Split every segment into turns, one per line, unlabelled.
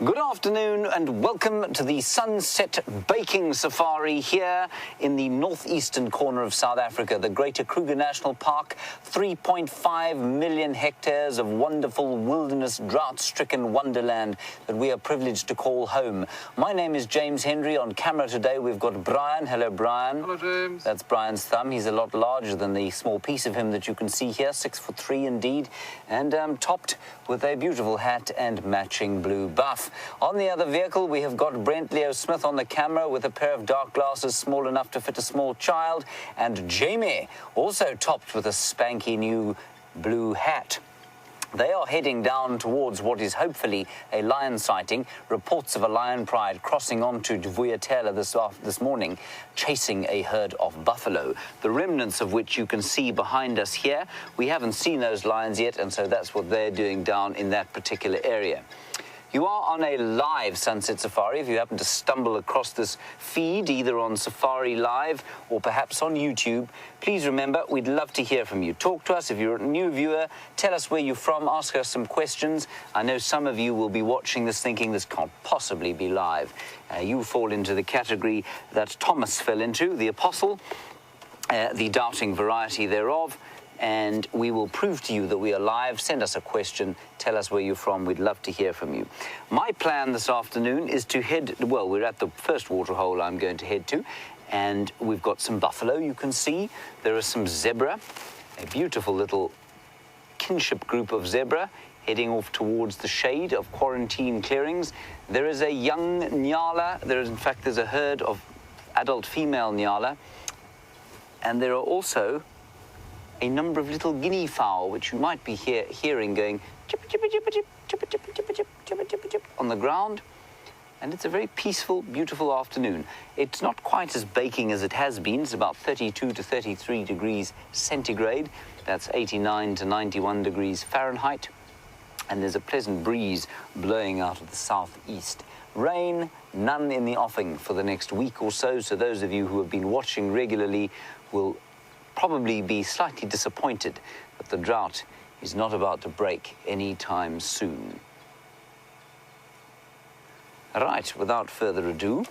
Good afternoon and welcome to the Sunset Baking Safari here in the northeastern corner of South Africa, the Greater Kruger National Park, 3.5 million hectares of wonderful wilderness, drought-stricken wonderland that we are privileged to call home. My name is James Henry. On camera today we've got Brian. Hello, Brian.
Hello, James.
That's Brian's thumb. He's a lot larger than the small piece of him that you can see here, 6'3" indeed, and topped with a beautiful hat and matching blue buff. On the other vehicle, we have got Brent Leo Smith on the camera with a pair of dark glasses small enough to fit a small child, and Jamie, also topped with a spanky new blue hat. They are heading down towards what is hopefully a lion sighting. Reports of a lion pride crossing onto Vulture this morning, chasing a herd of buffalo, the remnants of which you can see behind us here. We haven't seen those lions yet, and so that's what they're doing down in that particular area. You are on a live Sunset Safari. If you happen to stumble across this feed, either on SafariLIVE or perhaps on YouTube, please remember, we'd love to hear from you. Talk to us. If you're a new viewer, tell us where you're from, ask us some questions. I know some of you will be watching this thinking this can't possibly be live. You fall into the category that Thomas fell into, the apostle, the doubting variety thereof. And we will prove to you that we are live. Send us a question. Tell us where you're from. We'd love to hear from you. My plan this afternoon is to head, well, we're at the first waterhole I'm going to head to, and we've got some buffalo, you can see. There is some zebra, a beautiful little kinship group of zebra heading off towards the shade of quarantine clearings. There is a young nyala. There's a herd of adult female nyala. And there are also a number of little guinea fowl, which you might be hearing going chip, chip, chip, chip, chip, chip, chip, chip, chip, chip, chip on the ground. And it's a very peaceful, beautiful afternoon. It's not quite as baking as it has been. It's about 32 to 33 degrees centigrade. That's 89 to 91 degrees Fahrenheit. And there's a pleasant breeze blowing out of the southeast. Rain, none in the offing for the next week or so. So those of you who have been watching regularly will probably be slightly disappointed that the drought is not about to break anytime soon. Right, without further ado,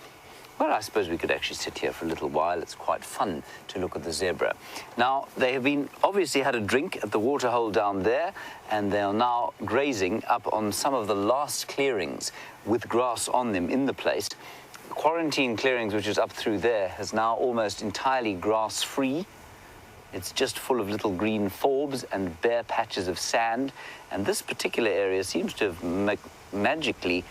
well, I suppose we could actually sit here for a little while. It's quite fun to look at the zebra. Now, they have obviously had a drink at the waterhole down there, and they are now grazing up on some of the last clearings with grass on them in the place. Quarantine clearings, which is up through there, is now almost entirely grass-free. It's just full of little green forbs and bare patches of sand. And this particular area seems to have magically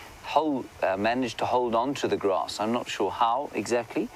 managed to hold on to the grass. I'm not sure how exactly,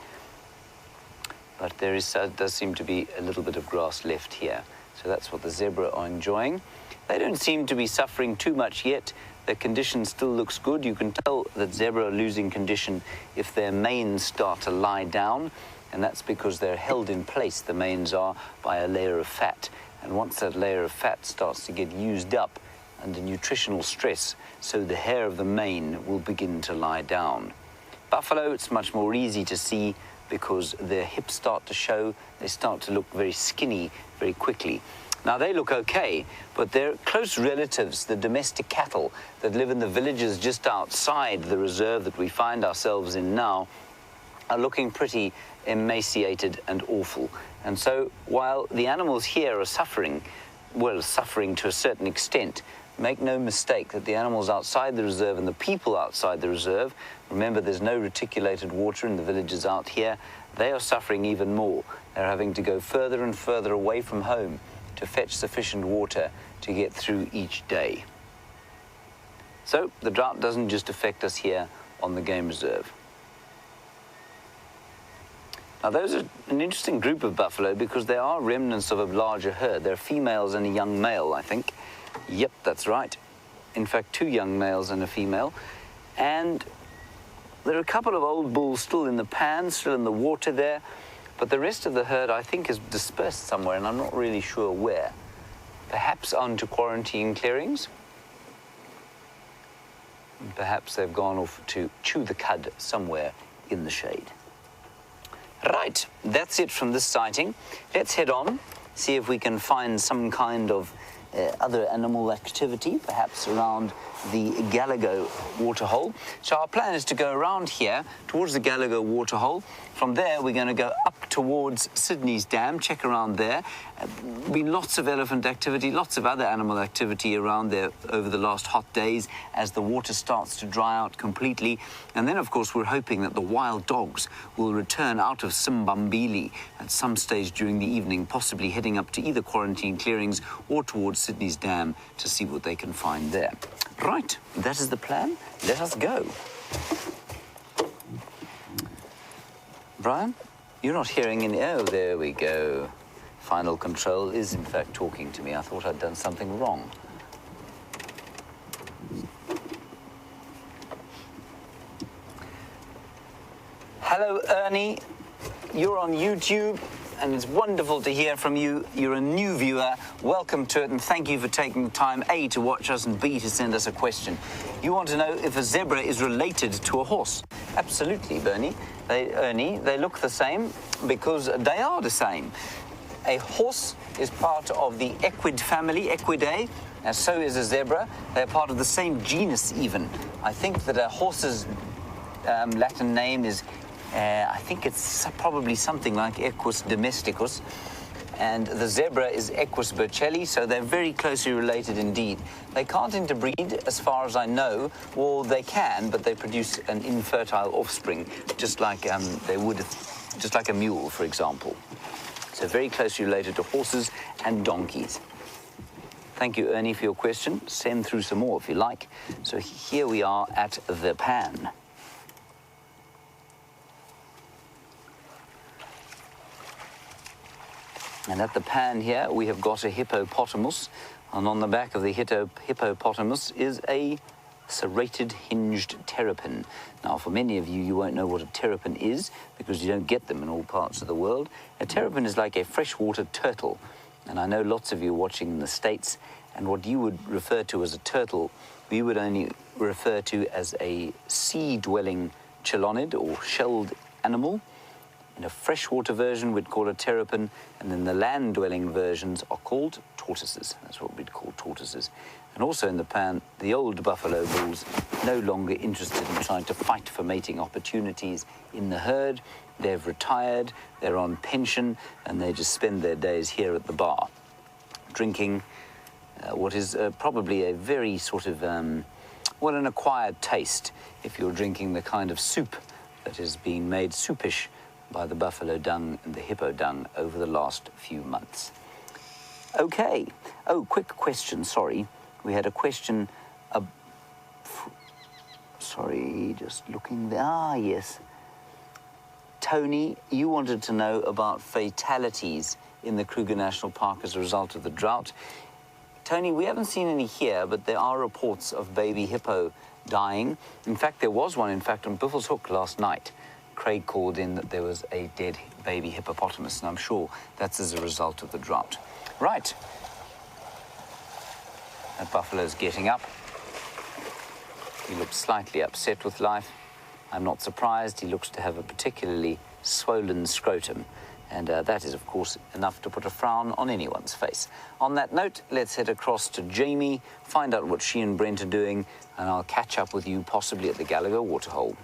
but there does seem to be a little bit of grass left here. So that's what the zebra are enjoying. They don't seem to be suffering too much yet. Their condition still looks good. You can tell that zebra are losing condition if their manes start to lie down. And that's because they're held in place, the manes are, by a layer of fat. And once that layer of fat starts to get used up under nutritional stress, so the hair of the mane will begin to lie down. Buffalo, it's much more easy to see because their hips start to show. They start to look very skinny very quickly. Now, they look okay, but their close relatives, the domestic cattle that live in the villages just outside the reserve that we find ourselves in now, are looking pretty emaciated and awful. And so while the animals here are suffering, well, suffering to a certain extent, make no mistake that the animals outside the reserve and the people outside the reserve, remember there's no reticulated water in the villages out here, they are suffering even more. They're having to go further and further away from home to fetch sufficient water to get through each day. So the drought doesn't just affect us here on the game reserve. Now, those are an interesting group of buffalo because they are remnants of a larger herd. There are females and a young male, I think. Yep, that's right. In fact, 2 young males and a female. And there are a couple of old bulls still in the pan, still in the water there. But the rest of the herd, I think, is dispersed somewhere, and I'm not really sure where. Perhaps onto quarantine clearings. And perhaps they've gone off to chew the cud somewhere in the shade. Right, that's it from this sighting. Let's head on, see if we can find some kind of other animal activity, perhaps around the Gallagher waterhole. So our plan is to go around here towards the Gallagher waterhole. From there, we're going to go up towards Sydney's Dam, check around there. Been lots of elephant activity, lots of other animal activity around there over the last hot days as the water starts to dry out completely. And then, of course, we're hoping that the wild dogs will return out of Simbambili at some stage during the evening, possibly heading up to either quarantine clearings or towards Sydney's Dam to see what they can find there. Right, that is the plan. Let us go. Brian, you're not hearing any... Oh, there we go. Final Control is, in fact, talking to me. I thought I'd done something wrong. Hello, Ernie. You're on YouTube, and it's wonderful to hear from you. You're a new viewer. Welcome to it, and thank you for taking the time, A, to watch us, and B, to send us a question. You want to know if a zebra is related to a horse? Absolutely, Ernie. They look the same because they are the same. A horse is part of the equid family, Equidae, and so is a zebra. They're part of the same genus even. I think that a horse's Latin name is, I think it's probably something like Equus domesticus, and the zebra is Equus burchelli, so they're very closely related indeed. They can't interbreed, as far as I know, or they can, but they produce an infertile offspring, just like they would, just like a mule, for example. So very closely related to horses and donkeys. Thank you, Ernie, for your question. Send through some more if you like. So here we are at the pan. And at the pan here, we have got a hippopotamus. And on the back of the hippopotamus is a serrated hinged terrapin. Now, for many of you, you won't know what a terrapin is because you don't get them in all parts of the world. A terrapin is like a freshwater turtle. And I know lots of you watching in the States, and what you would refer to as a turtle, we would only refer to as a sea-dwelling chelonid or shelled animal. In a freshwater version, we'd call a terrapin, and then the land-dwelling versions are called tortoises. That's what we'd call tortoises. And also in the pan, the old buffalo bulls no longer interested in trying to fight for mating opportunities in the herd. They've retired, they're on pension, and they just spend their days here at the bar, drinking what is probably a very sort of, well, an acquired taste if you're drinking the kind of soup that is being made soupish by the buffalo dung and the hippo dung over the last few months. Okay. Oh, quick question, sorry. We had a question, sorry, just looking there. Ah, yes. Tony, you wanted to know about fatalities in the Kruger National Park as a result of the drought. Tony, we haven't seen any here, but there are reports of baby hippo dying. In fact, there was one, on Buffelshoek last night. Craig called in that there was a dead baby hippopotamus, and I'm sure that's as a result of the drought. Right. That buffalo's getting up. He looks slightly upset with life. I'm not surprised. He looks to have a particularly swollen scrotum, and that is, of course, enough to put a frown on anyone's face. On that note, let's head across to Jamie, find out what she and Brent are doing, and I'll catch up with you possibly at the Gallagher waterhole.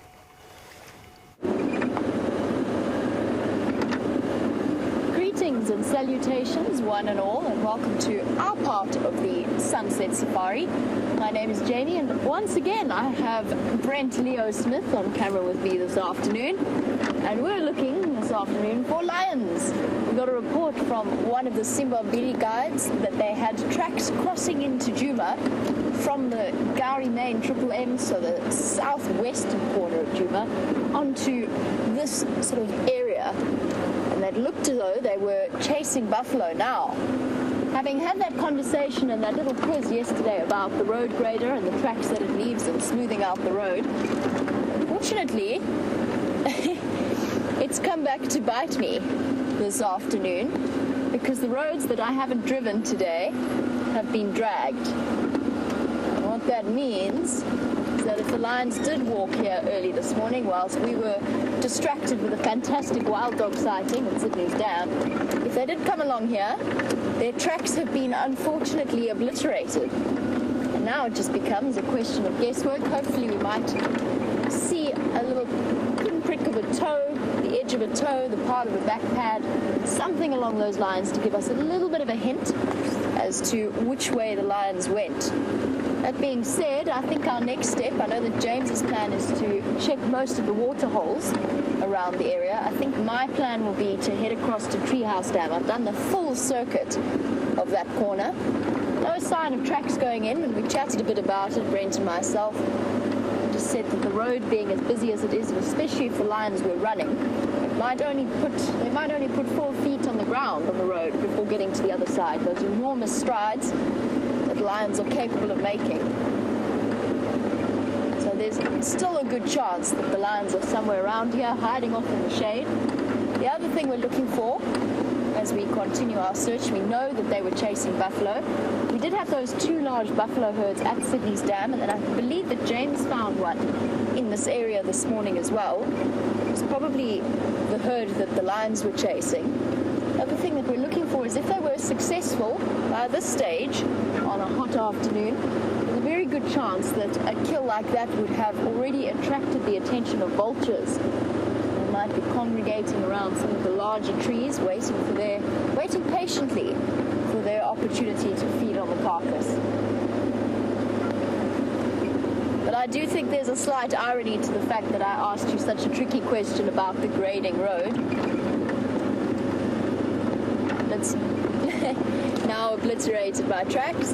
Greetings and salutations, one and all, and welcome to our part of the Sunset Safari. My name is Jamie, and once again I have Brent Leo Smith on camera with me this afternoon, and we're looking this afternoon for lions. We got a report from one of the Simbambili guides that they had tracks crossing into Djuma from the Gowrie Main Triple M, so the southwestern corner of Djuma, onto this sort of area. And it looked as though they were chasing buffalo now. Having had that conversation and that little quiz yesterday about the road grader and the tracks that it leaves and smoothing out the road, unfortunately, it's come back to bite me this afternoon because the roads that I haven't driven today have been dragged. And what that means is that if the lions did walk here early this morning whilst we were distracted with a fantastic wild dog sighting at Sydney's Dam, if they did come along here, their tracks have been unfortunately obliterated. And now it just becomes a question of guesswork. Hopefully we might see a little pinprick of a toe, the edge of a toe, the part of a back pad, something along those lines to give us a little bit of a hint as to which way the lions went. That being said, I think our next step, I know that James's plan is to check most of the water holes around the area. I think my plan will be to head across to Treehouse Dam. I've done the full circuit of that corner. No sign of tracks going in, and we chatted a bit about it, Brent and myself. Just said that the road being as busy as it is, especially if the lions were running, they might only put 4 feet on the ground on the road before getting to the other side. Those enormous strides that lions are capable of making. So there's still a good chance that the lions are somewhere around here, hiding off in the shade. The other thing we're looking for as we continue our search, we know that they were chasing buffalo. We did have those 2 large buffalo herds at Sydney's Dam, and then I believe that James found one in this area this morning as well. It's probably the herd that the lions were chasing. The other thing that we're looking for is if they were successful by this stage on a hot afternoon, there's a very good chance that a kill like that would have already attracted the attention of vultures. They might be congregating around some of the larger trees, waiting patiently for their opportunity to feed on the carcass. But I do think there's a slight irony to the fact that I asked you such a tricky question about the grading road. That's now obliterated by tracks.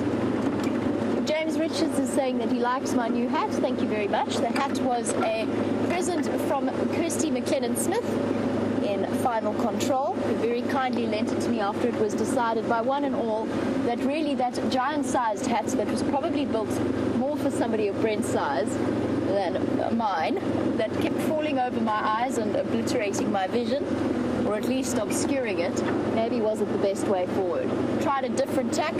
James Richards is saying that he likes my new hat. Thank you very much. The hat was a present from Kirsty McLennan-Smith in Final Control, who very kindly lent it to me after it was decided by one and all that really that giant-sized hat that was probably built more for somebody of Brent's size than mine, that kept falling over my eyes and obliterating my vision, or at least obscuring it, maybe wasn't the best way forward. Tried a different tack.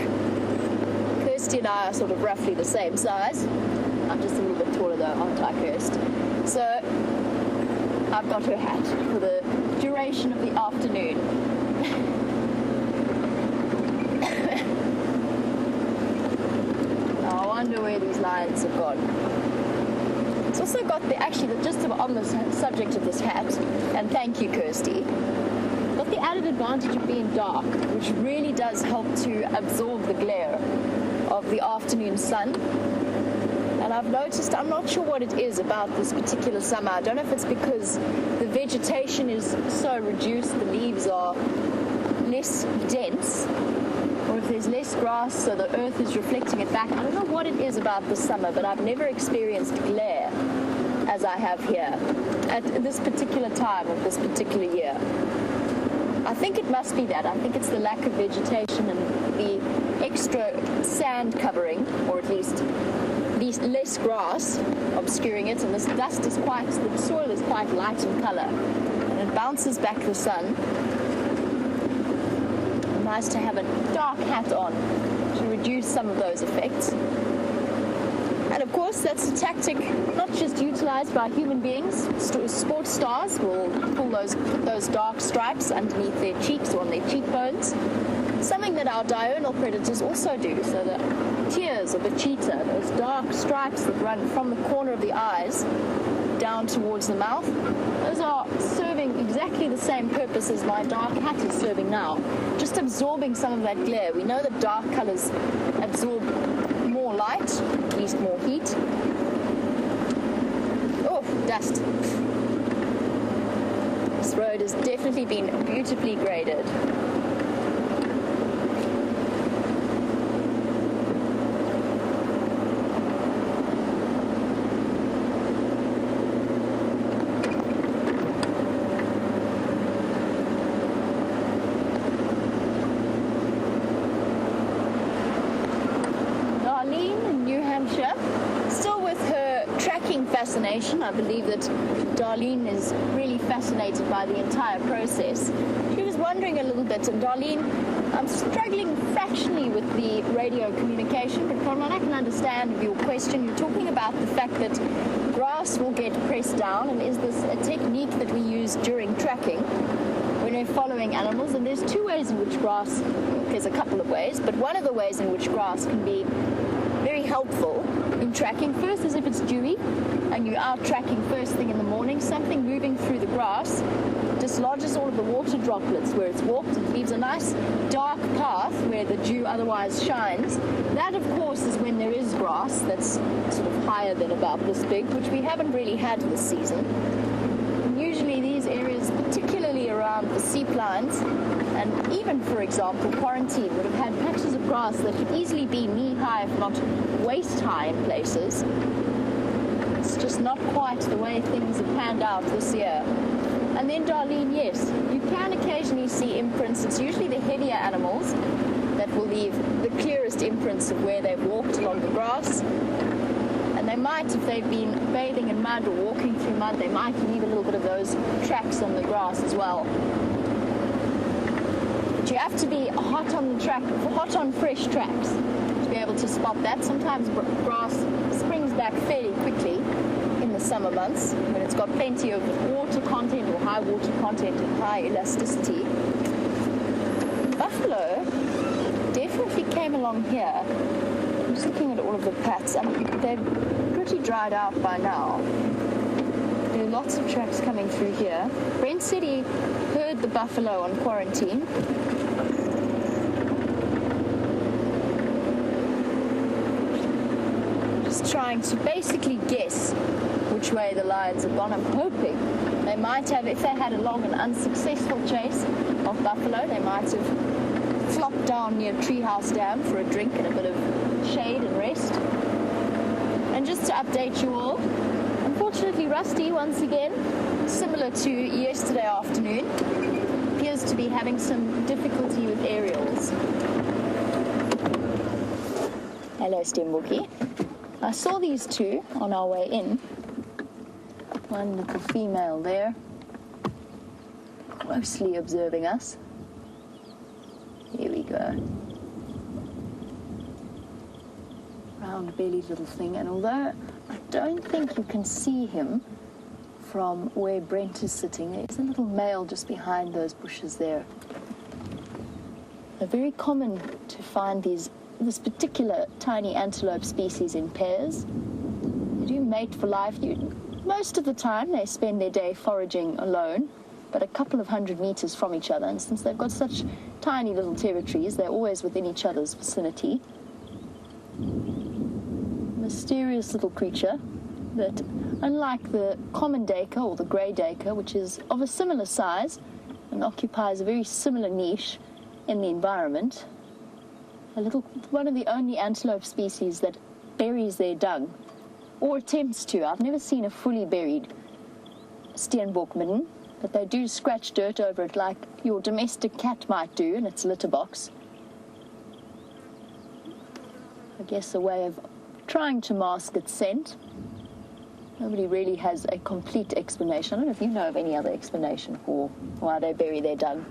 Kirsty and I are sort of roughly the same size. I'm just a little bit taller though, aren't I, Kirsty? So I've got her hat for the duration of the afternoon. I wonder where these lions have gone. It's also got just on the subject of this hat, and thank you, Kirsty, got the added advantage of being dark, which really does help to absorb the glare of the afternoon sun. And I've noticed, I'm not sure what it is about this particular summer. I don't know if it's because the vegetation is so reduced, the leaves are less dense, or if there's less grass so the earth is reflecting it back. I don't know what it is about this summer, but I've never experienced glare as I have here at this particular time of this particular year. I think it must be that. I think it's the lack of vegetation and the extra sand covering, or at least less grass obscuring it, and this dust is the soil is quite light in color, and it bounces back the sun. Nice to have a dark hat on to reduce some of those effects. And of course, that's a tactic not just utilized by human beings. Sports stars will pull those dark stripes underneath their cheeks or on their cheekbones. Something that our diurnal predators also do. So the tears of a cheetah, those dark stripes that run from the corner of the eyes down towards the mouth, those are serving exactly the same purpose as my dark hat is serving now. Just absorbing some of that glare. We know that dark colors absorb more light, at least more heat. Oh, dust. This road has definitely been beautifully graded. Fascination. I believe that Darlene is really fascinated by the entire process. She was wondering a little bit, and Darlene, I'm struggling fractionally with the radio communication, but from what I can understand of your question, you're talking about the fact that grass will get pressed down, and is this a technique that we use during tracking when we're following animals? And there's two ways in which there's a couple of ways, but one of the ways in which grass can be very helpful in tracking. First, as if it's dewy, and you're out tracking first thing in the morning, something moving through the grass dislodges all of the water droplets where it's walked and leaves a nice dark path where the dew otherwise shines. That, of course, is when there is grass that's sort of higher than about this big, which we haven't really had this season. And usually these areas, particularly around the seaplines, and even, for example, Quarantine, would have had patches of grass that could easily be knee-high, if not waist-high in places. It's just not quite the way things have panned out this year. And then, Darlene, yes, you can occasionally see imprints. It's usually the heavier animals that will leave the clearest imprints of where they've walked along the grass. And they might, if they've been bathing in mud or walking through mud, they might leave a little bit of those tracks on the grass as well. But you have to be hot on the track, hot on fresh tracks to be able to spot that. Sometimes grass springs back fairly quickly in the summer months when it's got plenty of water content or high water content and high elasticity. Buffalo definitely came along here. I'm just looking at all of the pats, and they're pretty dried out by now. There are lots of tracks coming through here. Brent said he heard the buffalo on Quarantine. Just trying to basically guess which way the lions have gone. I'm hoping they might have, if they had a long and unsuccessful chase of buffalo, they might have flopped down near Treehouse Dam for a drink and a bit of shade and rest. And just to update you all, unfortunately Rusty, once again, similar to yesterday afternoon, appears to be having some difficulty with aerials. Hello, Stembookie. I saw these two on our way in. One little female there, closely observing us. Here we go. Round-bellied little thing, and although I don't think you can see him from where Brent is sitting, there's a little male just behind those bushes there. They're very common to find this particular tiny antelope species in pairs. They do mate for life. Most of the time they spend their day foraging alone, but a couple of 100 meters from each other, and since they've got such tiny little territories, they're always within each other's vicinity. Mysterious little creature that, unlike the common duiker or the grey duiker, which is of a similar size and occupies a very similar niche in the environment, one of the only antelope species that buries their dung, or attempts to. I've never seen a fully buried steenbok midden, but they do scratch dirt over it like your domestic cat might do in its litter box. I guess a way of trying to mask its scent. Nobody really has a complete explanation. I don't know if you know of any other explanation for why they bury their dung.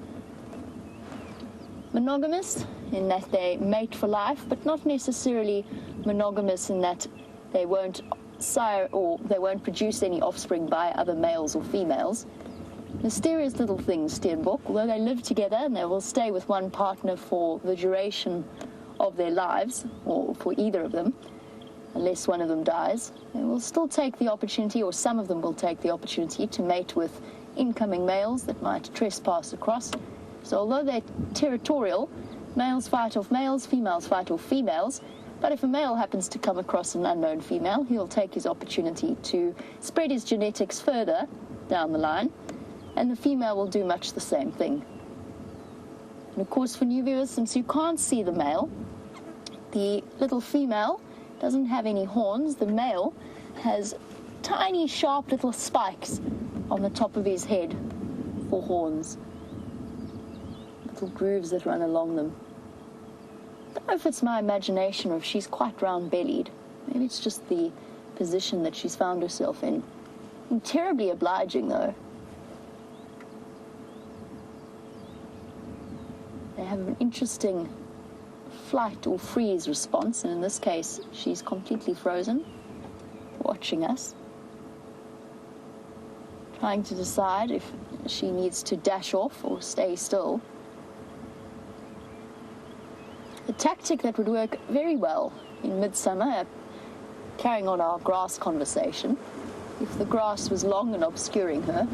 Monogamous in that they mate for life, but not necessarily monogamous in that they won't sire or they won't produce any offspring by other males or females. Mysterious little things, Steenbok, although they live together and they will stay with one partner for the duration of their lives, or for either of them, unless one of them dies. They will still take the opportunity, or some of them will take the opportunity, to mate with incoming males that might trespass across. So although they're territorial, males fight off males, females fight off females, but if a male happens to come across an unknown female, he'll take his opportunity to spread his genetics further down the line, and the female will do much the same thing. And of course, for new viewers, since you can't see the male, the little female doesn't have any horns. The male has tiny, sharp little spikes on the top of his head for horns. Little grooves that run along them. I don't know if it's my imagination or if she's quite round-bellied. Maybe it's just the position that she's found herself in. And terribly obliging, though. They have an interesting flight or freeze response, and in this case, she's completely frozen, watching us, trying to decide if she needs to dash off or stay still. The tactic that would work very well in midsummer, carrying on our grass conversation, if the grass was long and obscuring her.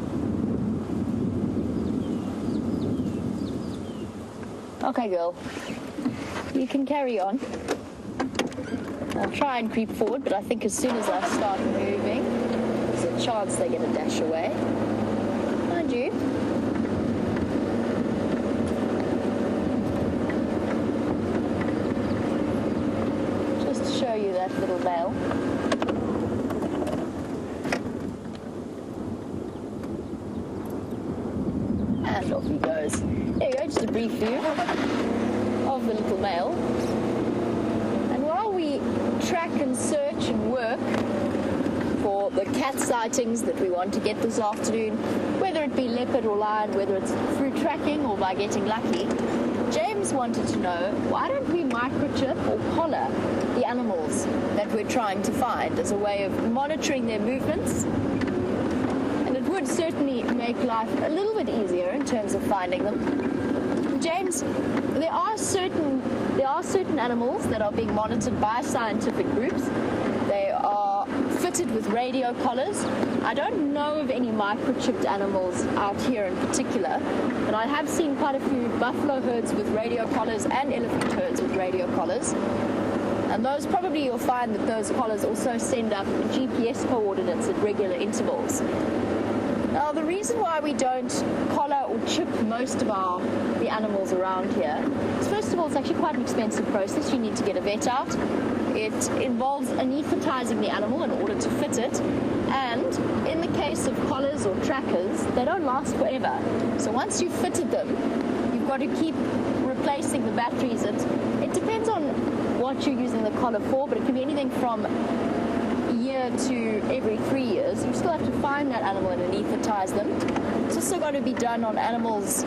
Okay, girl, you can carry on. I'll try and creep forward, but I think as soon as I start moving, there's a chance they're going to dash away. Mind you. Just to show you that little male. And off he goes. There you go, just a brief view of the little male. And while we track and search and work for the cat sightings that we want to get this afternoon, whether it be leopard or lion, whether it's through tracking or by getting lucky, James wanted to know, why don't we microchip or collar the animals that we're trying to find as a way of monitoring their movements? And it would certainly make life a little bit easier in terms of finding them. James, there are certain animals that are being monitored by scientific groups. They are fitted with radio collars. I don't know of any microchipped animals out here in particular, but I have seen quite a few buffalo herds with radio collars and elephant herds with radio collars. And those, probably you'll find that those collars also send up GPS coordinates at regular intervals. Now, the reason why we don't collar or chip most of the animals around here is, first of all, it's actually quite an expensive process. You need to get a vet out. It involves anesthetizing the animal in order to fit it. And in the case of collars or trackers, they don't last forever. So once you've fitted them, you've got to keep replacing the batteries. It depends on what you're using the collar for, but it can be anything from a year to every 3 years. You still have to find that animal and anesthetize them. It's also got to be done on animals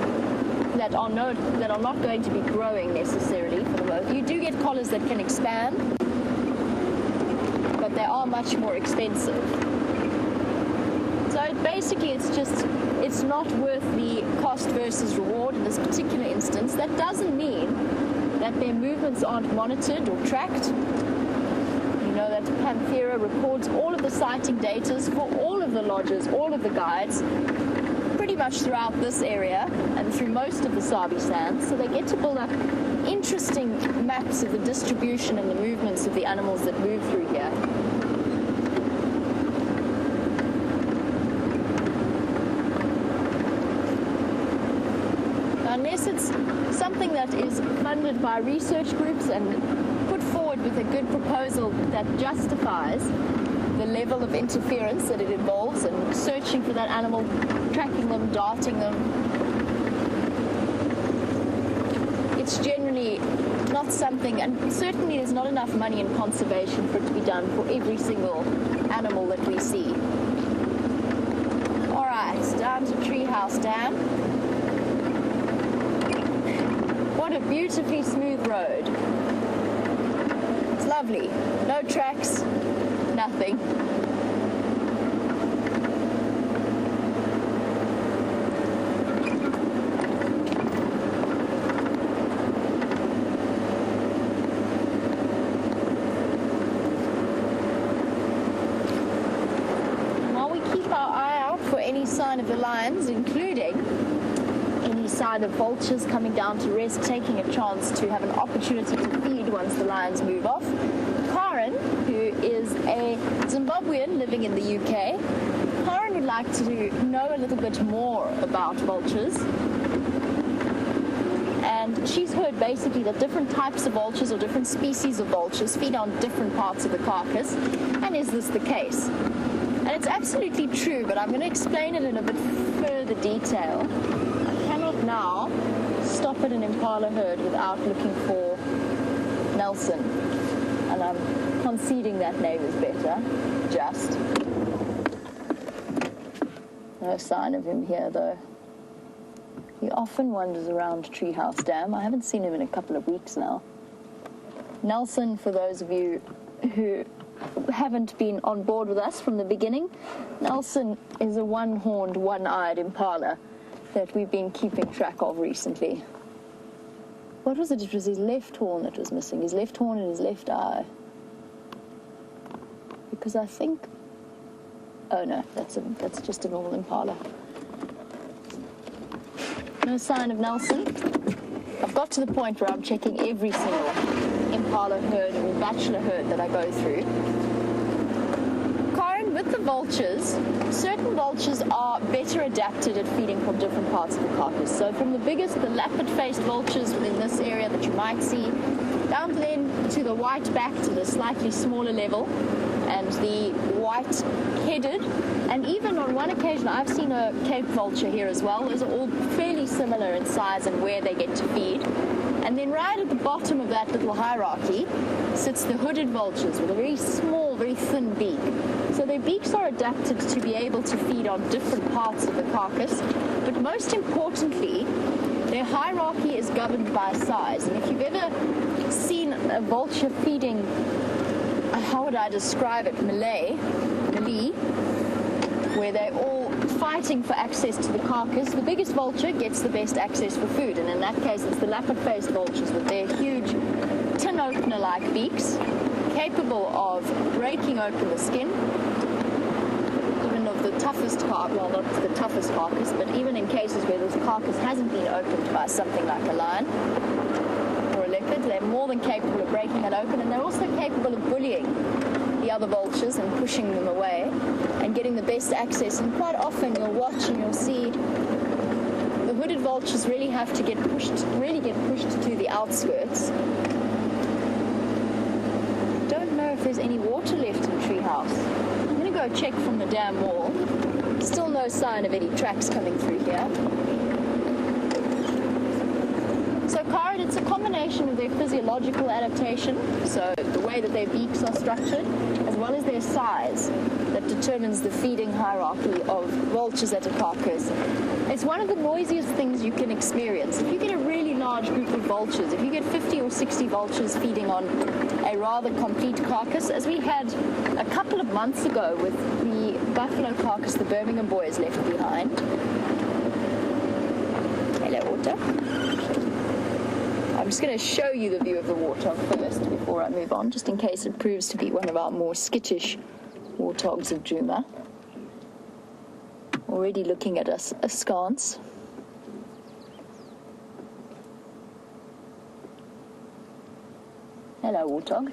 that are not going to be growing necessarily for the most. You do get collars that can expand, but they are much more expensive. So basically it's not worth the cost versus reward in this particular instance. That doesn't mean that their movements aren't monitored or tracked. You know that Panthera records all of the sighting data for all of the lodges, all of the guides, pretty much throughout this area and through most of the Sabi Sands. So they get to build up interesting maps of the distribution and the movements of the animals that move through here. Unless it's something that is funded by research groups and put forward with a good proposal that justifies the level of interference that it involves and searching for that animal, tracking them, darting them. It's generally not something, and certainly there's not enough money in conservation for it to be done for every single animal that we see. All right, down to Treehouse Dam. What a beautifully smooth road. It's lovely. No tracks, nothing. While we keep our eye out for any sign of the lions, including any sign of vultures coming down to rest, taking a chance to have an opportunity to feed once the lions move off, Karen, who is a Zimbabwean living in the UK, Karen would like to know a little bit more about vultures. And she's heard basically that different types of vultures or different species of vultures feed on different parts of the carcass. And is this the case? And it's absolutely true, but I'm going to explain it in a bit further detail. Now stop at an impala herd without looking for Nelson, and I'm conceding that name is better. Just no sign of him here though. He often wanders around Treehouse Dam. I haven't seen him in a couple of weeks now. Nelson, for those of you who haven't been on board with us from the beginning, Nelson is a one-horned, one-eyed impala that we've been keeping track of recently. What was it? It was his left horn that was missing. His left horn and his left eye. Because I think... Oh no, that's just a normal impala. No sign of Nelson. I've got to the point where I'm checking every single impala herd or bachelor herd that I go through. Karen, with the vultures, certain vultures are better adapted at feeding from different parts of the carcass. So from the biggest, the lappet-faced vultures within this area that you might see, down then to the white back to the slightly smaller level, and the white-headed, and even on one occasion I've seen a Cape vulture here as well. Those are all fairly similar in size and where they get to feed. And then right at the bottom of that little hierarchy sits the hooded vultures with a very small, very thin beak. So their beaks are adapted to be able to feed on different parts of the carcass, but most importantly, their hierarchy is governed by size. And if you've ever seen a vulture feeding, how would I describe it, melee, where they're all fighting for access to the carcass, the biggest vulture gets the best access for food, and in that case it's the lappet-faced vultures with their huge tin opener-like beaks, capable of breaking open the skin, even of the toughest carcass, well, not the toughest carcass, but even in cases where the carcass hasn't been opened by something like a lion or a leopard, they're more than capable of breaking that open, and they're also capable of bullying the other vultures and pushing them away and getting the best access. And quite often you'll watch and you'll see the hooded vultures really have to get pushed to the outskirts. Don't know if there's any water left in Treehouse. I'm going to go check from the dam wall. Still no sign of any tracks coming through here. So Karen, it's a combination of their physiological adaptation, so the way that their beaks are structured, as well as their size, that determines the feeding hierarchy of vultures at a carcass. It's one of the noisiest things you can experience. If you get a really large group of vultures, if you get 50 or 60 vultures feeding on a rather complete carcass, as we had a couple of months ago with the buffalo carcass the Birmingham boys left behind. Hello, water. I'm just going to show you the view of the warthog first before I move on, just in case it proves to be one of our more skittish warthogs of Djuma. Already looking at us askance. Hello, warthog.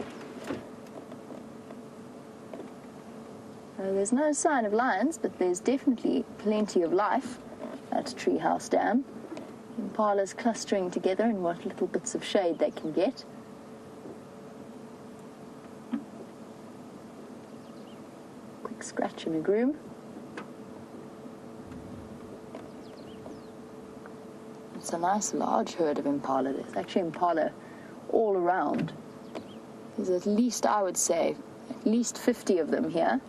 There's no sign of lions, but there's definitely plenty of life at Treehouse Dam. Impalas clustering together in what little bits of shade they can get. Quick scratch and a groom. It's a nice large herd of impala. There's actually impala all around. There's at least, I would say, at least 50 of them here.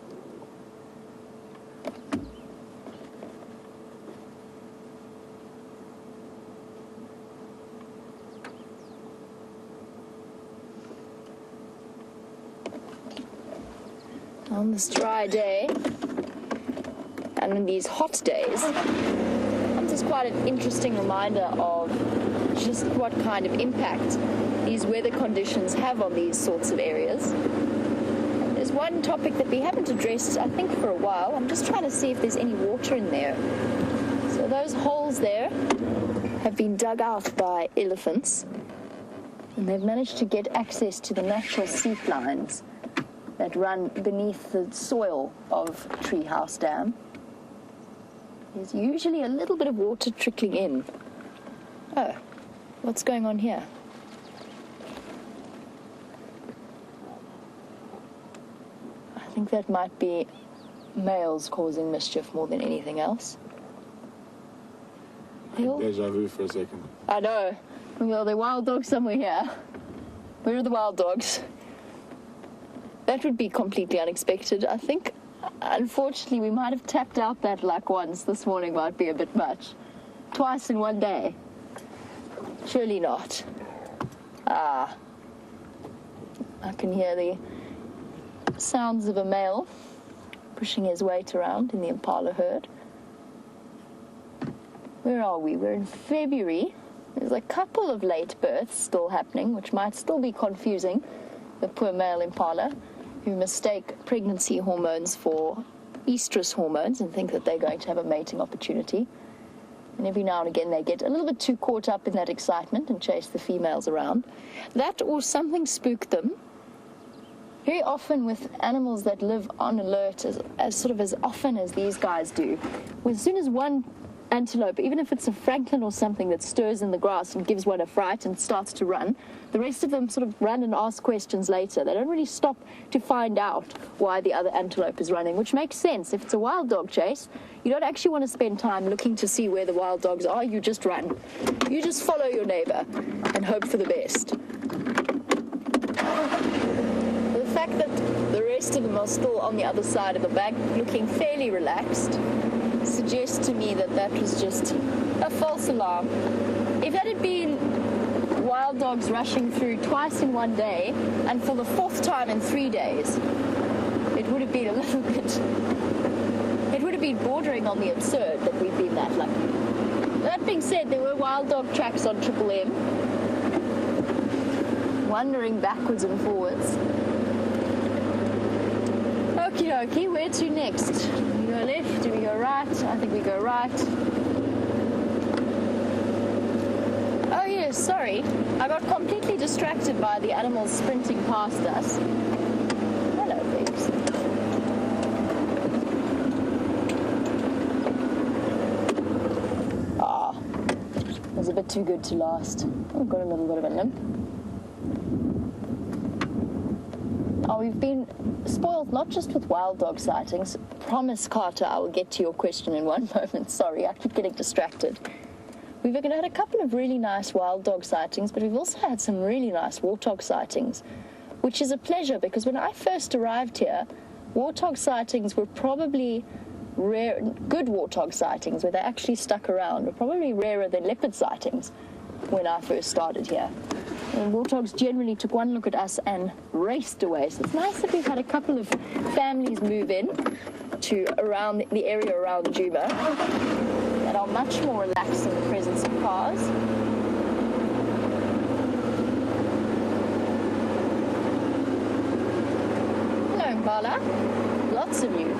On this dry day and in these hot days, this is quite an interesting reminder of just what kind of impact these weather conditions have on these sorts of areas. There's one topic that we haven't addressed, I think, for a while. I'm just trying to see if there's any water in there. So those holes there have been dug out by elephants, and they've managed to get access to the natural seep lines that run beneath the soil of Treehouse Dam. There's usually a little bit of water trickling in. Oh, what's going on here? I think that might be males causing mischief more than anything else.
Deja vu for a second.
I know. Well, there are wild dogs somewhere here. Where are the wild dogs? That would be completely unexpected. I think, unfortunately, we might have tapped out that luck once. This morning might be a bit much. Twice in one day. Surely not. Ah. I can hear the sounds of a male pushing his weight around in the impala herd. Where are we? We're in February. There's a couple of late births still happening, which might still be confusing the poor male impala, who mistake pregnancy hormones for estrus hormones and think that they're going to have a mating opportunity. And every now and again they get a little bit too caught up in that excitement and chase the females around. That or something spooked them. Very often with animals that live on alert as often as these guys do, as soon as one antelope, even if it's a francolin or something that stirs in the grass and gives one a fright and starts to run, the rest of them sort of run and ask questions later. They don't really stop to find out why the other antelope is running, which makes sense. If it's a wild dog chase, you don't actually want to spend time looking to see where the wild dogs are. You just run. You just follow your neighbor and hope for the best. The fact that the rest of them are still on the other side of the bank looking fairly relaxed suggests to me that that was just a false alarm. If that had been wild dogs rushing through twice in one day and for the fourth time in 3 days, it would have been a little bit, it would have been bordering on the absurd that we've been that lucky. That being said, there were wild dog tracks on Triple M, wandering backwards and forwards. Okie dokie, where to next? Do we go left? Do we go right? I think we go right. Oh yes, sorry. I got completely distracted by the animals sprinting past us. Hello, pigs. Ah, it was a bit too good to last. I've got a little bit of a limp. Oh, we've been spoiled not just with wild dog sightings. Promise, Carter, I will get to your question in one moment. Sorry, I keep getting distracted. We've had a couple of really nice wild dog sightings, but we've also had some really nice warthog sightings, which is a pleasure because when I first arrived here, warthog sightings were probably rare. Good warthog sightings, where they actually stuck around, were probably rarer than leopard sightings when I first started here. And warthogs generally took one look at us and raced away. So it's nice that we've had a couple of families move in to around the area around Juba that are much more relaxed in the presence of cars. Hello, Mbala. Lots of you.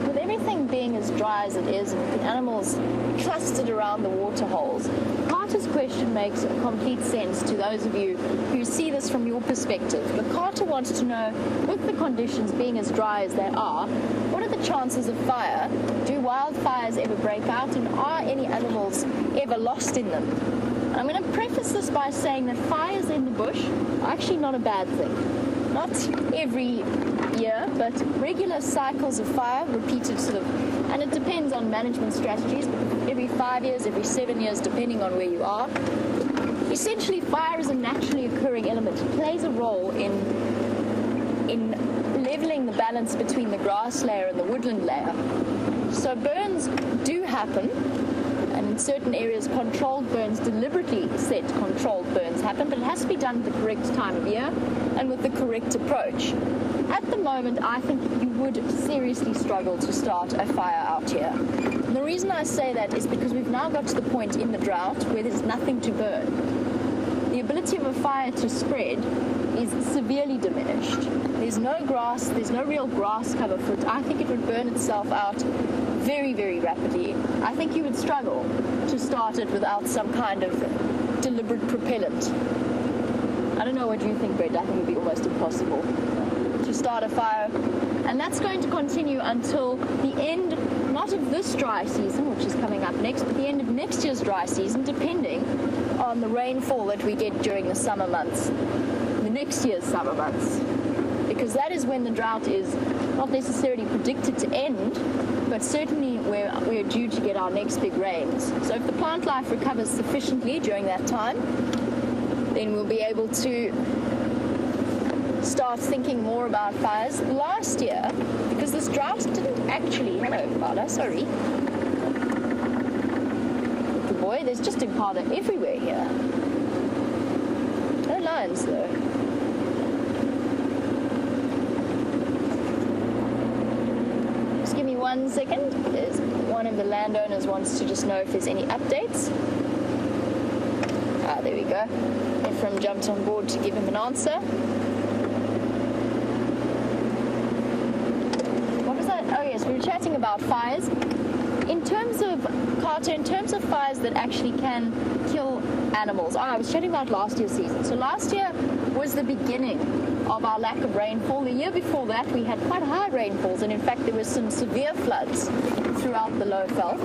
With everything being as dry as it is and with the animals clustered around the water holes, Carter's question makes complete sense to those of you who see this from your perspective. But Carter wants to know, with the conditions being as dry as they are, what are the chances of fire? Do wildfires ever break out, and are any animals ever lost in them? I'm going to preface this by saying that fires in the bush are actually not a bad thing. Not every year, but regular cycles of fire, repeated and it depends on management strategies, but every 5 years, every 7 years, depending on where you are. Essentially, fire is a naturally occurring element. It plays a role in leveling the balance between the grass layer and the woodland layer. So burns do happen, and in certain areas, controlled burns, deliberately set controlled burns happen, but it has to be done at the correct time of year and with the correct approach. At the moment, I think you would seriously struggle to start a fire out here. And the reason I say that is because we've now got to the point in the drought where there's nothing to burn. The ability of a fire to spread is severely diminished. There's no grass, there's no real grass cover for it. I think it would burn itself out very, very rapidly. I think you would struggle to start it without some kind of deliberate propellant. I don't know what you think, Brett. I think it would be almost impossible to start a fire. And that's going to continue until the end, not of this dry season, which is coming up next, but the end of next year's dry season, depending on the rainfall that we get during the summer months, the next year's summer months. Because that is when the drought is not necessarily predicted to end, but certainly we're due to get our next big rains. So if the plant life recovers sufficiently during that time, then we'll be able to start thinking more about fires. Last year, because this drought didn't actually... Hello, Impala, sorry. Good boy, there's just Impala everywhere here. No lions, though. 1 second. There's one of the landowners wants to just know if there's any updates. Ah, there we go. Ephraim jumped on board to give him an answer. What was that? Oh yes, we were chatting about fires. In terms of, Carter, in terms of fires that actually can kill animals, I was chatting about last year's season. So last year was the beginning of our lack of rainfall. The year before that, we had quite high rainfalls, and in fact, there were some severe floods throughout the low veld.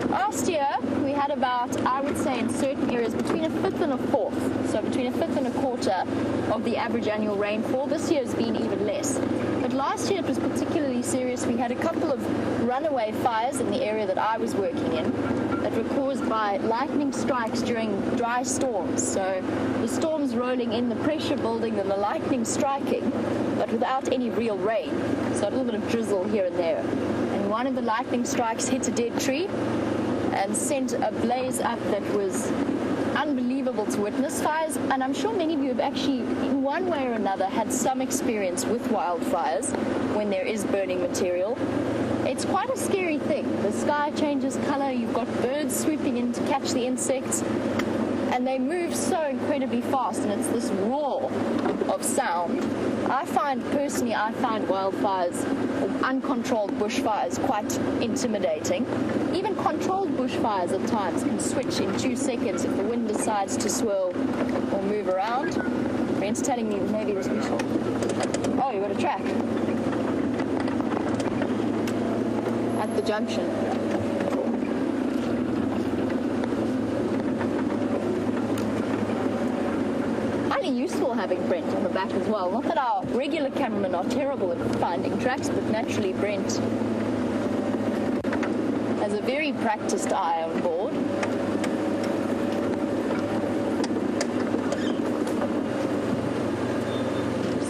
Last year, we had about, I would say, in certain areas, between a fifth and a fourth, so between a fifth and a quarter of the average annual rainfall. This year has been even less. But last year, it was particularly serious. We had a couple of runaway fires in the area that I was working in that were caused by lightning strikes during dry storms. So the storms rolling in, the pressure building, and the lightning striking, but without any real rain. So a little bit of drizzle here and there. And one of the lightning strikes hit a dead tree and sent a blaze up that was unbelievable to witness. Fires, and I'm sure many of you have actually, in one way or another, had some experience with wildfires when there is burning material. It's quite a scary thing. The sky changes color, you've got birds swooping in to catch the insects, and they move so incredibly fast, and it's this roar of sound. I find wildfires, or uncontrolled bushfires, quite intimidating. Even controlled bushfires at times can switch in 2 seconds if the wind decides to swirl or move around. Brent's telling me maybe this will. Oh, you've got a track. At the junction. Useful having Brent on the back as well. Not that our regular cameramen are terrible at finding tracks, but naturally Brent has a very practiced eye on board.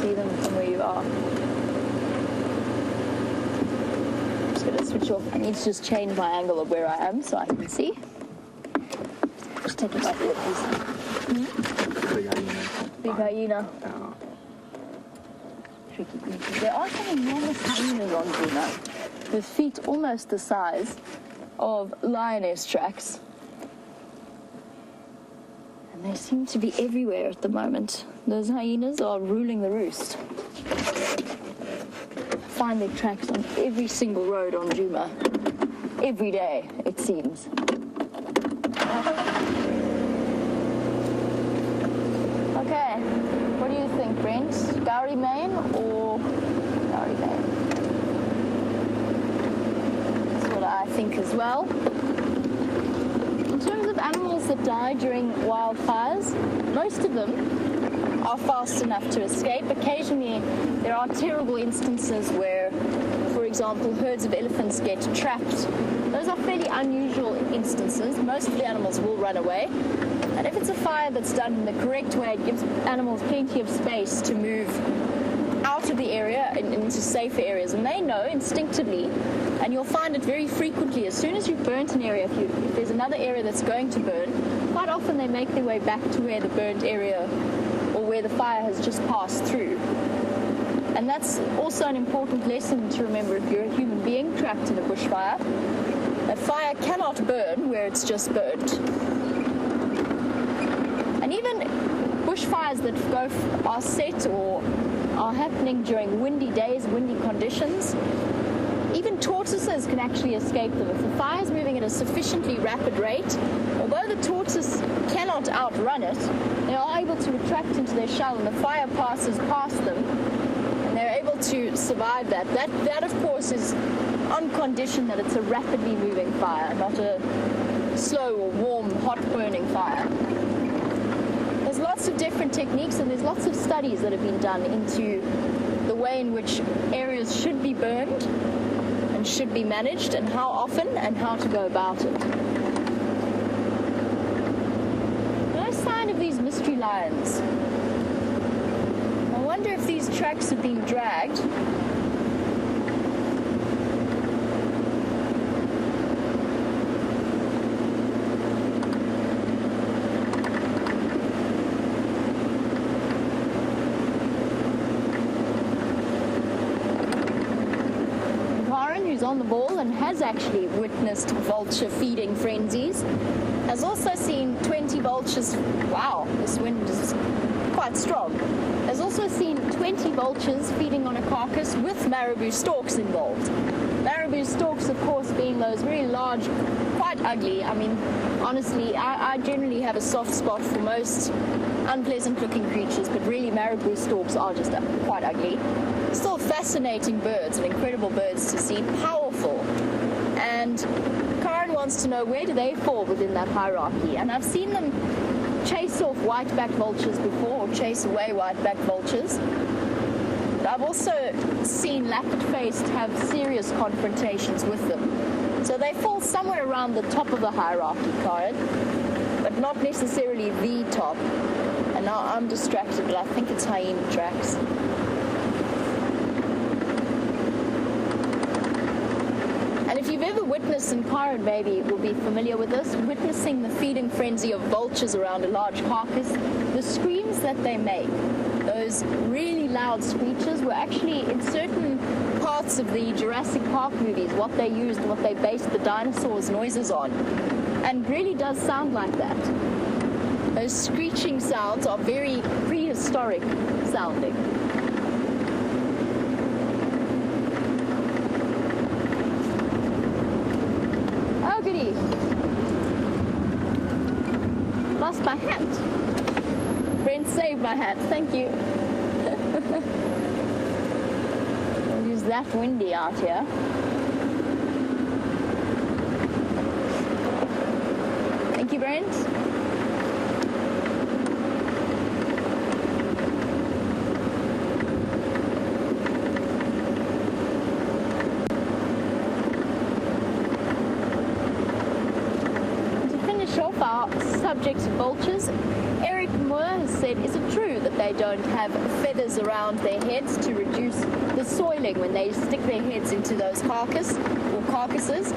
See them from where you are. Just going to switch off. I need to just change my angle of where I am so I can see. Just take it off the big hyena. Tricky creatures. There are some enormous hyenas on Juno, with feet almost the size of lioness tracks. And they seem to be everywhere at the moment. Those hyenas are ruling the roost. Find their tracks on every single road on Juma. Every day, it seems. Okay, what do you think, Brent? Gowrie Main or Gowrie Main? That's what I think as well. In terms of animals that die during wildfires, most of them are fast enough to escape. Occasionally, there are terrible instances where, for example, herds of elephants get trapped. Those are fairly unusual instances. Most of the animals will run away. And if it's a fire that's done in the correct way, it gives animals plenty of space to move out of the area and into safer areas. And they know instinctively, and you'll find it very frequently, as soon as you've burnt an area, if there's another area that's going to burn, quite often they make their way back to where the burnt area or where the fire has just passed through. And that's also an important lesson to remember if you're a human being trapped in a bushfire. A fire cannot burn where it's just burnt. And even bushfires that are set or are happening during windy days, windy conditions, even tortoises can actually escape them. If the fire is moving at a sufficiently rapid rate, although the tortoise cannot outrun it, they are able to retract into their shell and the fire passes past them and they're able to survive that. That of course is on condition that it's a rapidly moving fire, not a slow or warm, hot burning fire. There's lots of different techniques and there's lots of studies that have been done into the way in which areas should be burned and should be managed and how often and how to go about it. No sign of these mystery lions. I wonder if these tracks have been dragged. on the ball and has actually witnessed vulture feeding frenzies. Has also seen 20 vultures. Wow, this wind is quite strong. Has also seen 20 vultures feeding on a carcass with marabou storks involved. Marabou storks, of course, being those very large, quite ugly. I mean, honestly, I generally have a soft spot for most unpleasant-looking creatures, but really marabou storks are just quite ugly. Still fascinating birds and incredible birds to see, powerful. And Karen wants to know, where do they fall within that hierarchy? And I've seen them chase off white-backed vultures before, or chase away white-backed vultures. But I've also seen lappet-faced have serious confrontations with them. So they fall somewhere around the top of the hierarchy, Karen, but not necessarily the top. And now I'm distracted, but I think it's hyena tracks. And if you've ever witnessed, and Karen maybe will be familiar with this, witnessing the feeding frenzy of vultures around a large carcass, the screams that they make, those really loud screeches, were actually in certain parts of the Jurassic Park movies what they used, what they based the dinosaurs' noises on. And really does sound like that. Those screeching sounds are very prehistoric sounding. Oh, goody. Lost my hat. Brent saved my hat. Thank you. It was that windy out here. Thank you, Brent. Off our subject of vultures, Eric Moore has said, is it true that they don't have feathers around their heads to reduce the soiling when they stick their heads into those carcasses?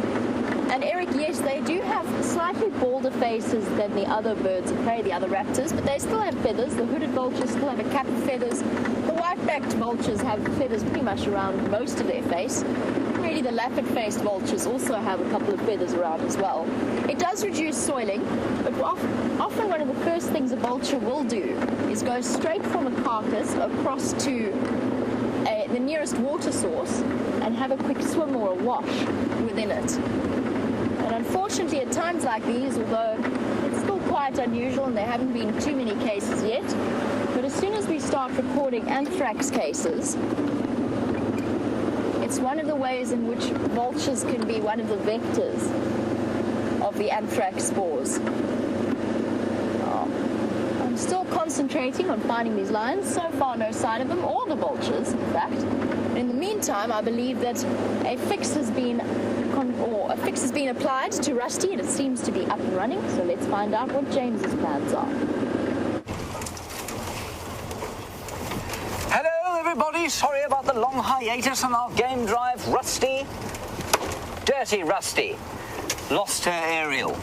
And Eric, yes, they do have slightly balder faces than the other birds of prey, the other raptors, but they still have feathers. The hooded vultures still have a cap of feathers. The white-backed vultures have feathers pretty much around most of their face. Really, the lappet-faced vultures also have a couple of feathers around as well. It does reduce soiling, but often one of the first things a vulture will do is go straight from a carcass across to the nearest water source and have a quick swim or a wash within it. And unfortunately, at times like these, although it's still quite unusual and there haven't been too many cases yet, but as soon as we start recording anthrax cases, it's one of the ways in which vultures can be one of the vectors of the anthrax spores. I'm still concentrating on finding these lions. So far, no sign of them, or the vultures, in fact. In the meantime, I believe that a fix has been applied to Rusty, and it seems to be up and running. So let's find out what James's plans are.
Hello, everybody. Sorry about the long hiatus on our game drive. Rusty, dirty Rusty, lost her aerial.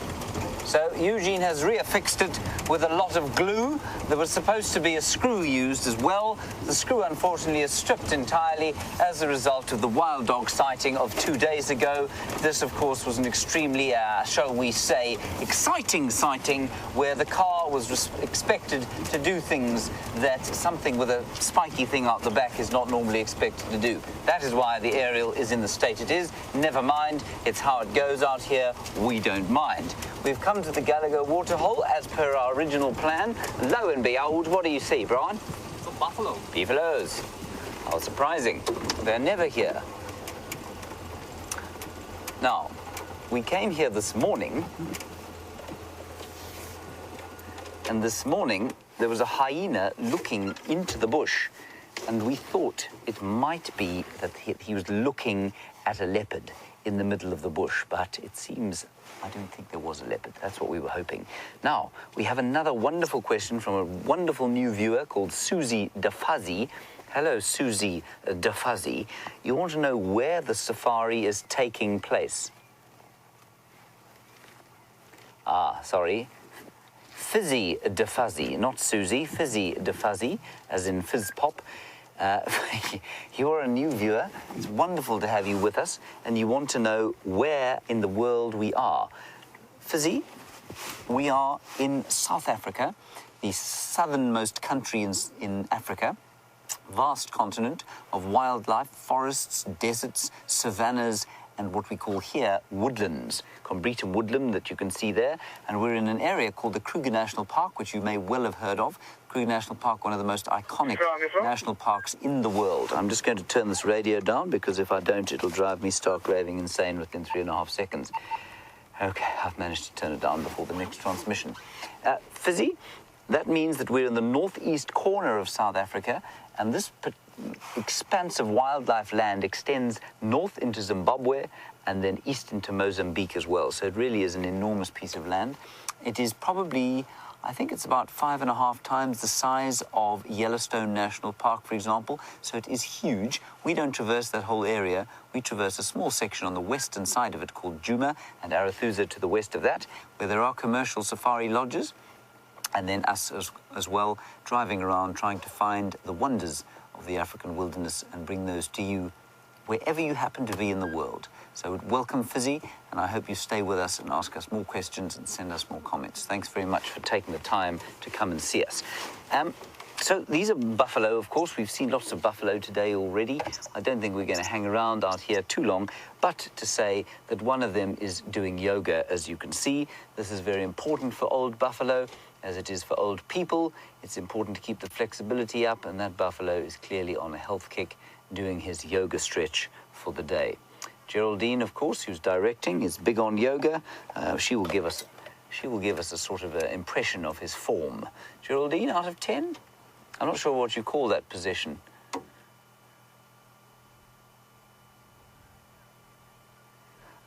So Eugene has reaffixed it with a lot of glue. There was supposed to be a screw used as well. The screw, unfortunately, is stripped entirely as a result of the wild dog sighting of 2 days ago. This, of course, was an extremely, shall we say, exciting sighting where the car was expected to do things that something with a spiky thing out the back is not normally expected to do. That is why the aerial is in the state it is. Never mind, it's how it goes out here. We don't mind. We've come to the Gallagher waterhole as per our original plan. Lo and behold, what do you see, Brian?
Some buffalo.
Buffaloes. How surprising. They're never here. Now, we came here this morning, and this morning there was a hyena looking into the bush, and we thought it might be that he was looking at a leopard in the middle of the bush, but it seems I don't think there was a leopard. That's what we were hoping. Now, we have another wonderful question from a wonderful new viewer called Susie DeFuzzy. Hello, Susie DeFuzzy. You want to know where the safari is taking place? Sorry. Fizzy DeFuzzy, not Susie, Fizzy DeFuzzy, as in fizz pop. You're a new viewer. It's wonderful to have you with us, and you want to know where in the world we are. Fizzy, we are in South Africa, the southernmost country in Africa, vast continent of wildlife, forests, deserts, savannas, and what we call here woodlands, Combritum woodland that you can see there. And we're in an area called the Kruger National Park, which you may well have heard of. Kruger National Park, one of the most iconic national parks in the world. I'm just going to turn this radio down, because if I don't, it'll drive me stark raving insane within 3.5 seconds. Okay, I've managed to turn it down before the next transmission. Fizzy, that means that we're in the northeast corner of South Africa, and this expanse of wildlife land extends north into Zimbabwe and then east into Mozambique as well. So it really is an enormous piece of land. It is probably, I think it's about 5.5 times the size of Yellowstone National Park, for example. So it is huge. We don't traverse that whole area. We traverse a small section on the western side of it called Djuma, and Arathusa to the west of that, where there are commercial safari lodges. And then us as well, driving around trying to find the wonders of the African wilderness and bring those to you wherever you happen to be in the world. So welcome, Fizzy, and I hope you stay with us and ask us more questions and send us more comments. Thanks very much for taking the time to come and see us. So these are buffalo, of course. We've seen lots of buffalo today already. I don't think we're going to hang around out here too long, but to say that one of them is doing yoga, as you can see. This is very important for old buffalo, as it is for old people. It's important to keep the flexibility up, and that buffalo is clearly on a health kick, doing his yoga stretch for the day. Geraldine, of course, who's directing, is big on yoga. She will give us a sort of an impression of his form. Geraldine, out of 10? I'm not sure what you call that position.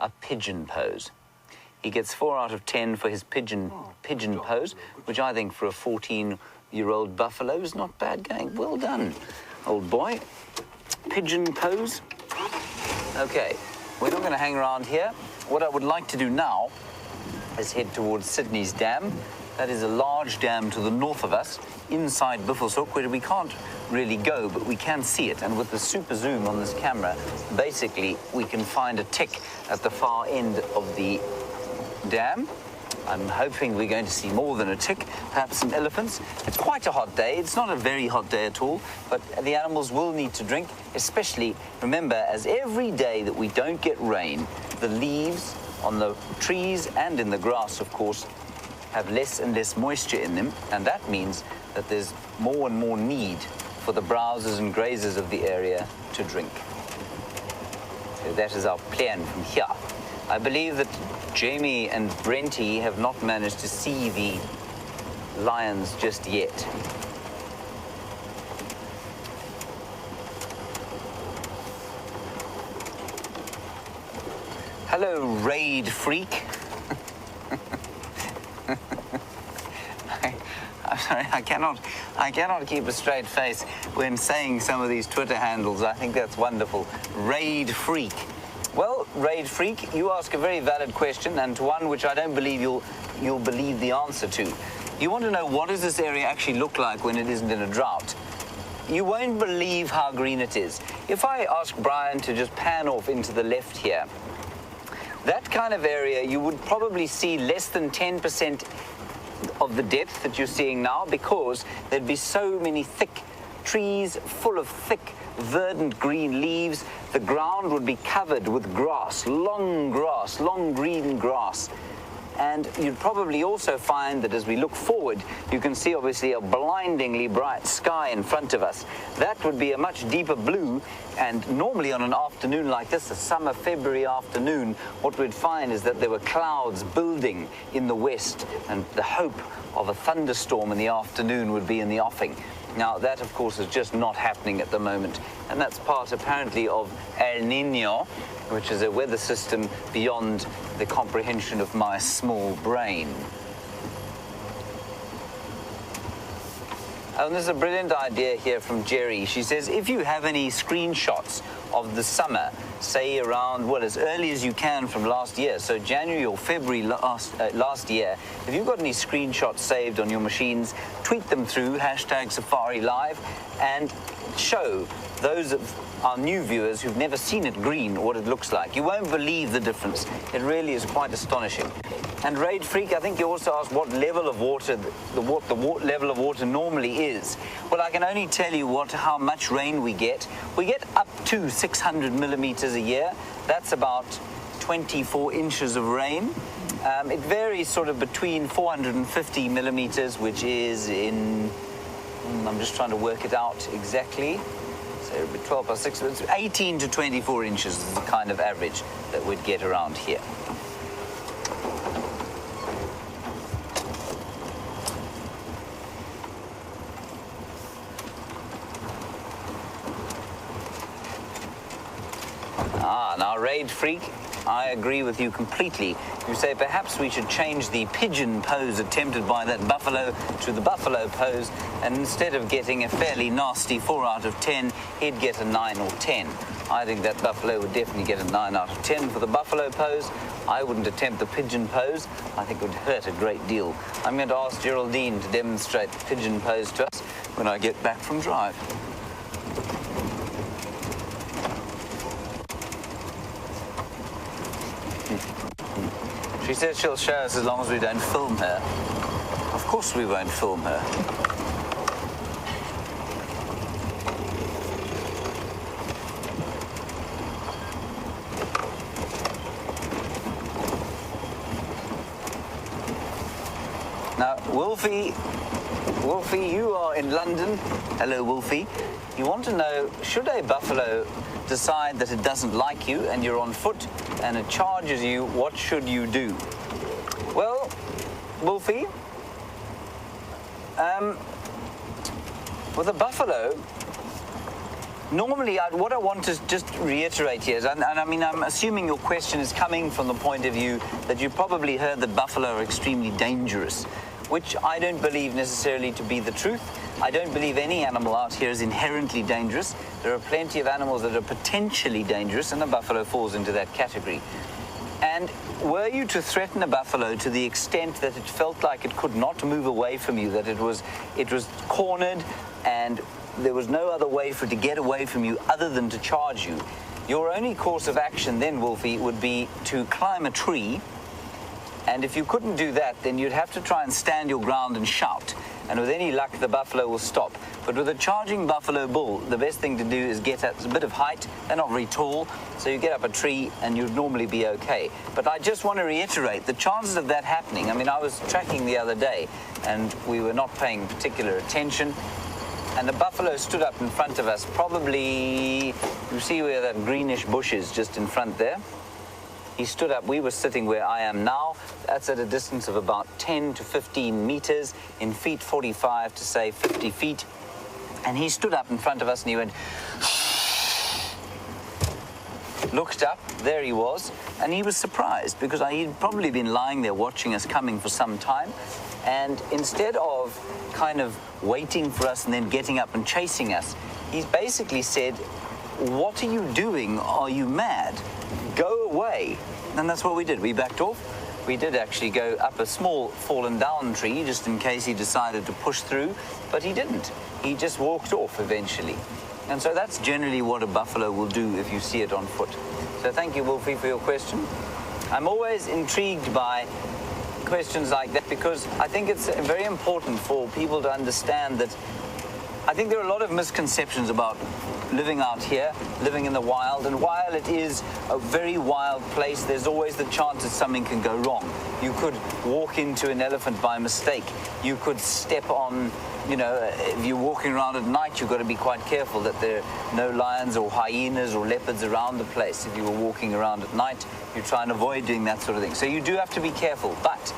A pigeon pose. He gets 4 out of 10 for his pigeon pose, which I think for a 14-year-old buffalo is not bad going. Well done, old boy. Pigeon pose. Okay, we're not going to hang around here. What I would like to do now is head towards Sydney's Dam. That is a large dam to the north of us, inside Buffelshoek, where we can't really go, but we can see it. And with the super zoom on this camera, basically we can find a tick at the far end of the dam. I'm hoping we're going to see more than a tick, perhaps some elephants. It's quite a hot day. It's not a very hot day at all, but the animals will need to drink, especially, remember, as every day that we don't get rain, the leaves on the trees and in the grass, of course, have less and less moisture in them, and that means that there's more and more need for the browsers and grazers of the area to drink. So that is our plan from here. I believe that Jamie and Brenty have not managed to see the lions just yet. Hello, raid freak. I'm sorry, I cannot keep a straight face when saying some of these Twitter handles. I think that's wonderful. Raid freak. Well, raid freak, you ask a very valid question, and one which I don't believe you'll believe the answer to. You want to know, what does this area actually look like when it isn't in a drought? You won't believe how green it is. If I ask Brian to just pan off into the left here, that kind of area, you would probably see less than 10% of the depth that you're seeing now, because there'd be so many thick trees full of thick, verdant green leaves. The ground would be covered with grass, long green grass. And you'd probably also find that as we look forward, you can see obviously a blindingly bright sky in front of us. That would be a much deeper blue, and normally on an afternoon like this, a summer February afternoon, what we'd find is that there were clouds building in the west, and the hope of a thunderstorm in the afternoon would be in the offing. Now, that, of course, is just not happening at the moment, and that's part, apparently, of El Niño, which is a weather system beyond the comprehension of my small brain. And there's a brilliant idea here from Jerry. She says, if you have any screenshots of the summer, say around, well, as early as you can from last year, so January or February last year, if you've got any screenshots saved on your machines, tweet them through #SafariLIVE and show those of our new viewers who've never seen it green what it looks like. You won't believe the difference. It really is quite astonishing. And Raid Freak, I think you also asked what level of water the level of water normally is. Well, I can only tell you how much rain we get. We get up to 600 millimeters a year. That's about 24 inches of rain. It varies sort of between 450 millimeters, which is in, I'm just trying to work it out exactly. So 12 plus 6, it's 18 to 24 inches is the kind of average that we'd get around here. Now Raid Freak, I agree with you completely. You say perhaps we should change the pigeon pose attempted by that buffalo to the buffalo pose, and instead of getting a fairly nasty 4 out of 10, he'd get a 9 or 10. I think that buffalo would definitely get a 9 out of 10 for the buffalo pose. I wouldn't attempt the pigeon pose. I think it would hurt a great deal. I'm going to ask Geraldine to demonstrate the pigeon pose to us when I get back from drive. She says she'll show us as long as we don't film her. Of course we won't film her. Now, Wolfie, you are in London. Hello, Wolfie. You want to know, should a buffalo decide that it doesn't like you and you're on foot and it charges you, what should you do? Well, Wolfie, with a buffalo, normally what I want to just reiterate here is, and I mean, I'm assuming your question is coming from the point of view that you probably heard that buffalo are extremely dangerous, which I don't believe necessarily to be the truth. I don't believe any animal out here is inherently dangerous. There are plenty of animals that are potentially dangerous, and the buffalo falls into that category. And were you to threaten a buffalo to the extent that it felt like it could not move away from you, that it was cornered and there was no other way for it to get away from you other than to charge you, your only course of action then, Wolfie, would be to climb a tree. And if you couldn't do that, then you'd have to try and stand your ground and shout. And with any luck, the buffalo will stop. But with a charging buffalo bull, the best thing to do is get at a bit of height. They're not very tall, so you get up a tree and you'd normally be okay. But I just want to reiterate the chances of that happening. I mean, I was tracking the other day and we were not paying particular attention. And the buffalo stood up in front of us, probably, you see where that greenish bush is just in front there? He stood up, we were sitting where I am now. That's at a distance of about 10 to 15 meters, in feet 45 to say 50 feet. And he stood up in front of us and he went, looked up, there he was, and he was surprised because he'd probably been lying there watching us coming for some time. And instead of kind of waiting for us and then getting up and chasing us, he basically said, "What are you doing? Are you mad? Go away." And that's what we did. We backed off. We did actually go up a small fallen down tree just in case he decided to push through, but he didn't. He just walked off eventually. And so that's generally what a buffalo will do if you see it on foot. So thank you, Wolfie, for your question. I'm always intrigued by questions like that because I think it's very important for people to understand that I think there are a lot of misconceptions about living out here, living in the wild, and while it is a very wild place, there's always the chance that something can go wrong. You could walk into an elephant by mistake. You could step on, if you're walking around at night, you've got to be quite careful that there are no lions or hyenas or leopards around the place. If you were walking around at night, you try and avoid doing that sort of thing. So you do have to be careful, but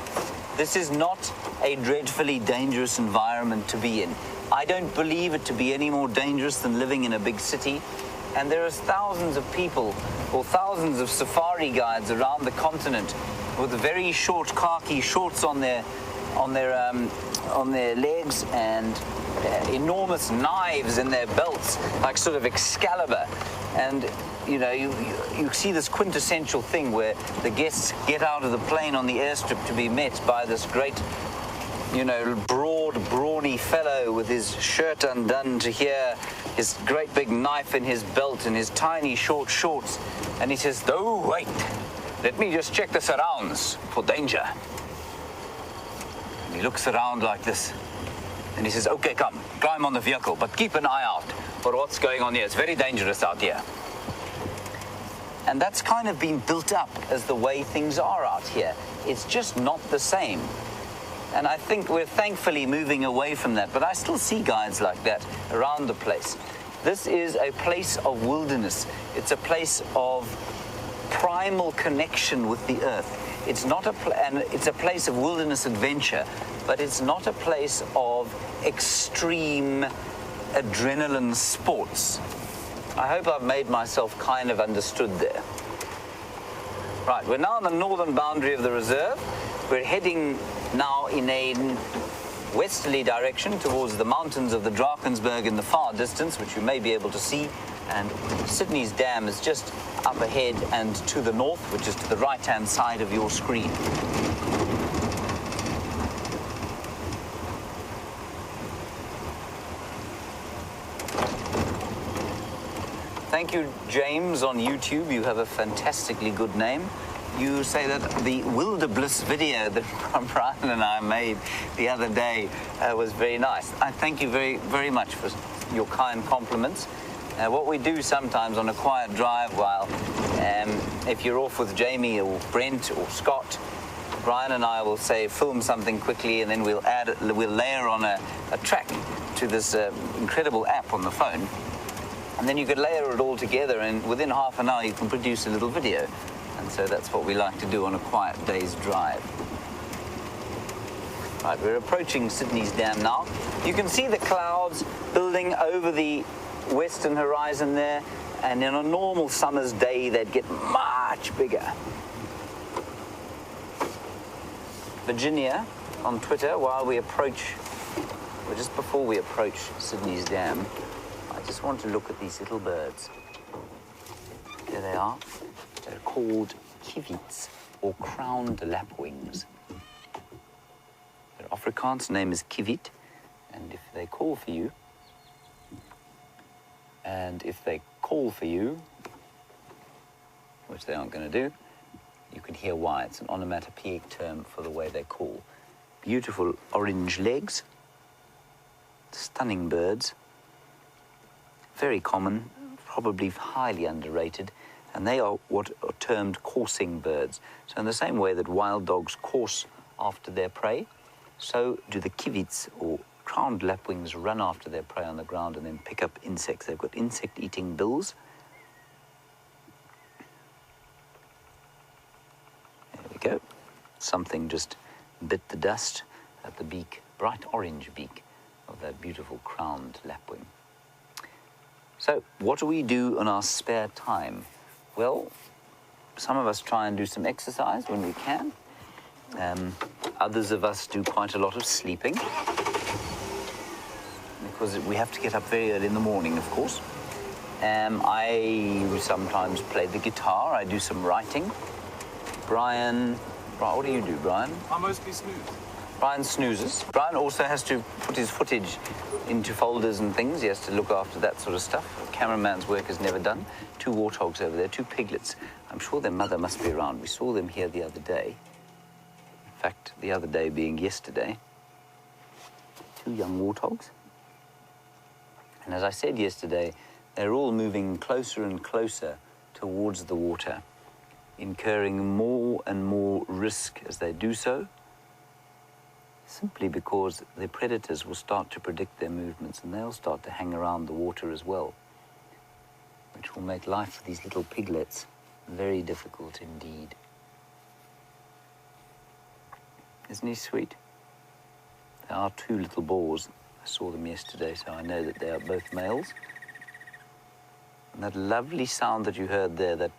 this is not a dreadfully dangerous environment to be in. I don't believe it to be any more dangerous than living in a big city. And there are thousands of people or thousands of safari guides around the continent with very short khaki shorts on their legs and enormous knives in their belts, like sort of Excalibur. And you see this quintessential thing where the guests get out of the plane on the airstrip to be met by this great broad short, brawny fellow with his shirt undone to here, his great big knife in his belt and his tiny short shorts. And he says, "Oh, wait, let me just check the surrounds for danger." And he looks around like this. And he says, "Okay, come, climb on the vehicle, but keep an eye out for what's going on here. It's very dangerous out here." And that's kind of been built up as the way things are out here. It's just not the same. And I think we're thankfully moving away from that, but I still see guides like that around the place. This is a place of wilderness. It's a place of primal connection with the earth. It's not and it's a place of wilderness adventure, but it's not a place of extreme adrenaline sports. I hope I've made myself kind of understood there. Right, we're now on the northern boundary of the reserve. We're heading now in a westerly direction towards the mountains of the Drakensberg in the far distance, which you may be able to see. And Sydney's Dam is just up ahead and to the north, which is to the right-hand side of your screen. Thank you, James, on YouTube. You have a fantastically good name. You say that the Wilderbliss video that Brian and I made the other day was very nice. I thank you very, very much for your kind compliments. What we do sometimes on a quiet drive while, if you're off with Jamie or Brent or Scott, Brian and I will say film something quickly, and then we'll layer on a track to this incredible app on the phone. And then you could layer it all together, and within half an hour you can produce a little video. And so that's what we like to do on a quiet day's drive. Right, we're approaching Sydney's Dam now. You can see the clouds building over the western horizon there, and in a normal summer's day they'd get much bigger. Virginia on Twitter, just before we approach Sydney's Dam, I just want to look at these little birds. There they are. They're called kievits, or crowned lapwings. Their Afrikaans name is kievit, and if they call for you, which they aren't going to do, you can hear why. It's an onomatopoeic term for the way they call. Beautiful orange legs, stunning birds, very common, probably highly underrated, and they are what are termed coursing birds. So in the same way that wild dogs course after their prey, so do the kievits, or crowned lapwings, run after their prey on the ground and then pick up insects. They've got insect-eating bills. There we go. Something just bit the dust at the beak, bright orange beak of that beautiful crowned lapwing. So, what do we do in our spare time? Well, some of us try and do some exercise when we can. Others of us do quite a lot of sleeping, because we have to get up very early in the morning, of course. I sometimes play the guitar. I do some writing. Brian, what do you do, Brian?
I mostly snooze.
Brian snoozes. Brian also has to put his footage into folders and things. He has to look after that sort of stuff. A cameraman's work is never done. 2 warthogs over there, 2 piglets. I'm sure their mother must be around. We saw them here the other day. In fact, the other day being yesterday. 2 young warthogs. And as I said yesterday, they're all moving closer and closer towards the water, incurring more and more risk as they do so, simply because the predators will start to predict their movements, and they'll start to hang around the water as well, which will make life for these little piglets very difficult indeed. Isn't he sweet? There are 2 little boars. I saw them yesterday, so I know that they are both males. And that lovely sound that you heard there, that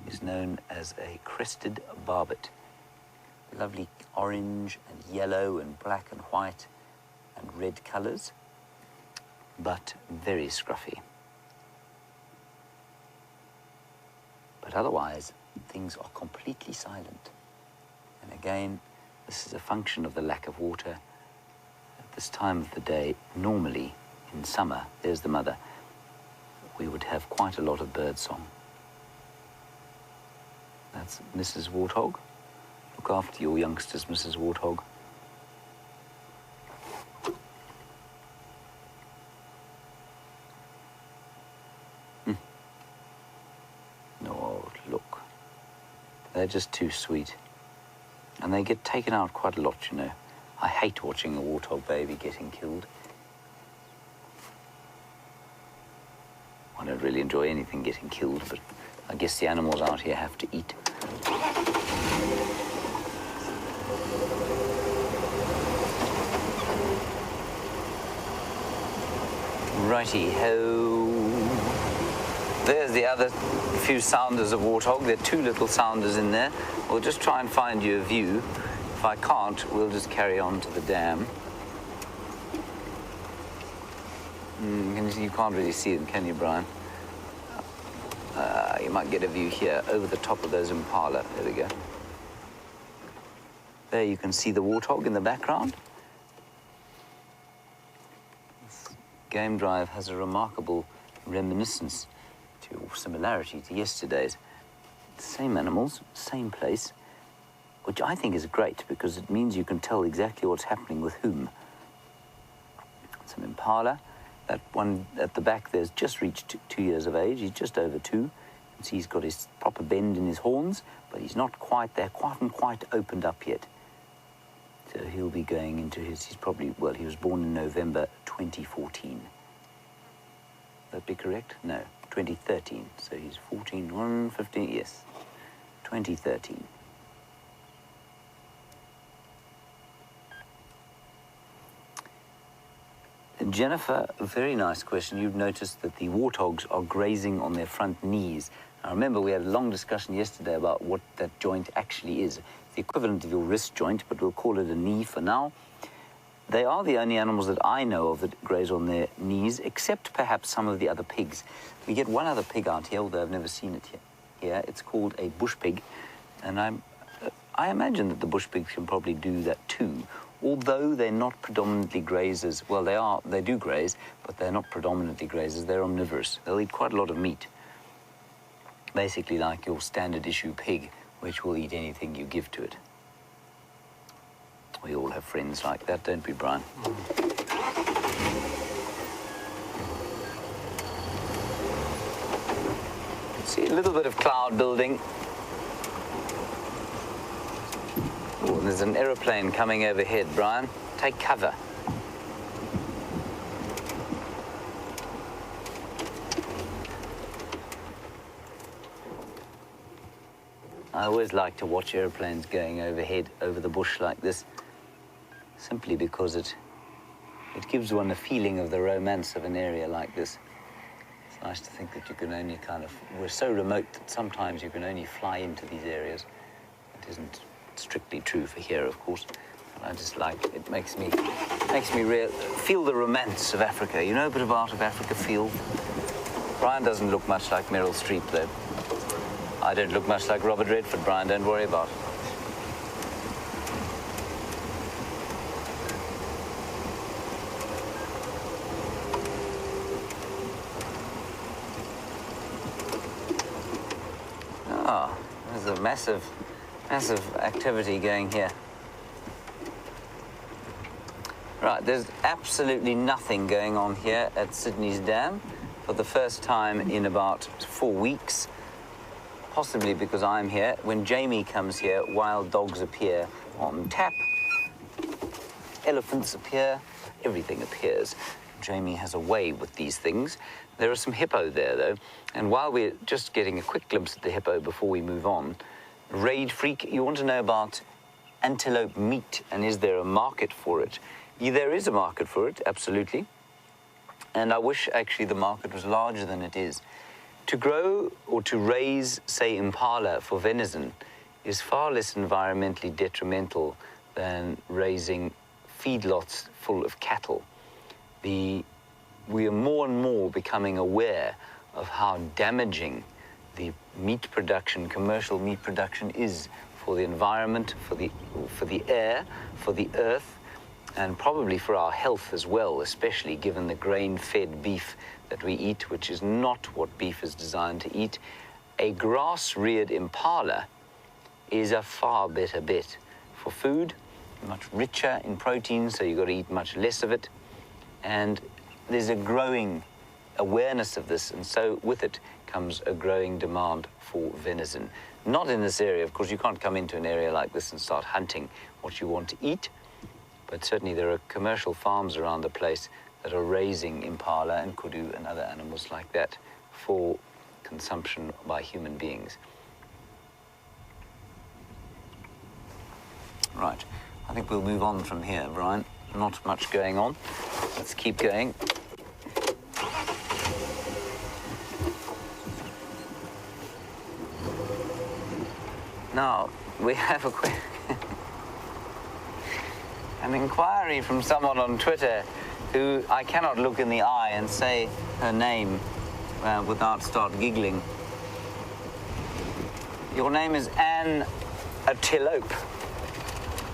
is known as a crested barbet. Lovely orange and yellow and black and white and red colors, but very scruffy. But otherwise, things are completely silent. And again, This is a function of the lack of water. At this time of the day, normally in summer, there's the mother, we would have quite a lot of bird song. That's Mrs. Warthog. Look after your youngsters, Mrs. Warthog. No, look. They're just too sweet. And they get taken out quite a lot, you know. I hate watching a warthog baby getting killed. I don't really enjoy anything getting killed, but I guess the animals out here have to eat. Righty-ho. There's the other few sounders of warthog. There are two little sounders in there. We'll just try and find you a view. If I can't, we'll just carry on to the dam. You can't really see them, can you, Brian? You might get a view here over the top of those impala. There we go. There you can see the warthog in the background. This game drive has a remarkable reminiscence or similarity to yesterday's. Same animals, same place, which I think is great because it means you can tell exactly what's happening with whom. Some impala. That one at the back there's just reached 2 years of age. He's just over 2. You can see he's got his proper bend in his horns, but he's not quite there, quite opened up yet. So he'll be going into he's probably, well, he was born in November 2014. Would that be correct? No, 2013. So he's 14, 15, yes, 2013. Jennifer, a very nice question. You've noticed that the warthogs are grazing on their front knees. Now remember, we had a long discussion yesterday about what that joint actually is. The equivalent of your wrist joint, but we'll call it a knee for now. They are the only animals that I know of that graze on their knees, except perhaps some of the other pigs. We get one other pig out here, although I've never seen it here. It's called a bush pig, and I imagine that the bush pigs can probably do that too. Although they're not predominantly grazers. Well, they do graze, but they're not predominantly grazers. They're omnivorous. They'll eat quite a lot of meat. Basically like your standard issue pig, which will eat anything you give to it. We all have friends like that, don't we, Brian? See a little bit of cloud building. Oh, there's an aeroplane coming overhead, Brian. Take cover. I always like to watch airplanes going overhead over the bush like this, simply because it gives one a feeling of the romance of an area like this. It's nice to think that you can only we're so remote that sometimes you can only fly into these areas. It isn't strictly true for here, of course. But I just like it. Makes me feel the romance of Africa. You know, a bit of Art of Africa feel. Brian doesn't look much like Meryl Streep, though. I don't look much like Robert Redford, Brian. Don't worry about it. Ah, there's a massive activity going here. Right, there's absolutely nothing going on here at Sydney's Dam for the first time in about 4 weeks, possibly because I'm here. When Jamie comes here, wild dogs appear on tap, elephants appear, everything appears. Jamie has a way with these things. There are some hippo there, though, and while we're just getting a quick glimpse at the hippo before we move on, Raid Freak, you want to know about antelope meat, and is there a market for it? Yeah, there is a market for it, absolutely. And I wish, actually, the market was larger than it is. To grow or to raise, say, impala for venison is far less environmentally detrimental than raising feedlots full of cattle. We are more and more becoming aware of how damaging the meat production, commercial meat production, is for the environment, for the air, for the earth, and probably for our health as well, especially given the grain-fed beef that we eat, which is not what beef is designed to eat. A grass-reared impala is a far better bet for food, much richer in protein, so you've got to eat much less of it. And there's a growing awareness of this, and so with it comes a growing demand for venison. Not in this area, of course. You can't come into an area like this and start hunting what you want to eat, but certainly there are commercial farms around the place that are raising impala and kudu and other animals like that for consumption by human beings. Right, I think we'll move on from here, Brian. Not much going on. Let's keep going. Now, we have an inquiry from someone on Twitter who I cannot look in the eye and say her name without start giggling. Your name is Anne Antelope.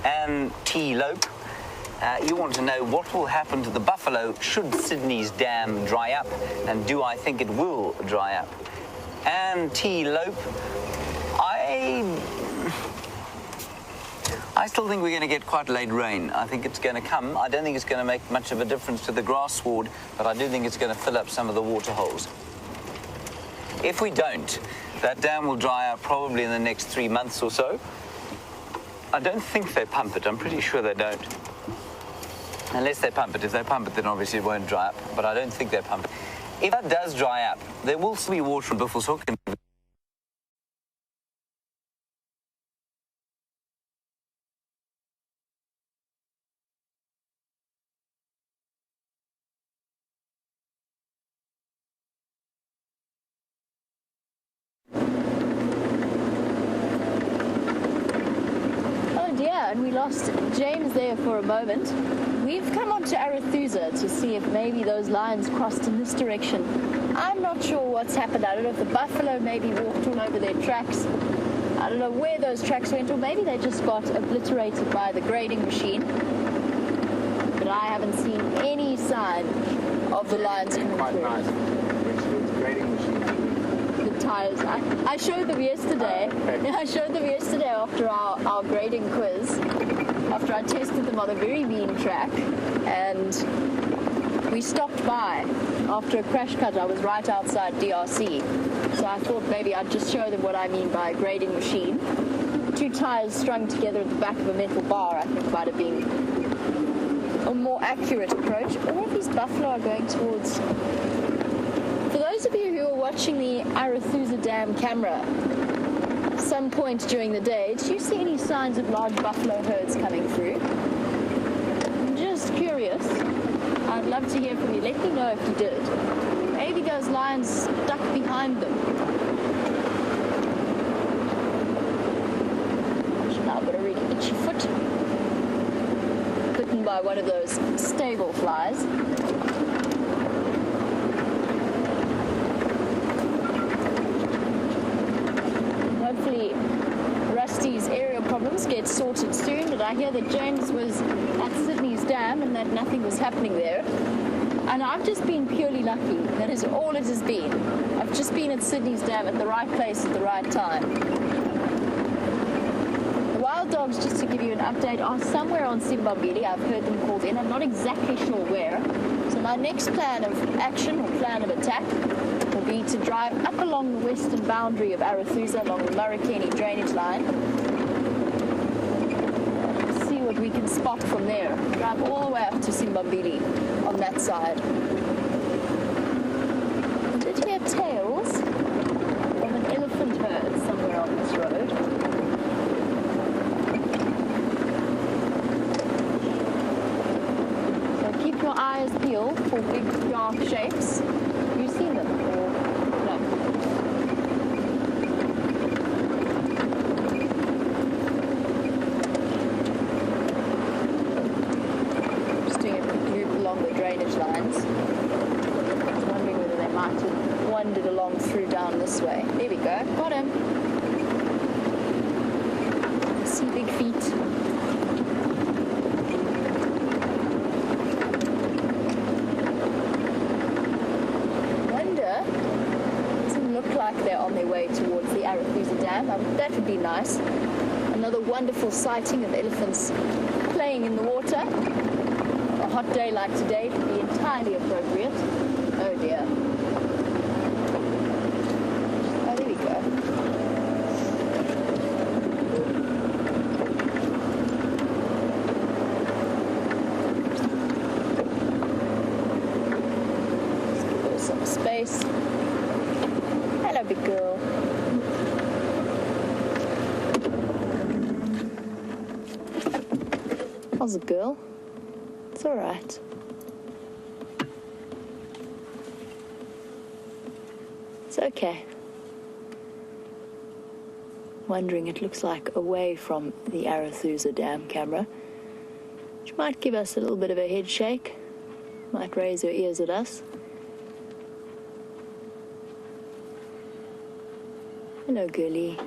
Anne T. Lope. You want to know what will happen to the buffalo should Sydney's dam dry up, and do I think it will dry up? Anne T. Lope, I still think we're going to get quite late rain. I think it's going to come. I don't think it's going to make much of a difference to the grass sward, but I do think it's going to fill up some of the water holes. If we don't, that dam will dry out probably in the next 3 months or so. I don't think they pump it. I'm pretty sure they don't. Unless they pump it. If they pump it, then obviously it won't dry up, but I don't think they pump it. If that does dry up, there will still be water in Buffelshoek.
And we lost James there for a moment. We've come on to Arethusa to see if maybe those lions crossed in this direction. I'm not sure what's happened. I don't know if the buffalo maybe walked all over their tracks. I don't know where those tracks went, or maybe they just got obliterated by the grading machine. But I haven't seen any sign of the lions coming
Quite
through.
nice. Which grading machine.
Tires. I showed them yesterday.
Okay.
I showed them yesterday after our grading quiz, after I tested them on a very mean track, and we stopped by after a crash cut. I was right outside DRC, so I thought maybe I'd just show them what I mean by a grading machine. 2 tires strung together at the back of a metal bar, I think, might have been a more accurate approach. All of these buffalo are going towards... For those of you who are watching the Arethusa Dam camera some point during the day, did you see any signs of large buffalo herds coming through? I'm just curious. I'd love to hear from you. Let me know if you did. Maybe those lions stuck behind them. Now I've got a really itchy foot. Bitten by one of those stable flies. Hopefully Rusty's aerial problems get sorted soon, but I hear that James was at Sydney's dam and that nothing was happening there. And I've just been purely lucky. That is all it has been. I've just been at Sydney's dam at the right place at the right time. The wild dogs, just to give you an update, are somewhere on Simbambili. I've heard them called in. I'm not exactly sure where. So my next plan of action, or plan of attack, will be to drive up along the western boundary of Arethusa, along the Murakeni drainage line. See what we can spot from there. Drive all the way up to Simbambili on that side. I did hear tales of an elephant herd somewhere on this road. So keep your eyes peeled for big dark shapes. Have you seen them? Or no? Just doing a loop along the drainage lines. I was wondering whether they might have wandered along through down this way. There we go. Got him. dam. That would be nice. Another wonderful sighting of elephants playing in the water. A hot day like today would be entirely appropriate. Oh dear. Oh, there we go. Some space. Hello, big girl. How's it, girl? It's all right. It's okay. Wondering, it looks like away from the Arathusa Dam camera, which might give us a little bit of a head shake, might raise her ears at us. Hello, girlie.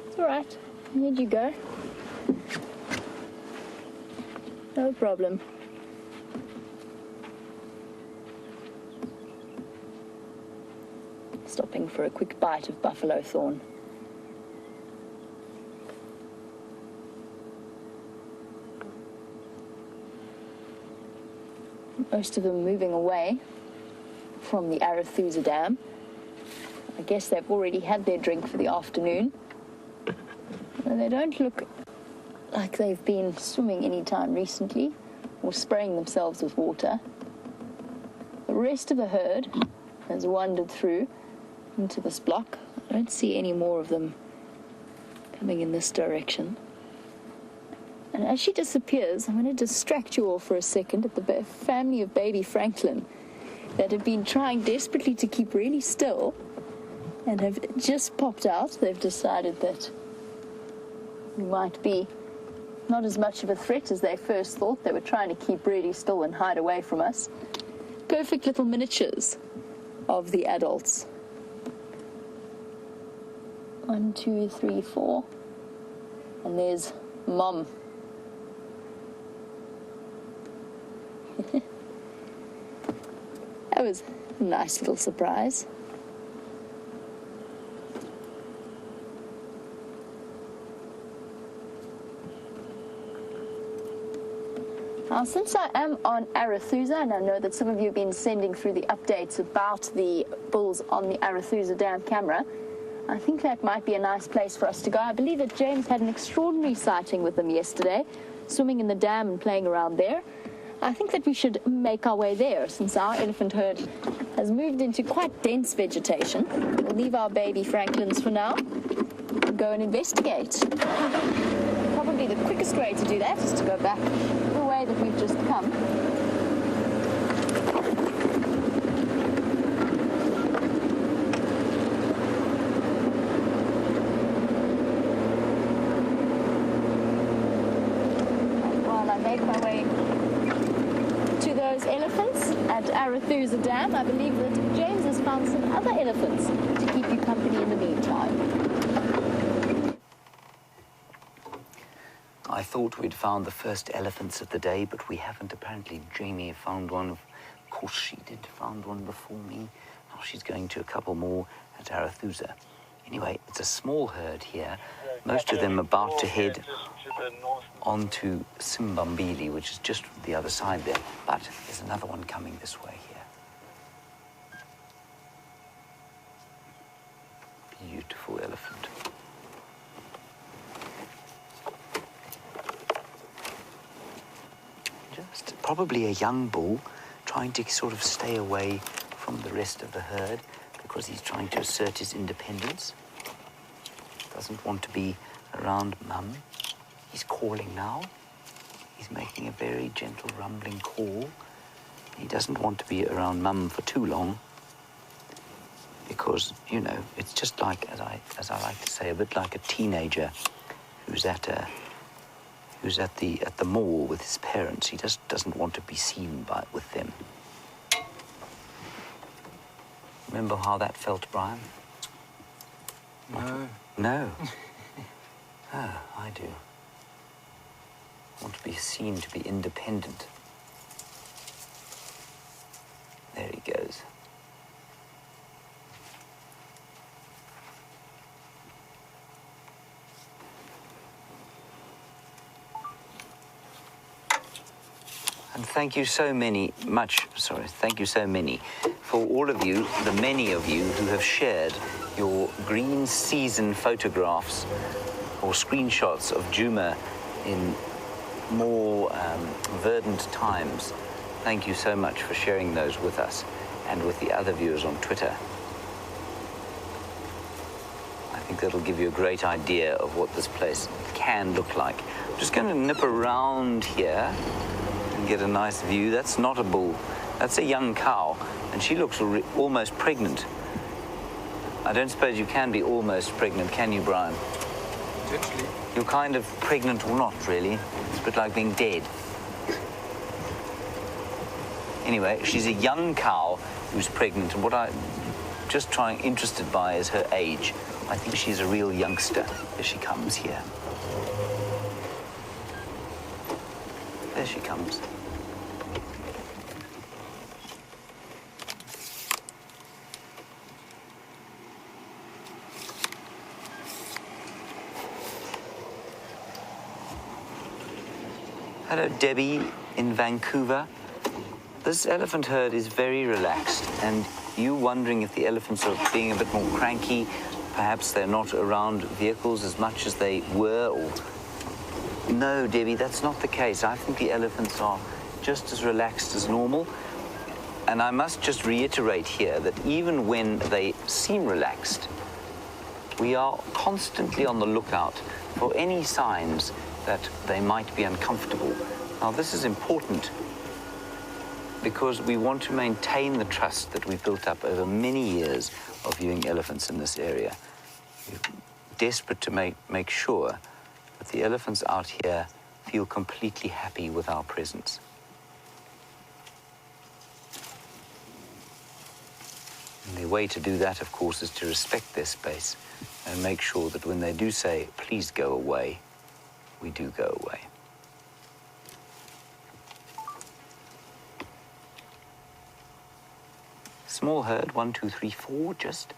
It's all right. Here you go. No problem. Stopping for a quick bite of buffalo thorn. Most of them moving away from the Arathusa Dam. I guess they've already had their drink for the afternoon. And they don't look like they've been swimming any time recently or spraying themselves with water. The rest of the herd has wandered through into this block. I don't see any more of them coming in this direction. And as she disappears, I'm going to distract you all for a second at the family of baby Franklin that have been trying desperately to keep really still and have just popped out. They've decided that we might be not as much of a threat as they first thought. They were trying to keep really still and hide away from us. Perfect little miniatures of the adults. 1, 2, 3, 4. And there's Mom. That was a nice little surprise. Now, since I am on Arathusa, and I know that some of you have been sending through the updates about the bulls on the Arathusa Dam camera, I think that might be a nice place for us to go. I believe that James had an extraordinary sighting with them yesterday, swimming in the dam and playing around there. I think that we should make our way there, since our elephant herd has moved into quite dense vegetation. We'll leave our baby Franklins for now and go and investigate. Probably the quickest way to do that is to go back the way that we've just come. And while I make my way to those elephants at Arathusa Dam, I believe that James has found some other elephants to keep you company in the meantime.
I thought we'd found the first elephants of the day, but we haven't. Apparently, Jamie found one. Of course, she did found one before me. Now she's going to a couple more at Arathusa. Anyway, it's a small herd here. Most of them about to head onto Simbambili, which is just the other side there. But there's another one coming this way here. Beautiful elephant. Just probably a young bull trying to sort of stay away from the rest of the herd because he's trying to assert his independence. Doesn't want to be around Mum. He's calling now. He's making a very gentle rumbling call. He doesn't want to be around Mum for too long because, you know, it's just like, as I like to say, a bit like a teenager who's at the mall with his parents. He just doesn't want to be seen with them. Remember how that felt, Brian?
No.
No. Oh, I do. I want to be seen to be independent. There he goes. And thank you so many for all of you, the many of you who have shared your green season photographs or screenshots of Juma in more verdant times. Thank you so much for sharing those with us and with the other viewers on Twitter. I think that'll give you a great idea of what this place can look like. I'm just going to nip around here and get a nice view. That's not a bull, that's a young cow, and she looks almost pregnant. I don't suppose you can be almost pregnant, can you, Brian?
Potentially.
You're kind of pregnant or not, really. It's a bit like being dead. Anyway, she's a young cow who's pregnant, and what I'm just interested by is her age. I think she's a real youngster as she comes here. There she comes. Hello, Debbie in Vancouver. This elephant herd is very relaxed, and you wondering if the elephants are being a bit more cranky, perhaps they're not around vehicles as much as they were, or... No, Debbie, that's not the case. I think the elephants are just as relaxed as normal. And I must just reiterate here that even when they seem relaxed, we are constantly on the lookout for any signs that they might be uncomfortable. Now, this is important because we want to maintain the trust that we've built up over many years of viewing elephants in this area. We're desperate to make sure that the elephants out here feel completely happy with our presence. And the way to do that, of course, is to respect their space and make sure that when they do say, please go away, we do go away. Small herd, 1, 2, 3, 4, just.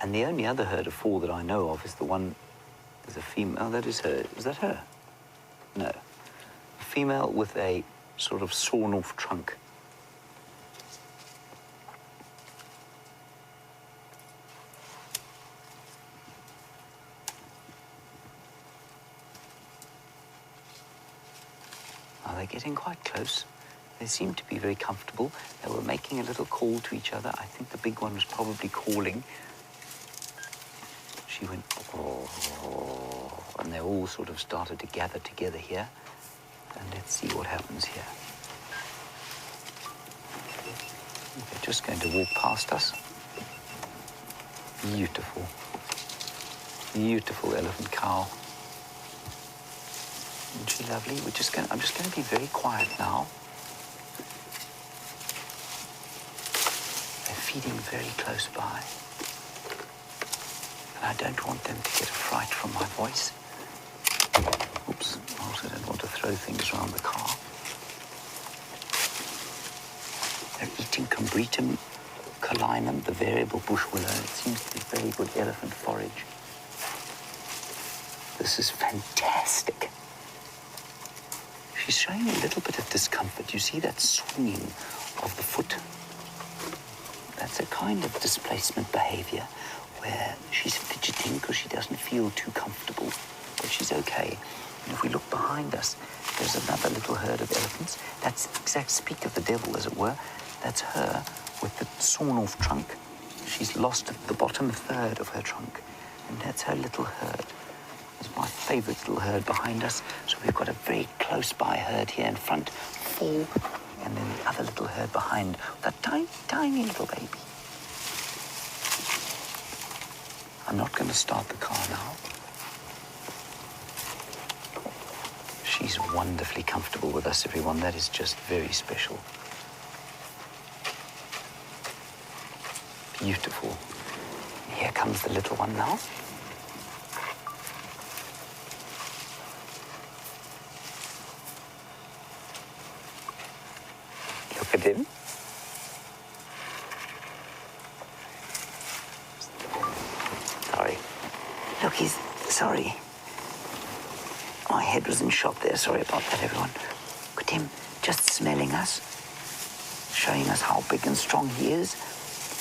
And the only other herd of 4 that I know of is the one, there's a female, oh, that is her. Is that her? No. A female with a sort of sawn-off trunk. Are they getting quite close? They seem to be very comfortable. They were making a little call to each other. I think the big one was probably calling. She went, oh, and they all sort of started to gather together here. And let's see what happens here. They're just going to walk past us. Beautiful. Beautiful elephant cow. Isn't she lovely? I'm just going to be very quiet now. They're feeding very close by. And I don't want them to get a fright from my voice. Oops, I also don't want to throw things around the car. They're eating Combretum calinum, the variable bush willow. It seems to be very good elephant forage. This is fantastic. She's showing a little bit of discomfort. You see that swinging of the foot? That's a kind of displacement behavior where she's fidgeting because she doesn't feel too comfortable, but she's okay. And if we look behind us, there's another little herd of elephants. That's exact speak of the devil, as it were. That's her with the sawn-off trunk. She's lost the bottom third of her trunk, and that's her little herd. It's my favorite little herd behind us. So we've got a very close-by herd here in front, 4, and then the other little herd behind, that tiny, tiny little baby. I'm not going to start the car now. She's wonderfully comfortable with us, everyone. That is just very special. Beautiful. Here comes the little one now. Look at him. Sorry. Look, he's... Sorry. My head was in shot there. Sorry about that, everyone. Look at him. just smelling us, showing us how big and strong he is.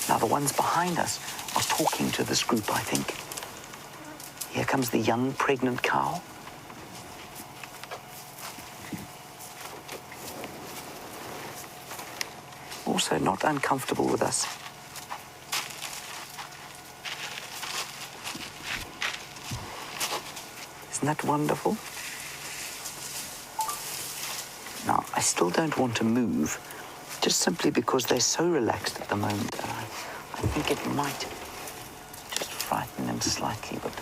Now the ones behind us are talking to this group, I think. Here comes the young pregnant cow. Also not uncomfortable with us. Isn't that wonderful? Now, I still don't want to move, just simply because they're so relaxed at the moment. I think it might just frighten them slightly, but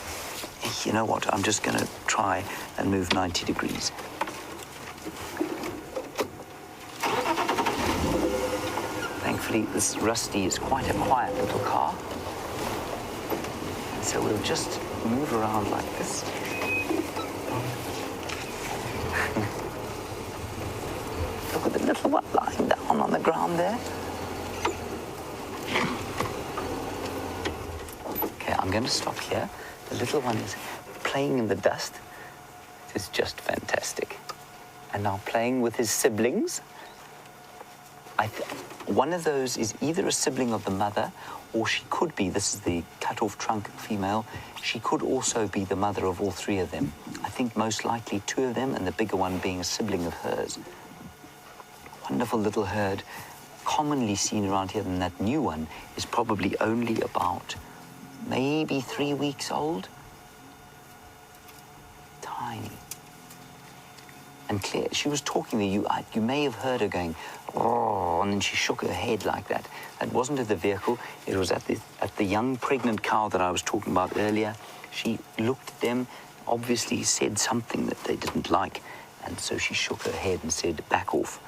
you know what? I'm just going to try and move 90 degrees. Thankfully, this Rusty is quite a quiet little car. So we'll just move around like this. Look at the little one lying down on the ground there. Okay, I'm going to stop here. The little one is playing in the dust. It is just fantastic. And now playing with his siblings. One of those is either a sibling of the mother, or she could be, this is the cut-off trunk female, she could also be the mother of all three of them. I think most likely two of them, and the bigger one being a sibling of hers. Wonderful little herd, commonly seen around here, and that new one is probably only about maybe 3 weeks old. Tiny. And Claire, she was talking to you. You may have heard her going, oh, and then she shook her head like that. That wasn't at the vehicle. It was at the young pregnant cow that I was talking about earlier. She looked at them, obviously said something that they didn't like, and so she shook her head and said, back off.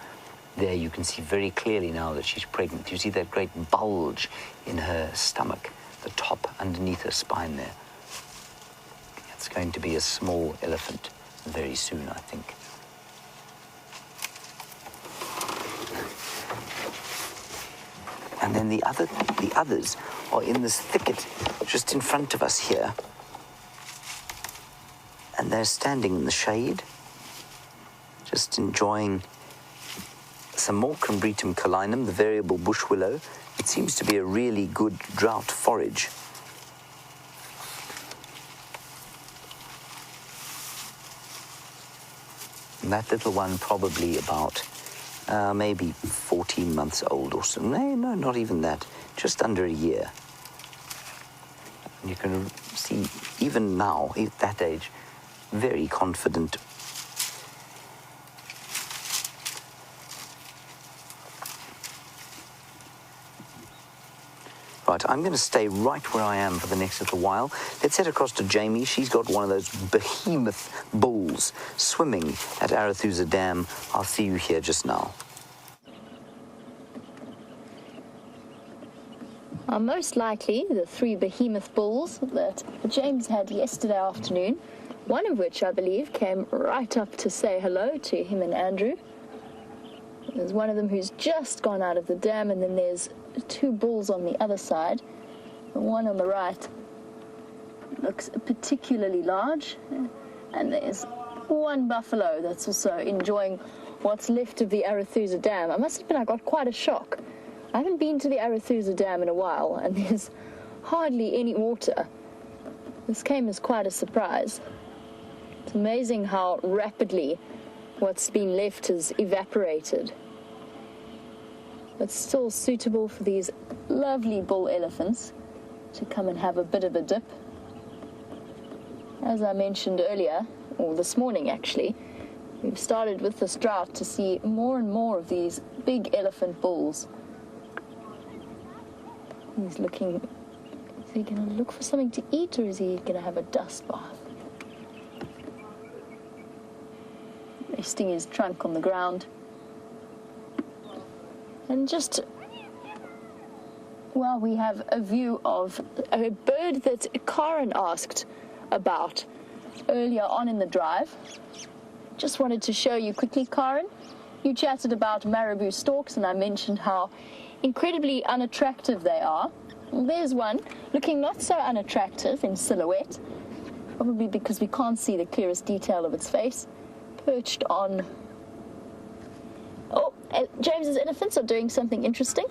There you can see very clearly now that she's pregnant. You see that great bulge in her stomach, the top underneath her spine there. It's going to be a small elephant very soon, I think. And then the others are in this thicket just in front of us here. And they're standing in the shade, just enjoying some more Combretum calinum, the variable bush willow. It seems to be a really good drought forage. And that little one probably about maybe 14 months old or so. No, not even that. Just under a year. And you can see, even now, at that age, very confident. Right, I'm going to stay right where I am for the next little while. Let's head across to Jamie. She's got one of those behemoth bulls swimming at Arethusa Dam. I'll see you here just now.
Most likely the 3 behemoth bulls that James had yesterday afternoon, one of which I believe came right up to say hello to him and Andrew. There's one of them who's just gone out of the dam, and then there's 2 bulls on the other side. The one on the right looks particularly large, and there's 1 buffalo that's also enjoying what's left of the Arethusa Dam. I must admit I got quite a shock. I haven't been to the Arethusa Dam in a while, and there's hardly any water. This came as quite a surprise. It's amazing how rapidly what's been left has evaporated. It's still suitable for these lovely bull elephants to come and have a bit of a dip. As I mentioned earlier, or this morning actually, we've started with this drought to see more and more of these big elephant bulls. He's looking, is he going to look for something to eat, or is he going to have a dust bath? Resting his trunk on the ground. And just, well, we have a view of a bird that Karen asked about earlier on in the drive. Just wanted to show you quickly, Karen. You chatted about marabou storks, and I mentioned how incredibly unattractive they are. Well, there's one looking not so unattractive in silhouette, probably because we can't see the clearest detail of its face, perched on James's elephants are doing something interesting.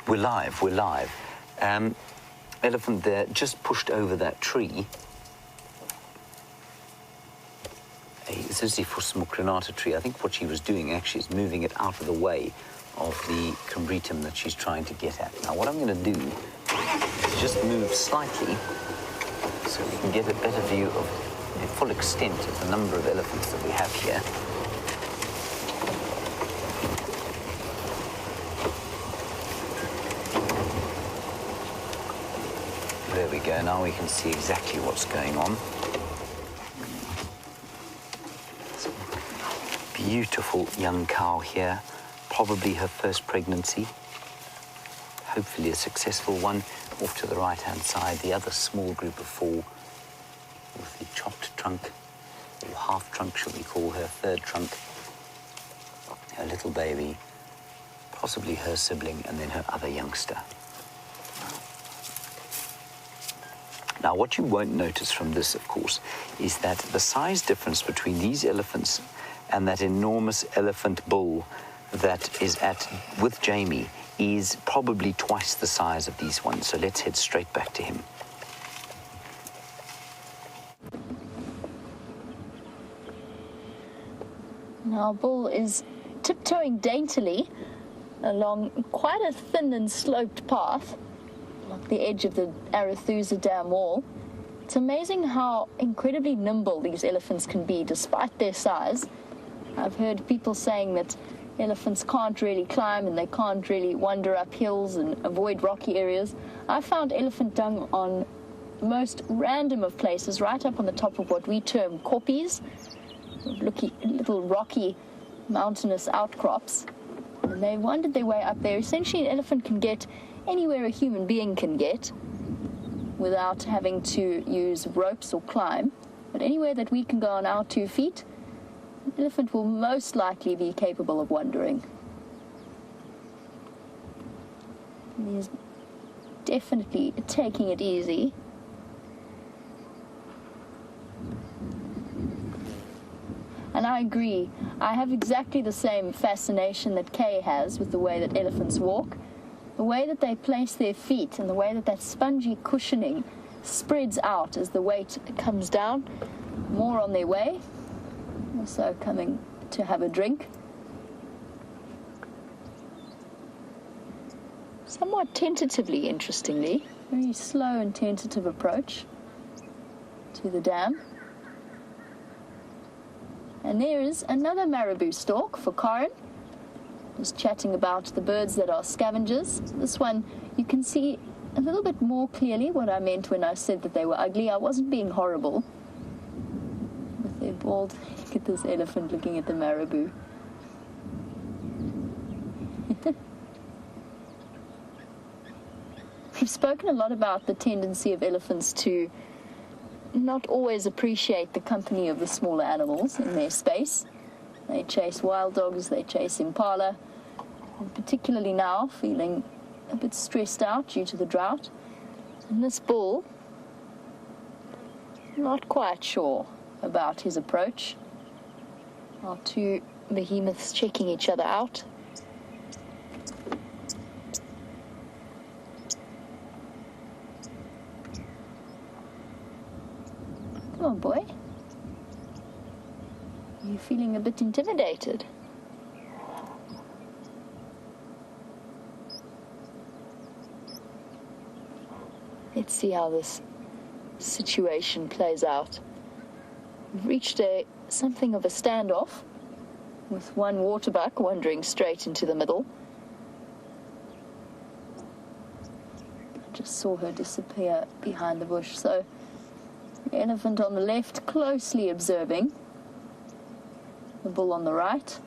We're live. Elephant there just pushed over that tree. A Ziziphus mucronata tree. I think what she was doing actually is moving it out of the way of the combretum that she's trying to get at. Now what I'm going to do is just move slightly so we can get a better view of the full extent of the number of elephants that we have here. There we go, now we can see exactly what's going on. Beautiful young cow here, probably her first pregnancy, hopefully a successful one. Off to the right-hand side, the other small group of 4 with the chopped trunk, or half trunk, shall we call her, third trunk, her little baby, possibly her sibling, and then her other youngster. Now, what you won't notice from this, of course, is that the size difference between these elephants and that enormous elephant bull that is with Jamie is probably twice the size of these ones. So let's head straight back to him.
Now, Bull is tiptoeing daintily along quite a thin and sloped path, like the edge of the Arethusa Dam wall. It's amazing how incredibly nimble these elephants can be despite their size. I've heard people saying that elephants can't really climb and they can't really wander up hills and avoid rocky areas. I found elephant dung on the most random of places, right up on the top of what we term koppies, little rocky mountainous outcrops. And they wandered their way up there. Essentially, an elephant can get anywhere a human being can get without having to use ropes or climb. But anywhere that we can go on our 2 feet, an elephant will most likely be capable of wandering. And he's definitely taking it easy. And I agree. I have exactly the same fascination that Kay has with the way that elephants walk. The way that they place their feet and the way that spongy cushioning spreads out as the weight comes down. More on their way. Also coming to have a drink. Somewhat tentatively, interestingly. Very slow and tentative approach to the dam. And there is another marabou stalk for Corin. Just chatting about the birds that are scavengers. This one, you can see a little bit more clearly what I meant when I said that they were ugly. I wasn't being horrible. With their bald, look at this elephant looking at the marabou. We've spoken a lot about the tendency of elephants to not always appreciate the company of the smaller animals in their space. They chase wild dogs, they chase impala, and particularly now feeling a bit stressed out due to the drought. And this bull, not quite sure about his approach. Our 2 behemoths checking each other out. Come on, boy. Are you feeling a bit intimidated? Let's see how this situation plays out. We've reached something of a standoff with one waterbuck wandering straight into the middle. I just saw her disappear behind the bush, so the elephant on the left closely observing, the bull on the right.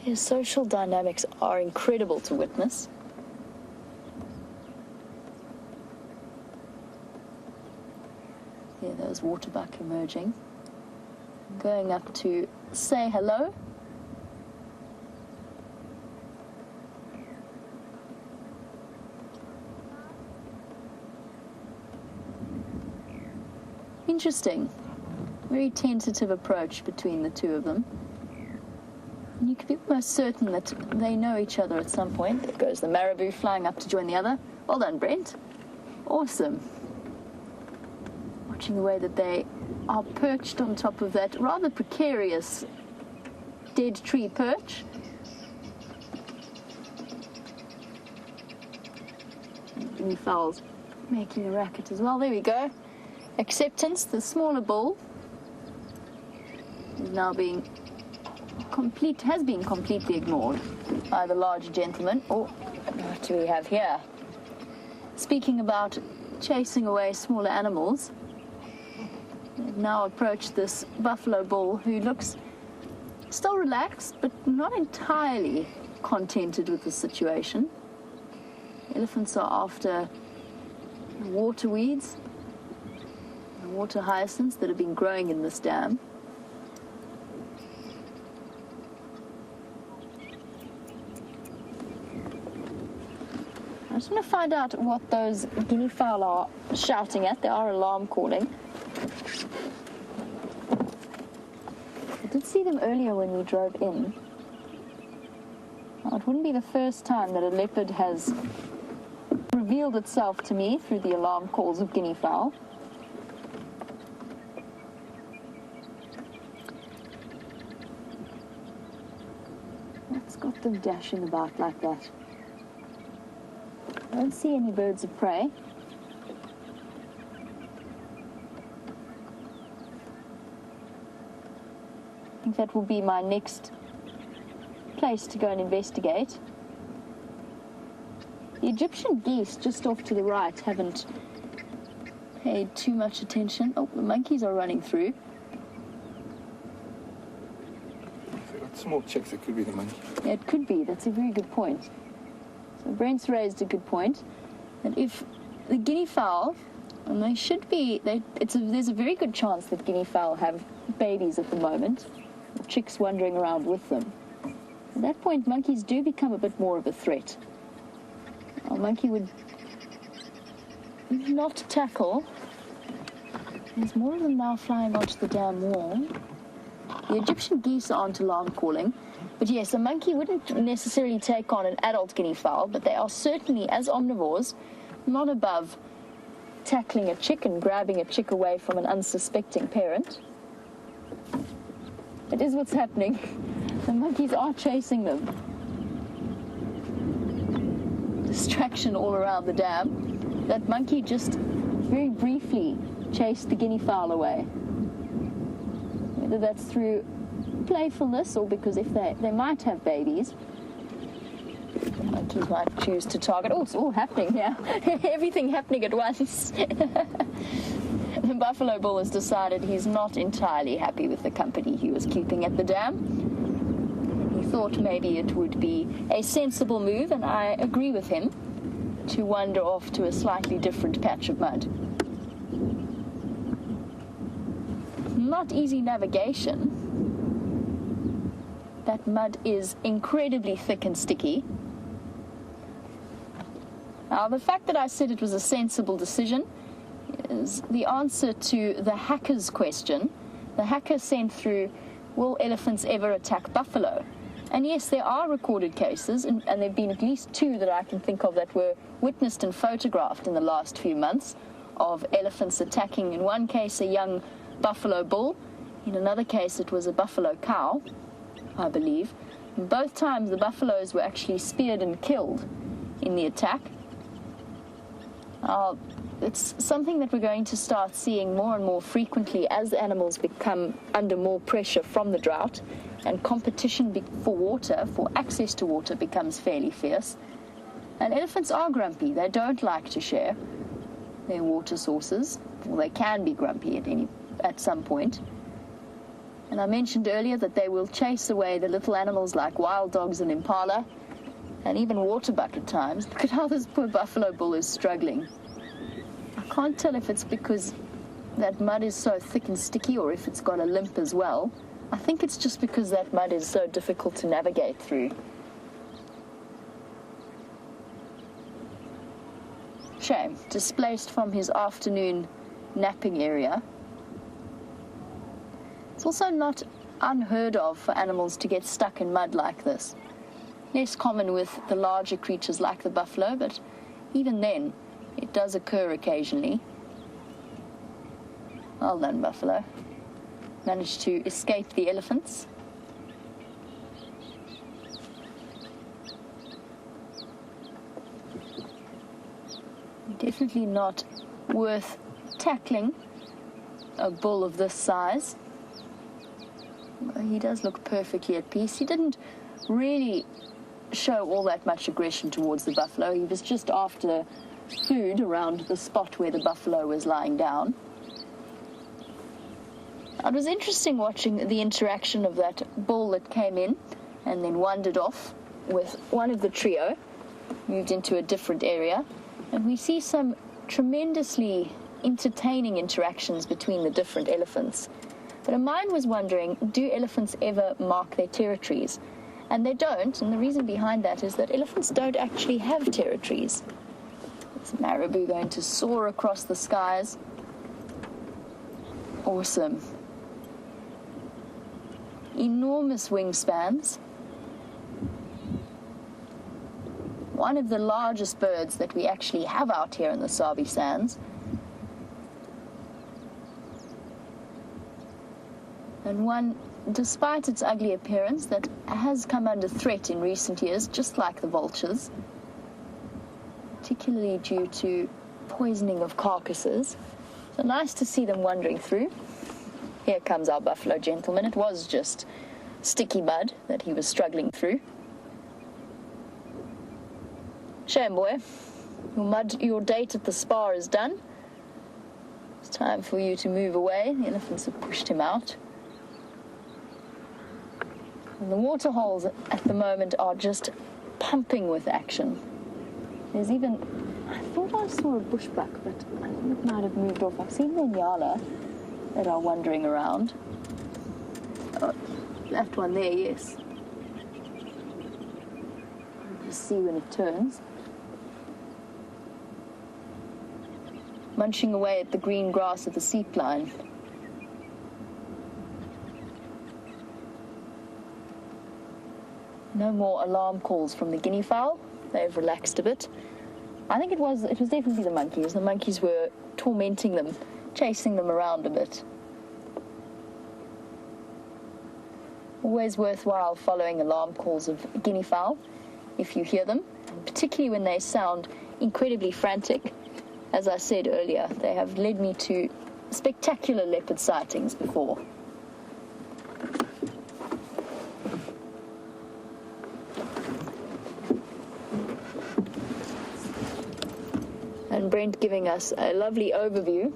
Their social dynamics are incredible to witness. Here, there's waterbuck emerging. Going up to say hello. Interesting. Very tentative approach between the two of them. And you can be almost certain that they know each other at some point. There goes the marabou flying up to join the other. Well done, Brent. Awesome. Watching the way that they are perched on top of that rather precarious dead tree perch. Guinea fowls making a racket as well. There we go. Acceptance. The smaller bull is now has been completely ignored by the larger gentleman. Oh, what do we have here? Speaking about chasing away smaller animals, they've now approached this buffalo bull who looks still relaxed but not entirely contented with the situation. Elephants are after water weeds, water hyacinths that have been growing in this dam. I just want to find out what those guinea fowl are shouting at. They are alarm calling. I did see them earlier when we drove in. It wouldn't be the first time that a leopard has revealed itself to me through the alarm calls of guinea fowl. What's got them dashing about like that? I don't see any birds of prey. I think that will be my next place to go and investigate. The Egyptian geese just off to the right haven't paid too much attention. Oh, the monkeys are running through.
If they've got small chicks, it could be the monkey.
Yeah, it could be. That's a very good point. So Brent's raised a good point. That if the guinea fowl, and they should be, there's a very good chance that guinea fowl have babies at the moment, chicks wandering around with them. At that point, monkeys do become a bit more of a threat. A monkey would not tackle. There's more of them now flying onto the dam wall. The Egyptian geese aren't alarm calling. But yes, a monkey wouldn't necessarily take on an adult guinea fowl, but they are certainly, as omnivores, not above tackling a chick and grabbing a chick away from an unsuspecting parent. It is what's happening. The monkeys are chasing them. Distraction all around the dam. That monkey just very briefly chased the guinea fowl away. Whether that's through playfulness or because if they might have babies, the monkeys might choose to target. Oh, it's all happening here. Everything happening at once. The buffalo bull has decided he's not entirely happy with the company he was keeping at the dam. He thought maybe it would be a sensible move, and I agree with him, to wander off to a slightly different patch of mud. Not easy navigation. That mud is incredibly thick and sticky. Now, the fact that I said it was a sensible decision is the answer to the hacker's question. The hacker sent through, will elephants ever attack buffalo? And yes, there are recorded cases, and there have been at least 2 that I can think of that were witnessed and photographed in the last few months of elephants attacking, in one case, a young buffalo bull. In another case, it was a buffalo cow, I believe. And both times, the buffaloes were actually speared and killed in the attack. It's something that we're going to start seeing more and more frequently as animals become under more pressure from the drought and competition for water, for access to water, becomes fairly fierce. And elephants are grumpy. They don't like to share their water sources. Well, they can be grumpy at some point. And I mentioned earlier that they will chase away the little animals like wild dogs and impala, and even waterbuck at times. Look at how this poor buffalo bull is struggling. I can't tell if it's because that mud is so thick and sticky or if it's got a limp as well. I think it's just because that mud is so difficult to navigate through. Shame. Displaced from his afternoon napping area. It's also not unheard of for animals to get stuck in mud like this. Less common with the larger creatures like the buffalo, but even then, it does occur occasionally. Well done, buffalo. Managed to escape the elephants. Definitely not worth tackling a bull of this size. He does look perfectly at peace. He didn't really show all that much aggression towards the buffalo. He was just after food around the spot where the buffalo was lying down. It was interesting watching the interaction of that bull that came in and then wandered off with one of the trio, moved into a different area, and we see some tremendously entertaining interactions between the different elephants. But a mind was wondering, do elephants ever mark their territories? And they don't, and the reason behind that is that elephants don't actually have territories. It's marabou going to soar across the skies. Awesome. Enormous wingspans. One of the largest birds that we actually have out here in the Sabi Sands. And one, despite its ugly appearance, that has come under threat in recent years, just like the vultures, particularly due to poisoning of carcasses. So nice to see them wandering through. Here comes our buffalo gentleman. It was just sticky mud that he was struggling through. Shame, boy. Your date at the spa is done. It's time for you to move away. The elephants have pushed him out. And the water holes at the moment are just pumping with action. There's even, I thought I saw a bushbuck, but I think it might have moved off. I've seen the nyala that are wandering around. Oh, that one there, yes. I'll just see when it turns. Munching away at the green grass of the seep line. No more alarm calls from the guinea fowl. They've relaxed a bit. I think it was definitely the monkeys. The monkeys were tormenting them, chasing them around a bit. Always worthwhile following alarm calls of guinea fowl if you hear them, particularly when they sound incredibly frantic. As I said earlier, they have led me to spectacular leopard sightings before. And Brent giving us a lovely overview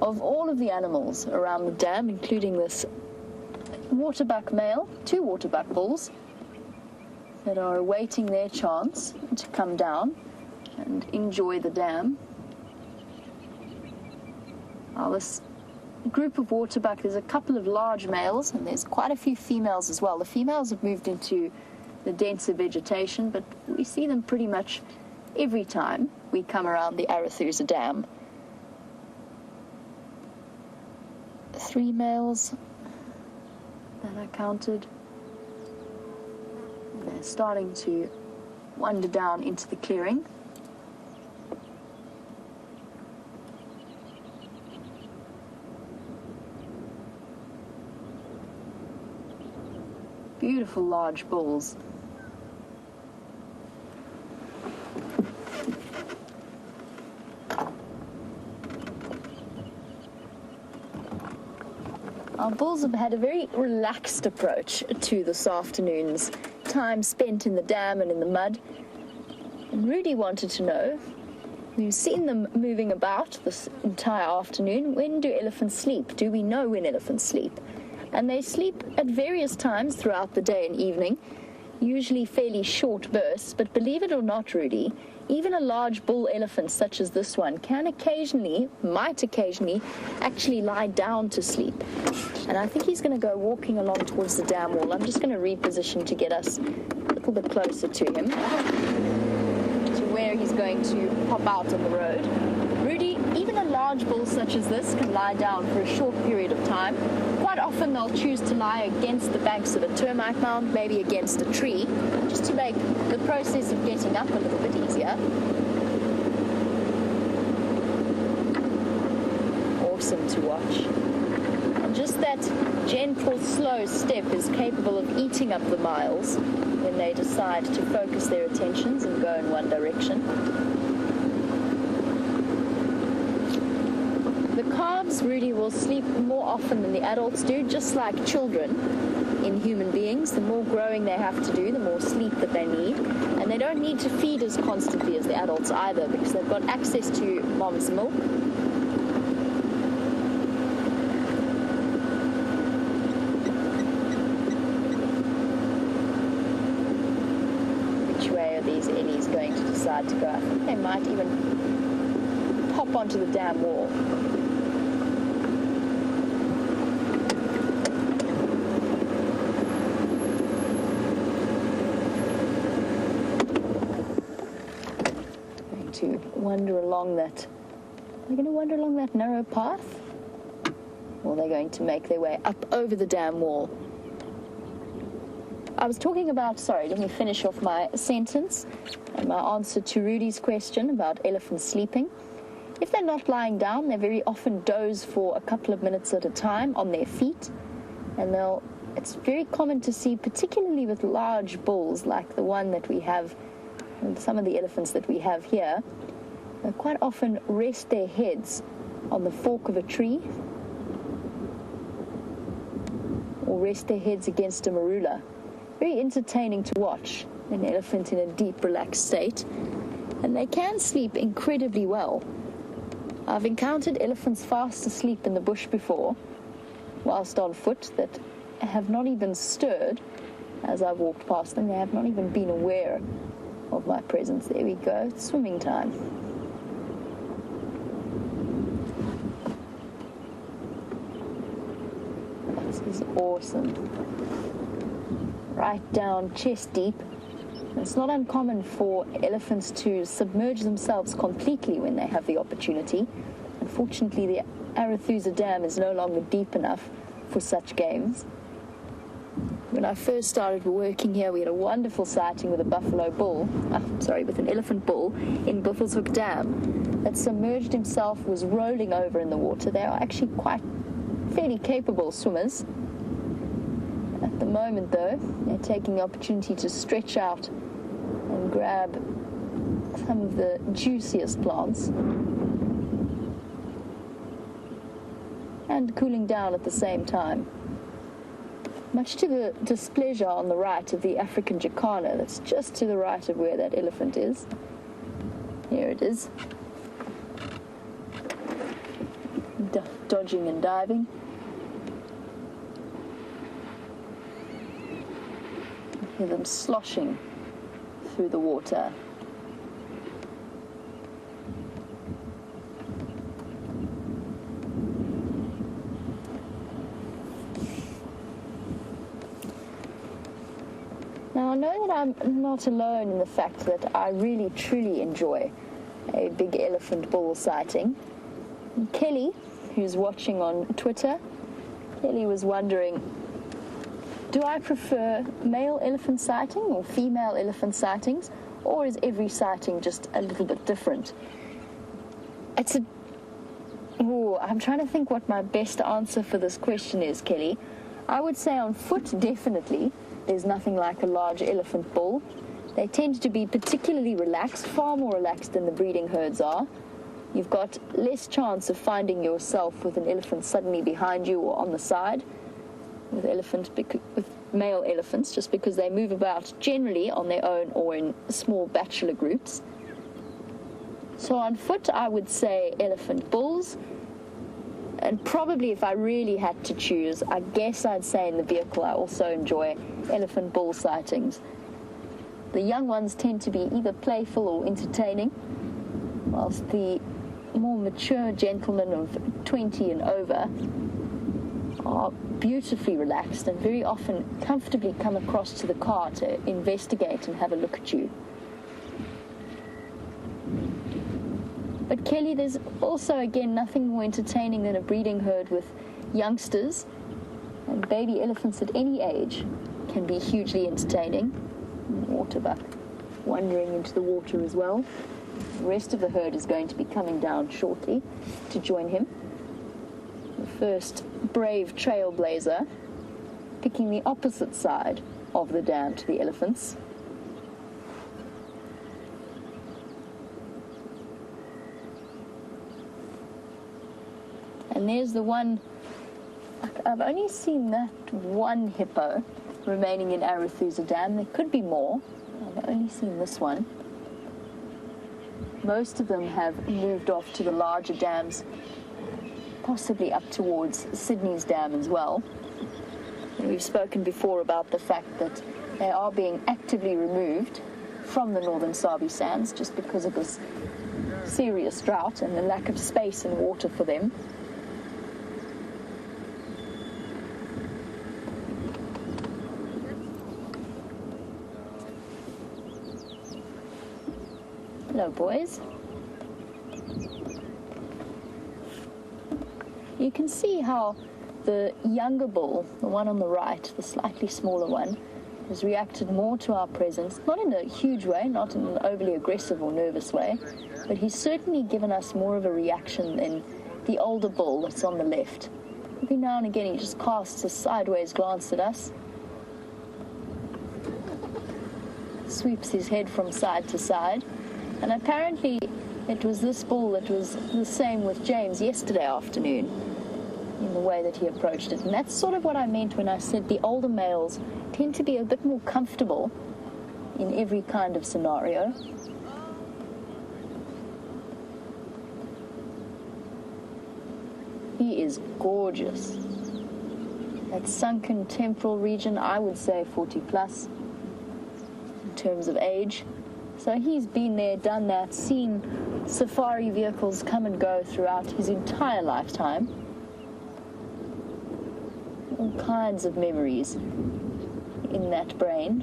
of all of the animals around the dam, including this waterbuck male, 2 waterbuck bulls that are awaiting their chance to come down and enjoy the dam. This group of waterbuck, there's a couple of large males and there's quite a few females as well. The females have moved into the denser vegetation, but we see them pretty much every time we come around the Arathusa Dam. 3 males that I counted. They're starting to wander down into the clearing. Beautiful large bulls. Our bulls have had a very relaxed approach to this afternoon's time spent in the dam and in the mud. And Rudy wanted to know, we've seen them moving about this entire afternoon. When do elephants sleep? Do we know when elephants sleep? And they sleep at various times throughout the day and evening, usually fairly short bursts. But believe it or not, Rudy, even a large bull elephant such as this one might occasionally actually lie down to sleep. And I think he's going to go walking along towards the dam wall. I'm just going to reposition to get us a little bit closer to him, to where he's going to pop out on the road. Rudy, even a large large bulls such as this can lie down for a short period of time. Quite often they'll choose to lie against the banks of a termite mound, maybe against a tree, just to make the process of getting up a little bit easier. Awesome to watch. And just that gentle, slow step is capable of eating up the miles when they decide to focus their attentions and go in one direction. The calves really will sleep more often than the adults do, just like children in human beings. The more growing they have to do, the more sleep that they need. And they don't need to feed as constantly as the adults either, because they've got access to mom's milk. Which way are these Ellies going to decide to go? I think they might even pop onto the dam wall. To wander along that, are they going to wander along that narrow path, or are they going to make their way up over the dam wall? I was talking about, sorry, let me finish off my sentence and my answer to Rudy's question about elephants sleeping. If they're not lying down, they very often doze for a couple of minutes at a time on their feet, and it's very common to see, particularly with large bulls like the one that we have and some of the elephants that we have here, they quite often rest their heads on the fork of a tree or rest their heads against a marula. Very entertaining to watch an elephant in a deep, relaxed state, and they can sleep incredibly well. I've encountered elephants fast asleep in the bush before, whilst on foot, that have not even stirred as I walked past them. They have not even been aware of my presence. There we go, it's swimming time. This is awesome. Right down chest deep. It's not uncommon for elephants to submerge themselves completely when they have the opportunity. Unfortunately, the Arathusa Dam is no longer deep enough for such games. When I first started working here, we had a wonderful sighting with a with an elephant bull in Buffelshoek Dam that submerged himself, was rolling over in the water. They are actually fairly capable swimmers. At the moment, though, they're taking the opportunity to stretch out and grab some of the juiciest plants and cooling down at the same time. Much to the displeasure on the right of the African jacana, that's just to the right of where that elephant is. Here it is. Dodging and diving. You hear them sloshing through the water. Now, I know that I'm not alone in the fact that I really, truly enjoy a big elephant bull sighting. Kelly, who's watching on Twitter, Kelly was wondering, do I prefer male elephant sighting or female elephant sightings, or is every sighting just a little bit different? I'm trying to think what my best answer for this question is, Kelly. I would say on foot, definitely. There's nothing like a large elephant bull. They tend to be particularly relaxed, far more relaxed than the breeding herds are. You've got less chance of finding yourself with an elephant suddenly behind you or on the side with male elephants, just because they move about generally on their own or in small bachelor groups. So on foot, I would say elephant bulls. And probably if I really had to choose, I guess I'd say in the vehicle I also enjoy elephant bull sightings. The young ones tend to be either playful or entertaining, whilst the more mature gentlemen of 20 and over are beautifully relaxed and very often comfortably come across to the car to investigate and have a look at you. But Kelly, there's also, again, nothing more entertaining than a breeding herd with youngsters, and baby elephants at any age can be hugely entertaining. Waterbuck wandering into the water as well. The rest of the herd is going to be coming down shortly to join him. The first brave trailblazer picking the opposite side of the dam to the elephants. And there's the one, I've only seen that one hippo remaining in Arathusa Dam. There could be more. I've only seen this one. Most of them have moved off to the larger dams, possibly up towards Sydney's dam as well. And we've spoken before about the fact that they are being actively removed from the northern Sabi sands just because of this serious drought and the lack of space and water for them. Hello, boys. You can see how the younger bull, the one on the right, the slightly smaller one, has reacted more to our presence, not in a huge way, not in an overly aggressive or nervous way, but he's certainly given us more of a reaction than the older bull that's on the left. Every now and again he just casts a sideways glance at us, sweeps his head from side to side, and apparently it was this bull that was the same with James yesterday afternoon in the way that he approached it. And that's sort of what I meant when I said the older males tend to be a bit more comfortable in every kind of scenario. He is gorgeous. That sunken temporal region, I would say 40 plus in terms of age. So he's been there, done that, seen safari vehicles come and go throughout his entire lifetime. All kinds of memories in that brain.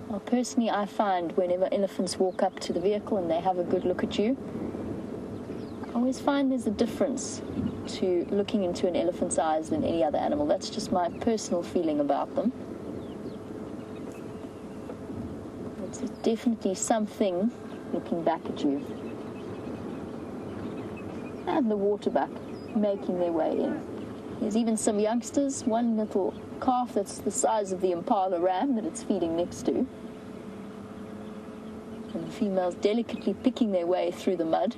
Well, personally, I find whenever elephants walk up to the vehicle and they have a good look at you, I always find there's a difference to looking into an elephant's eyes than any other animal. That's just my personal feeling about them. It's definitely something looking back at you. And the waterbuck making their way in. There's even some youngsters, one little calf that's the size of the impala ram that it's feeding next to. And the females delicately picking their way through the mud.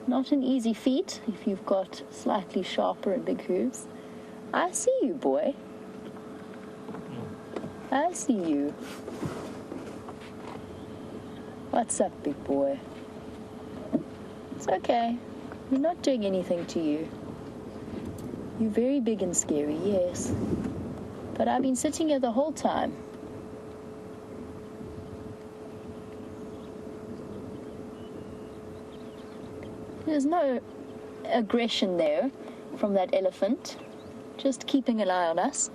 Not an easy feat if you've got slightly sharper and big hooves. I see you, boy. I see you. What's up, big boy? It's okay. We're not doing anything to you. You're very big and scary, yes. But I've been sitting here the whole time. There's no aggression there from that elephant. Just keeping an eye on us.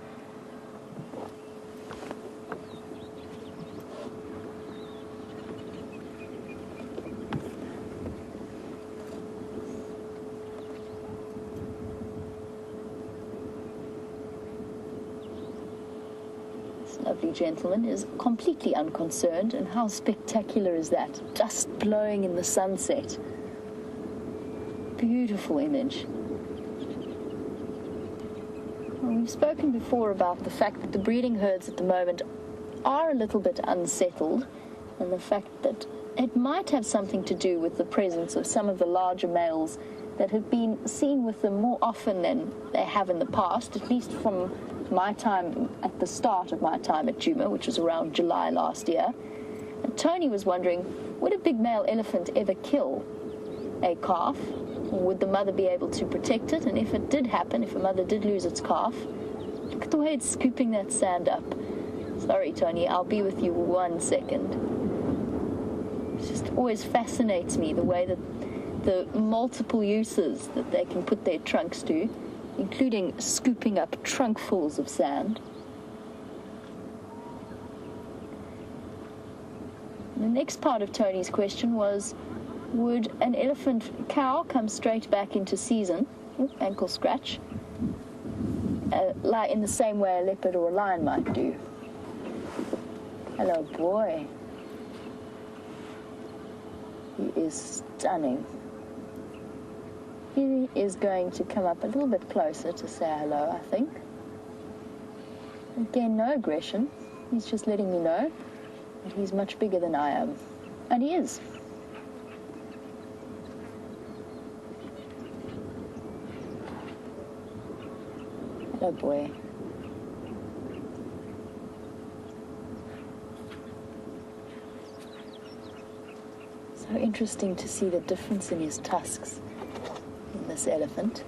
Lovely gentleman is completely unconcerned, and how spectacular is that? Dust blowing in the sunset. Beautiful image. Well, we've spoken before about the fact that the breeding herds at the moment are a little bit unsettled, and the fact that it might have something to do with the presence of some of the larger males that have been seen with them more often than they have in the past, at least from my time, at the start of my time at Djuma, which was around July last year. And Tony was wondering, would a big male elephant ever kill a calf? Or would the mother be able to protect it? And if it did happen, if a mother did lose its calf, look at the way it's scooping that sand up. Sorry, Tony, I'll be with you 1 second. It just always fascinates me the way that the multiple uses that they can put their trunks to, including scooping up trunkfuls of sand. The next part of Tony's question was, would an elephant cow come straight back into season, ankle scratch, in the same way a leopard or a lion might do? Hello, boy. He is stunning. He is going to come up a little bit closer to say hello, I think. Again, no aggression. He's just letting me know that he's much bigger than I am. And he is. Hello, boy. So interesting to see the difference in his tusks in this elephant.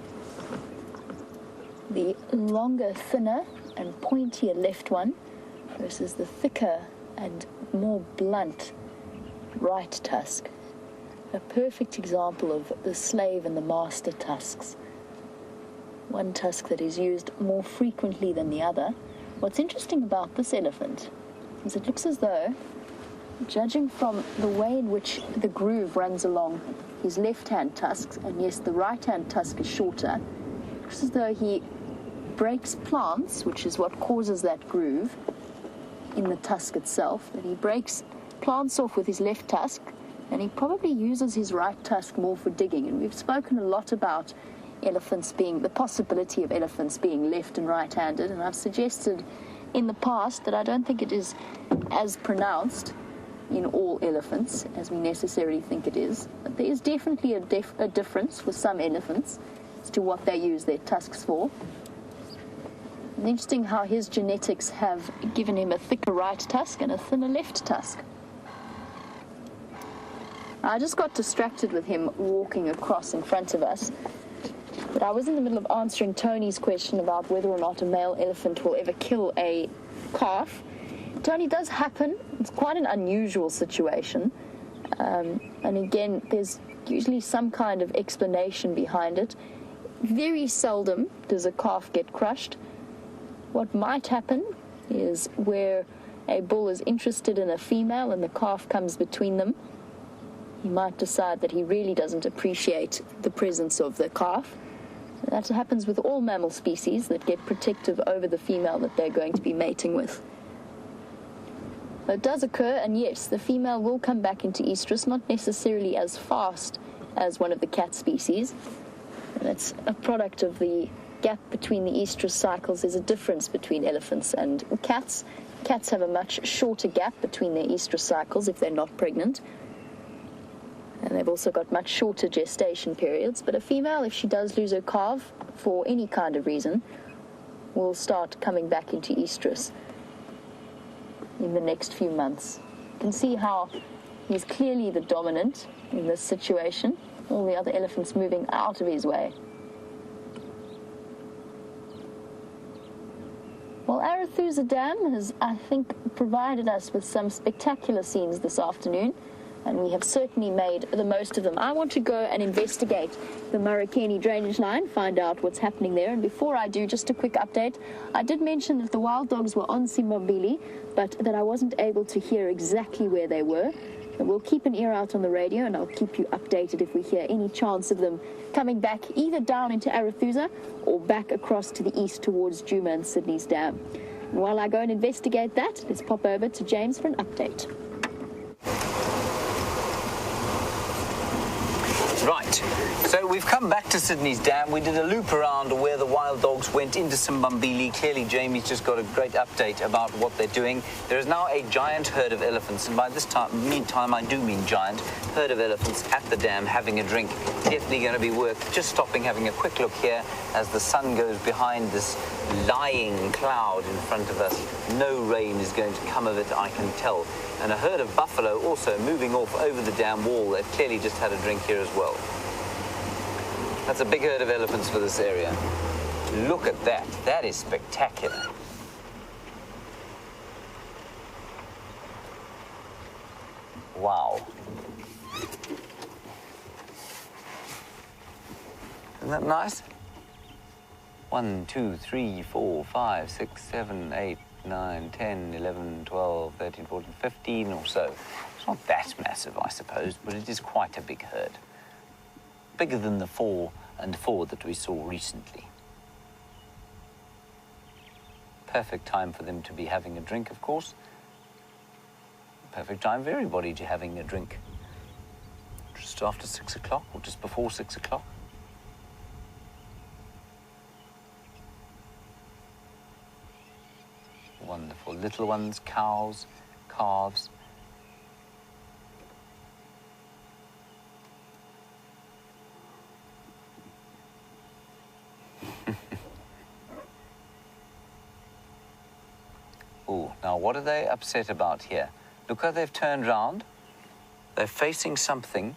The longer, thinner, and pointier left one versus the thicker and more blunt right tusk. A perfect example of the slave and the master tusks. One tusk that is used more frequently than the other. What's interesting about this elephant is it looks as though, judging from the way in which the groove runs along his left-hand tusks, and yes, the right-hand tusk is shorter, it looks as though he breaks plants, which is what causes that groove in the tusk itself, that he breaks plants off with his left tusk, and he probably uses his right tusk more for digging. And we've spoken a lot about elephants being, the possibility of elephants being left and right-handed, and I've suggested in the past that I don't think it is as pronounced in all elephants as we necessarily think it is, but there is definitely a difference for some elephants as to what they use their tusks for. It's interesting how his genetics have given him a thicker right tusk and a thinner left tusk. I just got distracted with him walking across in front of us, but I was in the middle of answering Tony's question about whether or not a male elephant will ever kill a calf. Tony, does happen. It's quite an unusual situation. And again, there's usually some kind of explanation behind it. Very seldom does a calf get crushed. What might happen is where a bull is interested in a female and the calf comes between them, he might decide that he really doesn't appreciate the presence of the calf. That happens with all mammal species that get protective over the female that they're going to be mating with. It does occur, and yes, the female will come back into estrus, not necessarily as fast as one of the cat species. And it's a product of the gap between the estrus cycles. There's a difference between elephants and cats. Cats have a much shorter gap between their estrus cycles if they're not pregnant. And they've also got much shorter gestation periods. But a female, if she does lose her calf for any kind of reason, will start coming back into estrus in the next few months. You can see how he's clearly the dominant in this situation. All the other elephants moving out of his way. Well, Arathusa Dam has, I think, provided us with some spectacular scenes this afternoon, and we have certainly made the most of them. I want to go and investigate the Marakeni drainage line, find out what's happening there. And before I do, just a quick update. I did mention that the wild dogs were on Simbambili, but that I wasn't able to hear exactly where they were. And we'll keep an ear out on the radio, and I'll keep you updated if we hear any chance of them coming back either down into Arathusa or back across to the east towards Djuma and Sydney's Dam. And while I go and investigate that, let's pop over to James for an update.
Right, so we've come back to Sydney's Dam. We did a loop around where the wild dogs went into Simbambili. Clearly, Jamie's just got a great update about what they're doing. There is now a giant herd of elephants, and by this time, meantime, I do mean giant, herd of elephants at the dam having a drink. Definitely going to be worth just stopping, having a quick look here as the sun goes behind this lying cloud in front of us. No rain is going to come of it, I can tell. And a herd of buffalo also moving off over the dam wall. They've clearly just had a drink here as well. That's a big herd of elephants for this area. Look at that. That is spectacular. Wow. Isn't that nice? 1, 2, 3, 4, 5, 6, 7, 8, 9, 10, 11, 12, 13, 14, 15 or so. It's not that massive, I suppose, but it is quite a big herd. Bigger than the 4 and 4 that we saw recently. Perfect time for them to be having a drink, of course. Perfect time for everybody to having a drink. Just after 6 o'clock or just before 6 o'clock. Wonderful. Little ones, cows, calves. Oh, now what are they upset about here? Look how they've turned round. They're facing something.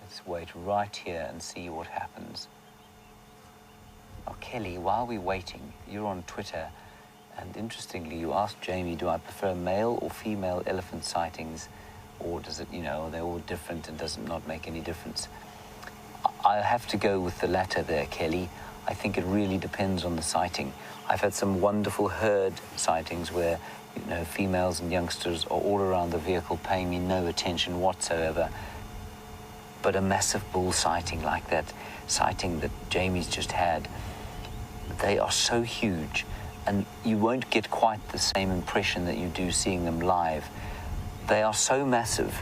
Let's wait right here and see what happens. Now, Kelly, while we're waiting, you're on Twitter, and interestingly, you asked Jamie, do I prefer male or female elephant sightings, or does it, they're all different and does it not make any difference? I have to go with the latter there, Kelly. I think it really depends on the sighting. I've had some wonderful herd sightings where, females and youngsters are all around the vehicle paying me no attention whatsoever. But a massive bull sighting like that sighting that Jamie's just had, they are so huge, and you won't get quite the same impression that you do seeing them live. They are so massive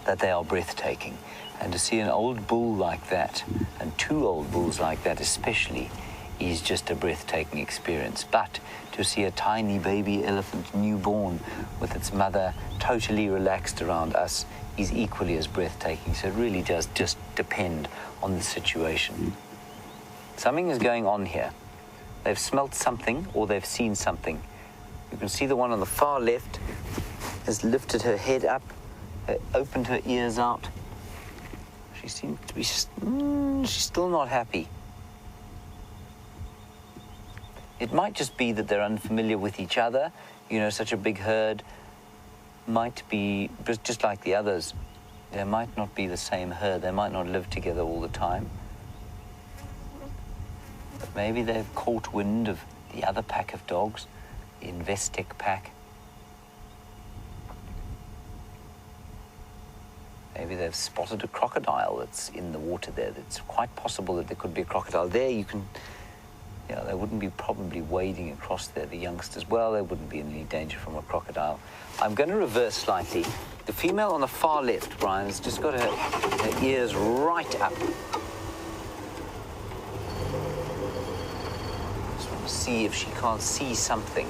that they are breathtaking. And to see an old bull like that, and 2 old bulls like that especially, is just a breathtaking experience. But to see a tiny baby elephant newborn with its mother totally relaxed around us is equally as breathtaking. So it really does just depend on the situation. Something is going on here. They've smelt something or they've seen something. You can see the one on the far left has lifted her head up, opened her ears out. She seems to be, she's still not happy. It might just be that they're unfamiliar with each other. Such a big herd might be, just like the others, there might not be the same herd. They might not live together all the time. But maybe they've caught wind of the other pack of dogs, the Investec pack. Maybe they've spotted a crocodile that's in the water there. It's quite possible that there could be a crocodile there. They wouldn't be probably wading across there, the youngsters. Well, they wouldn't be in any danger from a crocodile. I'm going to reverse slightly. The female on the far left, Brian, has just got her ears right up. Just want to see if she can't see something.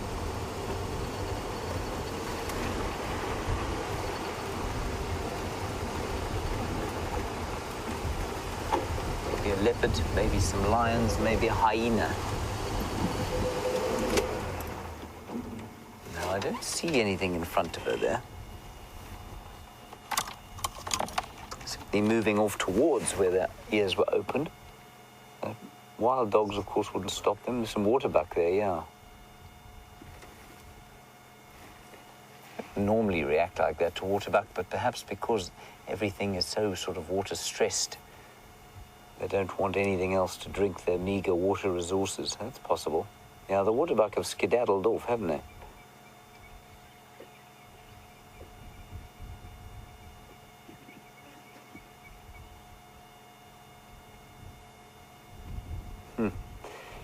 Maybe a leopard, maybe some lions, maybe a hyena. No, I don't see anything in front of her there. Simply moving off towards where their ears were opened. Wild dogs, of course, wouldn't stop them. There's some water back there, yeah. Normally react like that to waterbuck, but perhaps because everything is so sort of water stressed, they don't want anything else to drink their meager water resources. That's possible. Now, the waterbuck have skedaddled off, haven't they?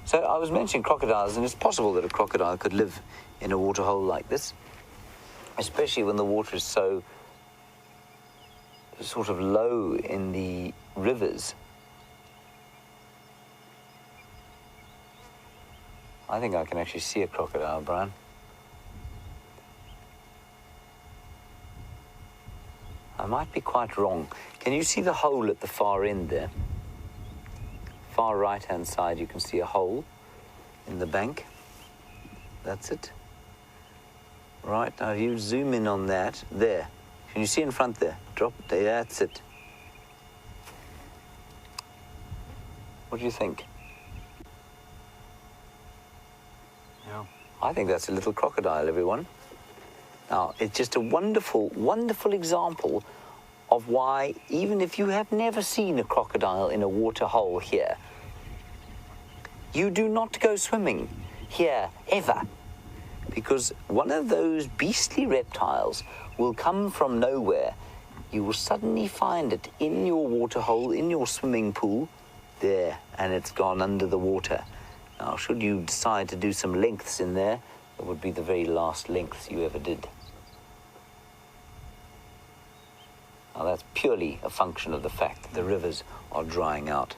So I was mentioning crocodiles, and it's possible that a crocodile could live in a waterhole like this, especially when the water is so sort of low in the rivers. I think I can actually see a crocodile, Brian. I might be quite wrong. Can you see the hole at the far end there? Far right-hand side, you can see a hole in the bank. That's it. Right, now if you zoom in on that, there. Can you see in front there? Drop it there, that's it. What do you think?
Yeah.
I think that's a little crocodile, everyone. Now, it's just a wonderful, wonderful example of why, even if you have never seen a crocodile in a water hole here, you do not go swimming here ever, because one of those beastly reptiles will come from nowhere. You will suddenly find it in your waterhole, in your swimming pool, there, and it's gone under the water. Now, should you decide to do some lengths in there, it would be the very last lengths you ever did. Now, that's purely a function of the fact that the rivers are drying out.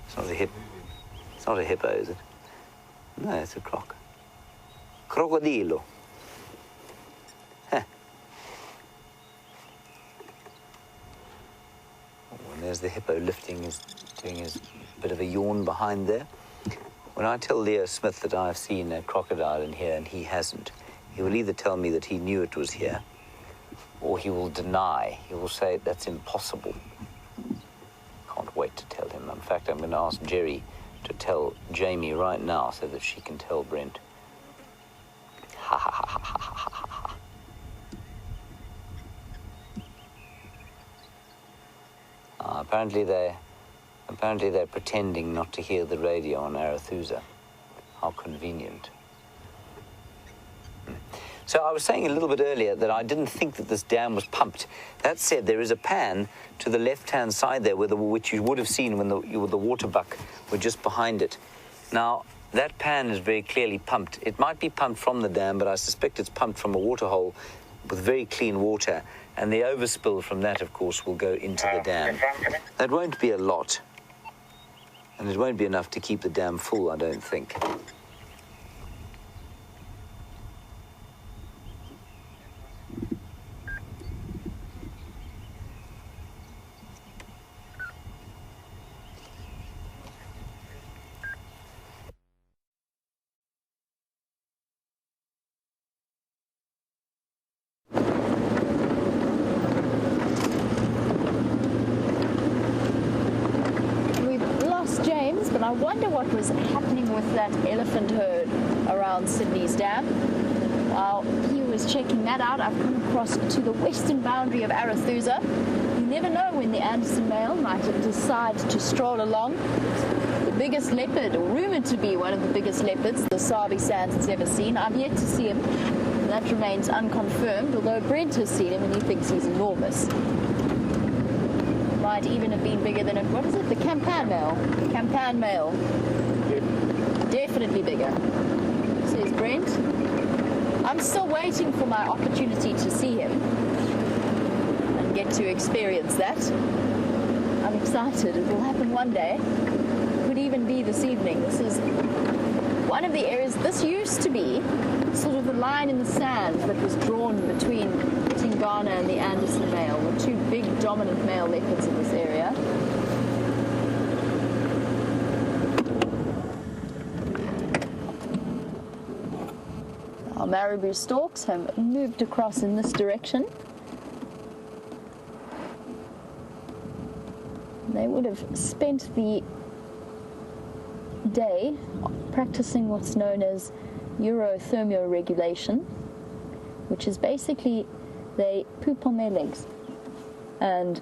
It's not a hippo. It's not a hippo, is it? No, it's a croc. Crocodilo. Huh. Oh, and there's the hippo doing his bit of a yawn behind there. When I tell Leo Smith that I've seen a crocodile in here and he hasn't, he will either tell me that he knew it was here, or he will deny. He will say that's impossible. Can't wait to tell him. In fact, I'm going to ask Jerry to tell Jamie right now so that she can tell Brent. Ha ha ha ha ha ha ha. Apparently they're pretending not to hear the radio on Arethusa. How convenient. So I was saying a little bit earlier that I didn't think that this dam was pumped. That said, there is a pan to the left-hand side there, which you would have seen when the water buck were just behind it. Now, that pan is very clearly pumped. It might be pumped from the dam, but I suspect it's pumped from a waterhole with very clean water. And the overspill from that, of course, will go into the dam. That won't be a lot. And it won't be enough to keep the dam full, I don't think.
But I wonder what was happening with that elephant herd around Sydney's dam. While he was checking that out, I've come across to the western boundary of Arethusa. You never know when the Anderson male might decide to stroll along. The biggest leopard, or rumored to be one of the biggest leopards the Sabi Sands has ever seen. I've yet to see him. That remains unconfirmed, although Brent has seen him and he thinks he's enormous. Might even have been bigger than what is it? The Campan male. Campan male. Definitely bigger, says Brent. I'm still waiting for my opportunity to see him and get to experience that. I'm excited. It will happen one day. Could even be this evening. This is one of the areas. This used to be sort of the line in the sand that was drawn between Tingana and the Anderson male, the two big dominant male leopards in this area. Our marabou storks have moved across in this direction. They would have spent the day practicing what's known as eurothermoregulation, which is basically they poop on their legs and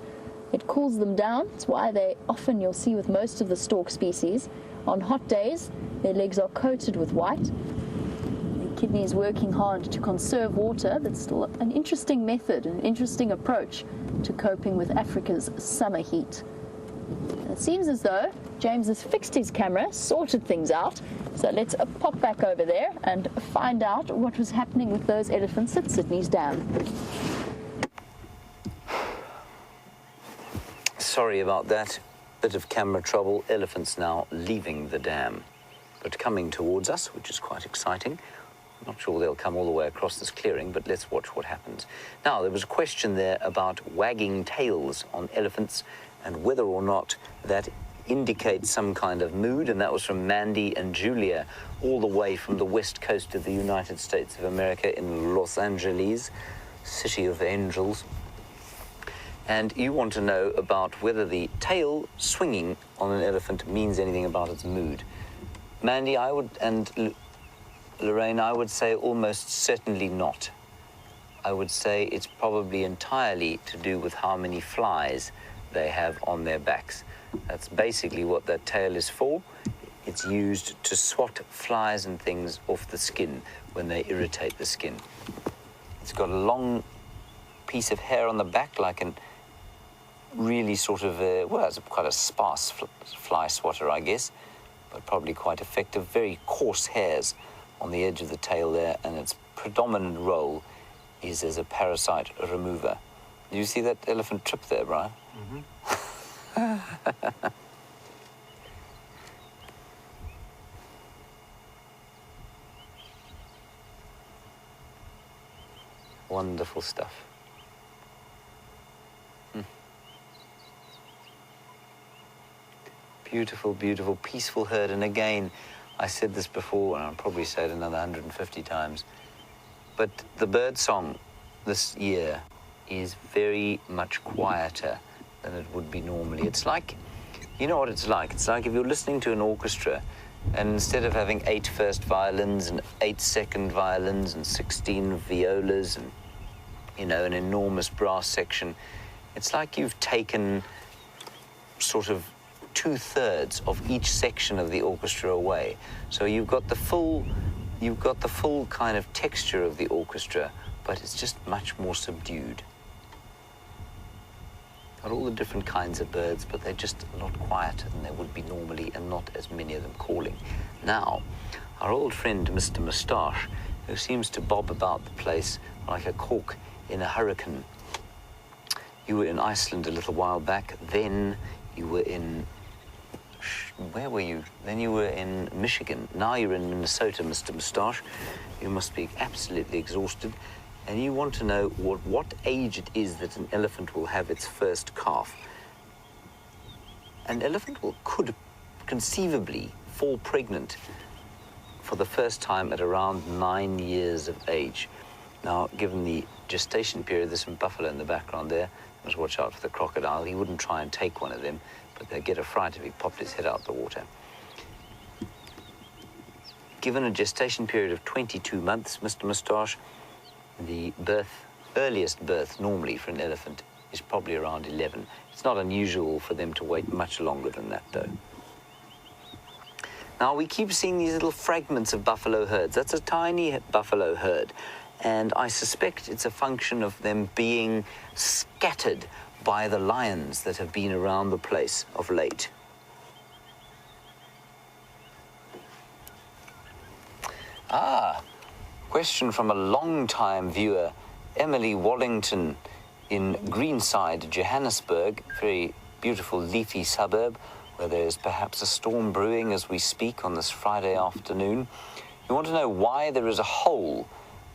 it cools them down. It's why they often, you'll see with most of the stork species, on hot days their legs are coated with white. The kidney is working hard to conserve water. That's still an interesting method, an interesting approach to coping with Africa's summer heat. It seems as though James has fixed his camera, sorted things out. So let's pop back over there and find out what was happening with those elephants at Sydney's dam.
Sorry about that. Bit of camera trouble. Elephants now leaving the dam, but coming towards us, which is quite exciting. I'm not sure they'll come all the way across this clearing, but let's watch what happens. Now, there was a question there about wagging tails on elephants and whether or not that indicates some kind of mood, and that was from Mandy and Julia, all the way from the west coast of the United States of America in Los Angeles, city of angels. And you want to know about whether the tail swinging on an elephant means anything about its mood. Mandy, and Lorraine, I would say almost certainly not. I would say it's probably entirely to do with how many flies they have on their backs. That's basically what that tail is for. It's used to swat flies and things off the skin when they irritate the skin. It's got a long piece of hair on the back, like an really sort of, well, it's quite a sparse fly swatter, I guess, but probably quite effective. Very coarse hairs on the edge of the tail there, and its predominant role is as a parasite remover. Do you see that elephant trip there, Brian? Mm-hmm. Wonderful stuff. Beautiful, beautiful, peaceful herd. And again, I said this before, and I'll probably say it another 150 times, but the bird song this year is very much quieter than it would be normally. It's like, you know what it's like? It's like if you're listening to an orchestra, and instead of having 8 first violins and 8 second violins and 16 violas and, you know, an enormous brass section, it's like you've taken sort of 2/3 of each section of the orchestra away. So you've got the full kind of texture of the orchestra, but it's just much more subdued. Got all the different kinds of birds, but they're just a lot quieter than they would be normally, and not as many of them calling. Now, our old friend Mr. Moustache, who seems to bob about the place like a cork in a hurricane. You were in Iceland a little while back, then you were in... Where were you? Then you were in Michigan. Now you're in Minnesota, Mr. Moustache. You must be absolutely exhausted. And you want to know what age it is that an elephant will have its first calf. An elephant could conceivably fall pregnant for the first time at around 9 years of age. Now, given the gestation period, there's some buffalo in the background there. You must watch out for the crocodile. He wouldn't try and take one of them, but they'd get a fright if he popped his head out the water. Given a gestation period of 22 months, Mr. Moustache, the earliest birth normally for an elephant is probably around 11. It's not unusual for them to wait much longer than that, though. Now, we keep seeing these little fragments of buffalo herds. That's a tiny buffalo herd, and I suspect it's a function of them being scattered by the lions that have been around the place of late. Question from a long-time viewer, Emily Wallington in Greenside, Johannesburg, very beautiful leafy suburb where there's perhaps a storm brewing as we speak on this Friday afternoon. You want to know why there is a hole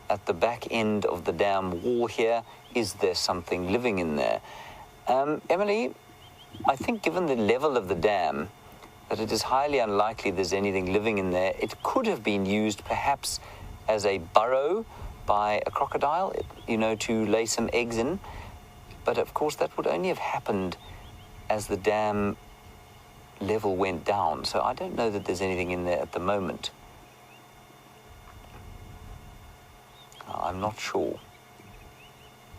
at the back end of the dam wall here. Is there something living in there? Emily, I think given the level of the dam, that it is highly unlikely there's anything living in there. It could have been used perhaps as a burrow by a crocodile, you know, to lay some eggs in. But of course that would only have happened as the dam level went down. So I don't know that there's anything in there at the moment. I'm not sure.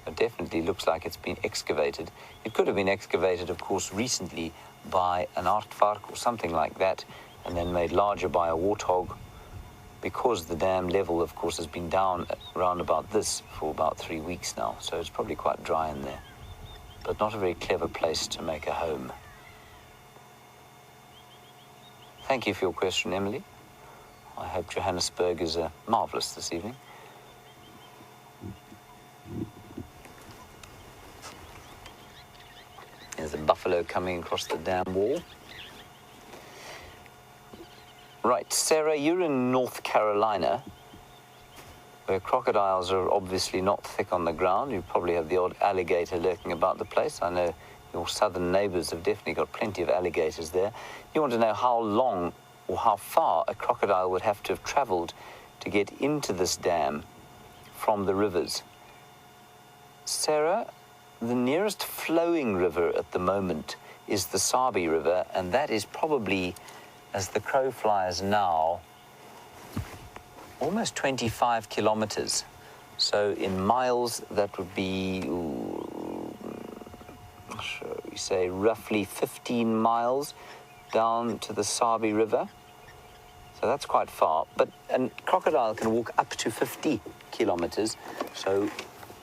It definitely looks like it's been excavated. It could have been excavated, of course, recently by an aardvark or something like that, and then made larger by a warthog, because the dam level, of course, has been down around about this for about 3 weeks now, so it's probably quite dry in there, but not a very clever place to make a home. Thank you for your question, Emily. I hope Johannesburg is marvellous this evening. There's a buffalo coming across the dam wall. Right, Sarah, you're in North Carolina, where crocodiles are obviously not thick on the ground. You probably have the odd alligator lurking about the place. I know your southern neighbors have definitely got plenty of alligators there. You want to know how long or how far a crocodile would have to have traveled to get into this dam from the rivers. Sarah, the nearest flowing river at the moment is the Sabi River, and that is probably, as the crow flies now, almost 25 kilometers. So in miles, that would be, I'll show we say, roughly 15 miles down to the Sabi River. So that's quite far. But a crocodile can walk up to 50 kilometers. So,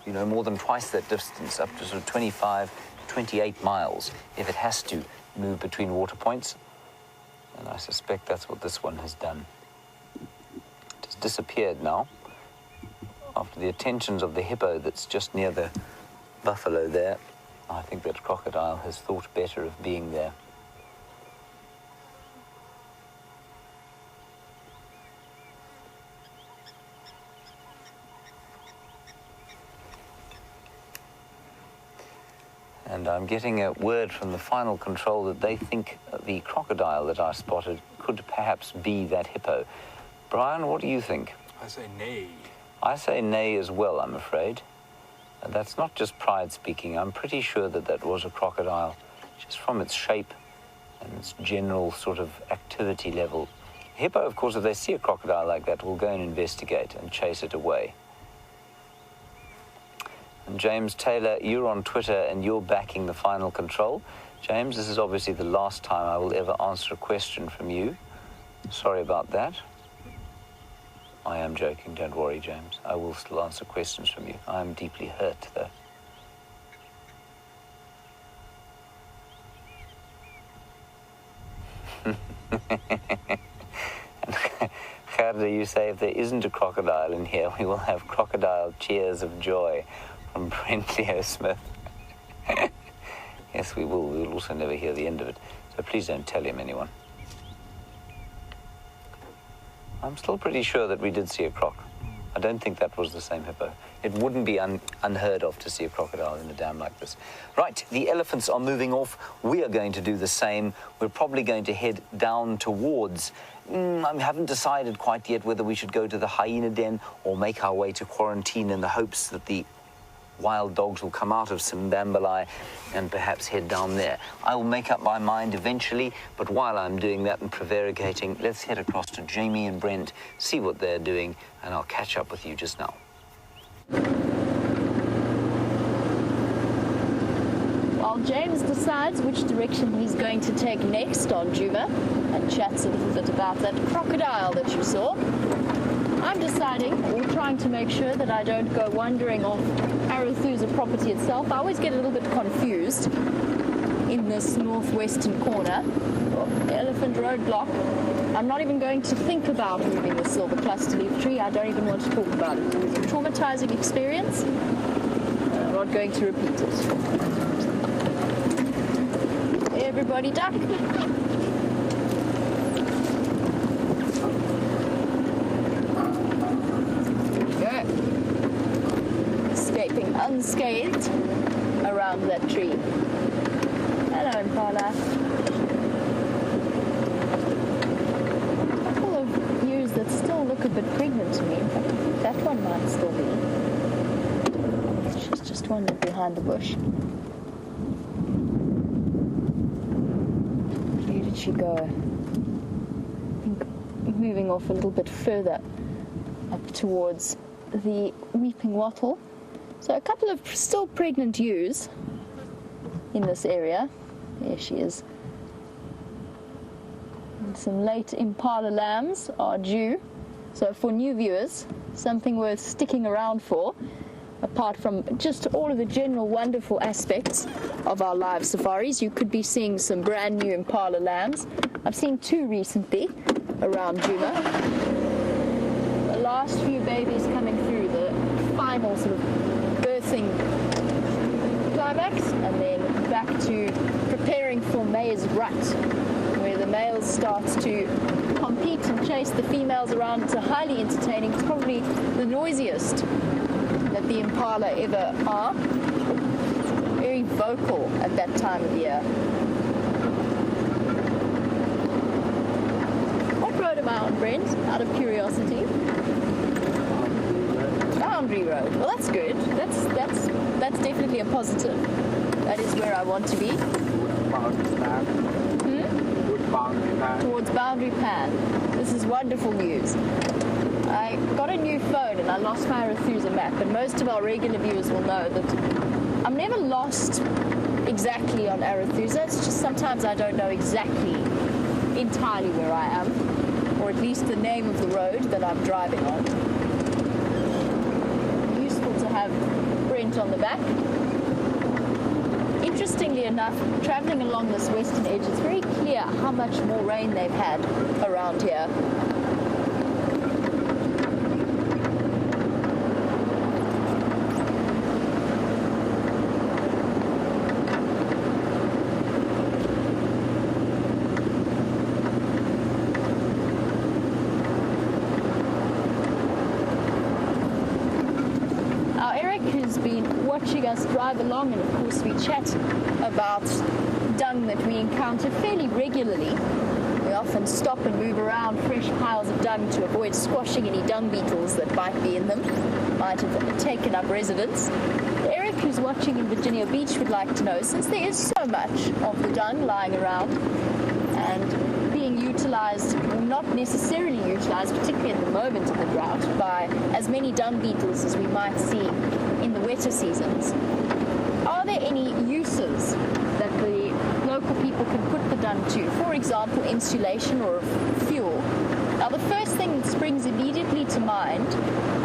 you know, more than twice that distance, up to sort of 25, 28 miles, if it has to move between water points. And I suspect that's what this one has done. It has disappeared now after the attentions of the hippo that's just near the buffalo there. I think that crocodile has thought better of being there. And I'm getting a word from the final control that they think the crocodile that I spotted could perhaps be that hippo. Brian, what do you think?
I say nay.
I say nay as well, I'm afraid. And that's not just pride speaking. I'm pretty sure that that was a crocodile, just from its shape and its general sort of activity level. Hippo, of course, if they see a crocodile like that, will go and investigate and chase it away. And James Taylor, you're on Twitter and you're backing the final control. James, this is obviously the last time I will ever answer a question from you. Sorry about that. I am joking, don't worry, James. I will still answer questions from you. I am deeply hurt, though. Gerda, you say if there isn't a crocodile in here, we will have crocodile cheers of joy from Brent Leo Smith. Yes, we will. We will also never hear the end of it. So please don't tell him, anyone. I'm still pretty sure that we did see a croc. I don't think that was the same hippo. It wouldn't be unheard of to see a crocodile in a dam like this. Right, the elephants are moving off. We are going to do the same. We're probably going to head down towards... I haven't decided quite yet whether we should go to the hyena den or make our way to quarantine in the hopes that the wild dogs will come out of Simbambalai and perhaps head down there. I will make up my mind eventually, but while I'm doing that and prevaricating, let's head across to Jamie and Brent, see what they're doing, and I'll catch up with you just now.
While James decides which direction he's going to take next on Djuma and chats a little bit about that crocodile that you saw, I'm deciding, or trying to make sure that I don't go wandering off Arathusa property itself. I always get a little bit confused in this northwestern corner. Elephant roadblock. I'm not even going to think about moving the silver cluster leaf tree. I don't even want to talk about it. It was a traumatizing experience. I'm not going to repeat it. Everybody duck. Escaping unscathed around that tree. Hello, Impala. A couple of ewes that still look a bit pregnant to me. In fact, I think that one might still be. She's just wandered behind the bush. Where did she go? I think moving off a little bit further up towards the weeping wattle. So a couple of still pregnant ewes in this area. There she is. And some late impala lambs are due. So for new viewers, something worth sticking around for, apart from just all of the general wonderful aspects of our live safaris. You could be seeing some brand new impala lambs. I've seen two recently around Djuma. The last few babies coming through the final sort of birthing climax, and then back to preparing for May's rut, where the males start to compete and chase the females around. It's highly entertaining. It's probably the noisiest that the impala ever are. Very vocal at that time of year. What road am I on, Brent? Out of curiosity. Boundary road. Well, that's good. That's definitely a positive. That is where I want to be. Towards Boundary Pan. This is wonderful news. I got a new phone and I lost my Arathusa map, and most of our regular viewers will know that I'm never lost exactly on Arethusa. It's just sometimes I don't know exactly entirely where I am, or at least the name of the road that I'm driving on. Useful to have Brent on the back. Interestingly enough, traveling along this western edge, it's very clear how much more rain they've had around here. Watching us drive along, and of course we chat about dung that we encounter fairly regularly. We often stop and move around fresh piles of dung to avoid squashing any dung beetles that might be in them, might have taken up residence. Eric, who's watching in Virginia Beach, would like to know, since there is so much of the dung lying around and being utilized, not necessarily utilized, particularly at the moment of the drought, by as many dung beetles as we might see in the wetter seasons, are there any uses that the local people can put the dung to? For example, insulation or fuel. Now, the first thing that springs immediately to mind,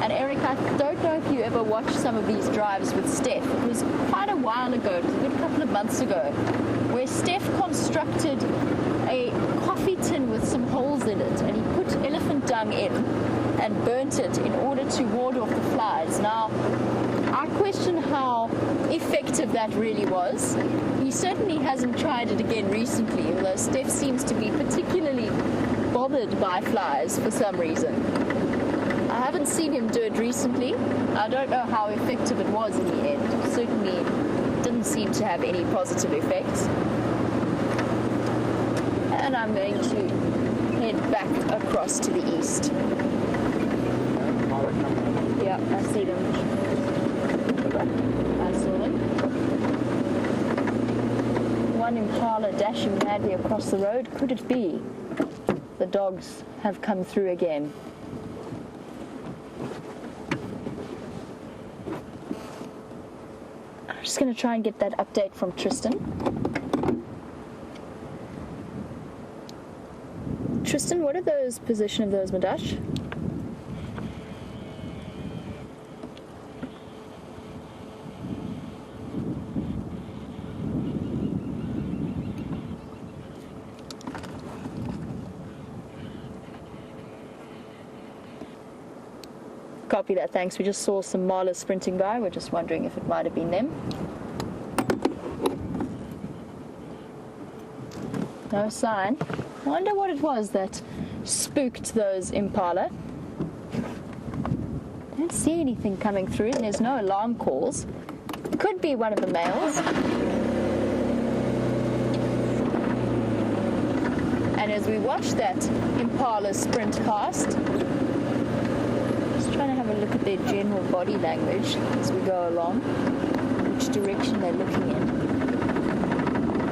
and Eric, I don't know if you ever watched some of these drives with Steph. It was quite a while ago, it was a good couple of months ago, where Steph constructed a coffee tin with some holes in it, and he put elephant dung in and burnt it in order to ward off the flies. Now, I question how effective that really was. He certainly hasn't tried it again recently, although Steph seems to be particularly bothered by flies for some reason. I haven't seen him do it recently. I don't know how effective it was in the end. Certainly didn't seem to have any positive effects. And I'm going to head back across to the east. Yeah, I see them. I saw them. One impala dashing madly across the road. Could it be the dogs have come through again? I'm just going to try and get that update from Tristan. Tristan, what are those position of those Madash? Copy that, thanks. We just saw some marlers sprinting by. We're just wondering if it might have been them. No sign. I wonder what it was that spooked those impala. I don't see anything coming through, and there's no alarm calls. Could be one of the males. And as we watch that impala sprint past, trying to have a look at their general body language as we go along, which direction they're looking in.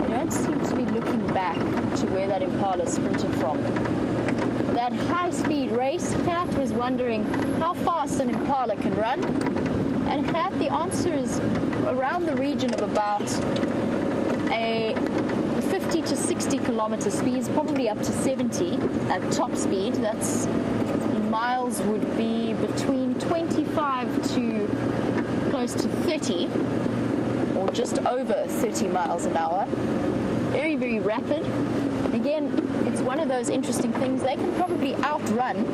They don't seem to be looking back to where that impala sprinted from. That high-speed race, Kat was wondering how fast an impala can run, and Kat, the answer is around the region of about a 50 to 60 kilometer speeds, probably up to 70 at top speed. That's miles would be between 25 to close to 30, or just over 30 miles an hour. Very, very rapid. Again, it's one of those interesting things. They can probably outrun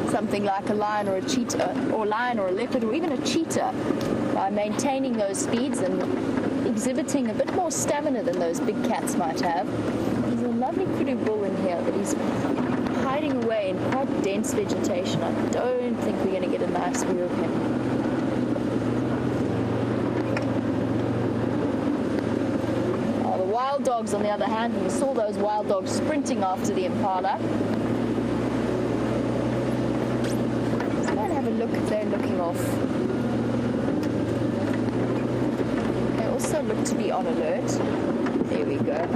something like a lion or a cheetah, or lion or a leopard, or even a cheetah, by maintaining those speeds and exhibiting a bit more stamina than those big cats might have. There's a lovely kudu bull in here, but he's hiding away in quite dense vegetation. I don't think we're going to get a nice view of him. Oh, the wild dogs, on the other hand, we saw those wild dogs sprinting after the impala. Let's go and have a look if they're looking off. They also look to be on alert. There we go.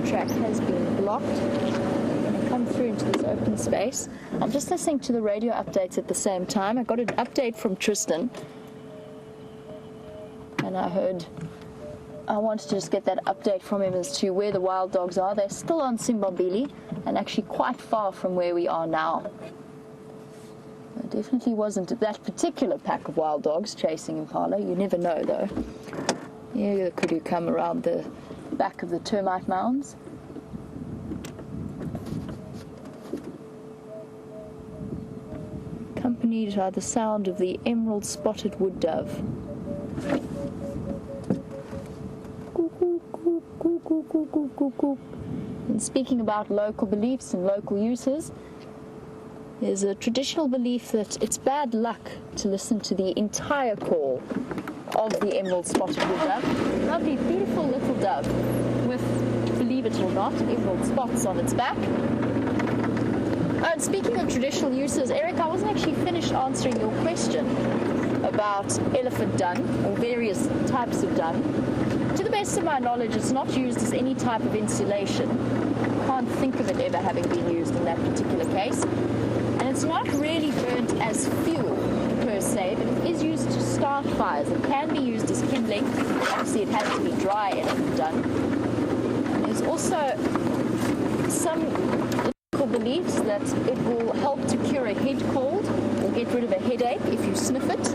Track has been locked. I'm going to come through into this open space. I'm just listening to the radio updates at the same time. I got an update from Tristan, and I wanted to just get that update from him as to where the wild dogs are. They're still on Simbambili and actually quite far from where we are now. It definitely wasn't that particular pack of wild dogs chasing impala. You never know, though. Here could you come around the back of the termite mounds. Accompanied by the sound of the emerald spotted wood dove. And speaking about local beliefs and local uses, there's a traditional belief that it's bad luck to listen to the entire call of the emerald spotted wood dove. Lovely, beautiful little dove with, believe it or not, emerald spots on its back. And speaking of traditional uses, Eric, I wasn't actually finished answering your question about elephant dung or various types of dung. To the best of my knowledge, it's not used as any type of insulation. I can't think of it ever having been used in that particular case. And it's not really burnt as fuel per se, but it is used to start fires. It can be used as kindling. Obviously, it has to be dry elephant dung. And there's also some beliefs that it will help to cure a head cold or get rid of a headache if you sniff it.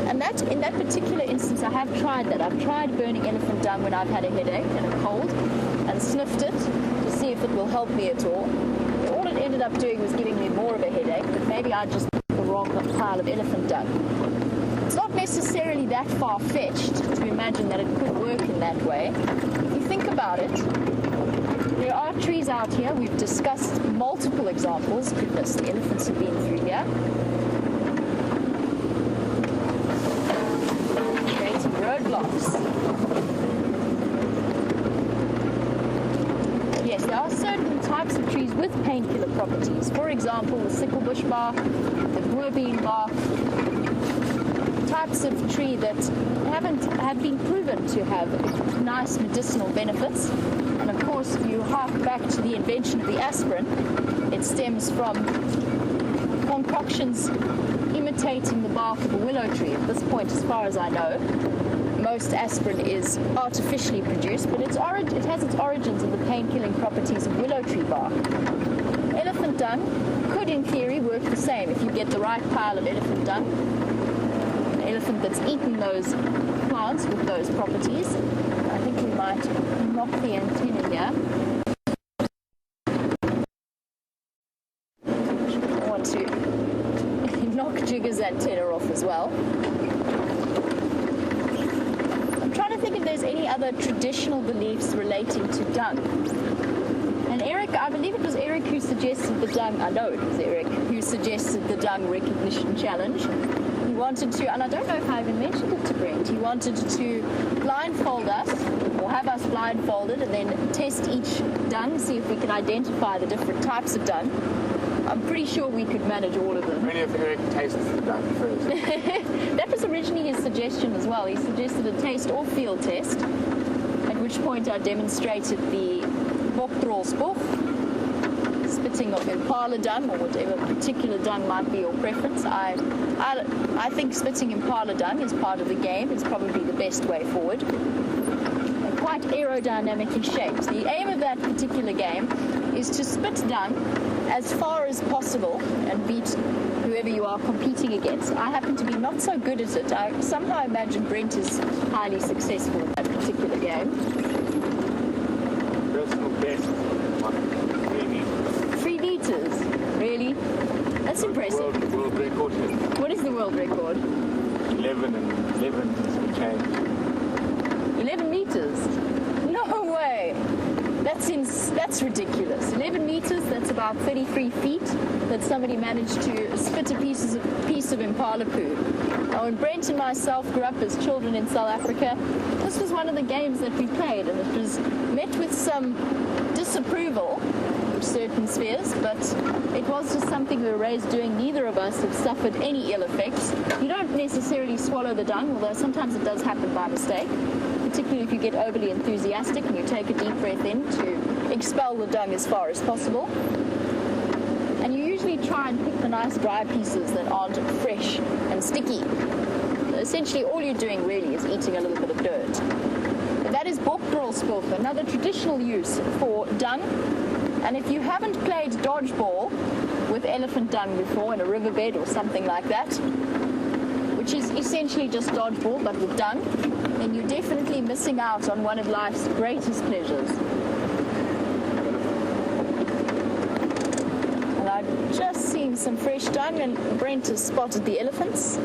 And that, in that particular instance, I have tried that. I've tried burning elephant dung when I've had a headache and a cold and sniffed it to see if it will help me at all. All it ended up doing was giving me more of a headache, but maybe I just picked the wrong pile of elephant dung. It's not necessarily that far-fetched to imagine that it could work in that way. If you think about it, there are trees out here. We've discussed multiple examples. Goodness, the elephants have been through here. Creating roadblocks. Yes, there are certain types of trees with painkiller properties. For example, the sicklebush bark, the boerbean bark, types of tree that have been proven to have nice medicinal benefits. And of course, if you hark back to the invention of the aspirin, it stems from concoctions imitating the bark of a willow tree. At this point, as far as I know, most aspirin is artificially produced, but it has its origins in the pain-killing properties of willow tree bark. Elephant dung could, in theory, work the same if you get the right pile of elephant dung. An elephant that's eaten those plants with those properties. I think we might knock the antenna here. I want to knock Jigger's antenna off as well. I'm trying to think if there's any other traditional beliefs relating to dung. And Eric, I believe it was Eric who suggested the dung, I know it was Eric who suggested the dung recognition challenge. He wanted to, and I don't know if I even mentioned it to Brent, he wanted to blindfold us, or have us blindfolded, and then test each dung, see if we can identify the different types of dung. I'm pretty sure we could manage all of them.
Many of Eric tastes the dung first.
That was originally his suggestion as well. He suggested a taste or field test, at which point I demonstrated the boktrolsboch, spitting of impala dung, or whatever particular dung might be your preference. I think spitting impala dung is part of the game. It's probably the best way forward. They're quite aerodynamically shaped. The aim of that particular game is to spit dung as far as possible and beat whoever you are competing against. I happen to be not so good at it. I somehow imagine Brent is highly successful in that particular game.
Personal best, 3 meters.
3 meters? Really? That's impressive.
World record here.
What is the world record?
11 and some change.
11 meters? No way! That's ridiculous. 11 meters, that's about 33 feet that somebody managed to spit a piece of impala poo. Now, when Brent and myself grew up as children in South Africa, this was one of the games that we played, and it was met with some disapproval in certain spheres, but it was just something we were raised doing. Neither of us have suffered any ill effects. You don't necessarily swallow the dung, although sometimes it does happen by mistake, particularly if you get overly enthusiastic and you take a deep breath in to expel the dung as far as possible. And you usually try and pick the nice dry pieces that aren't fresh and sticky. Essentially, all you're doing really is eating a little bit of dirt. But that is bokbrolspulver, another traditional use for dung. And if you haven't played dodgeball with elephant dung before in a riverbed or something like that, which is essentially just dodgeball but with dung, then you're definitely missing out on one of life's greatest pleasures. And I've just seen some fresh dung, and Brent has spotted the elephants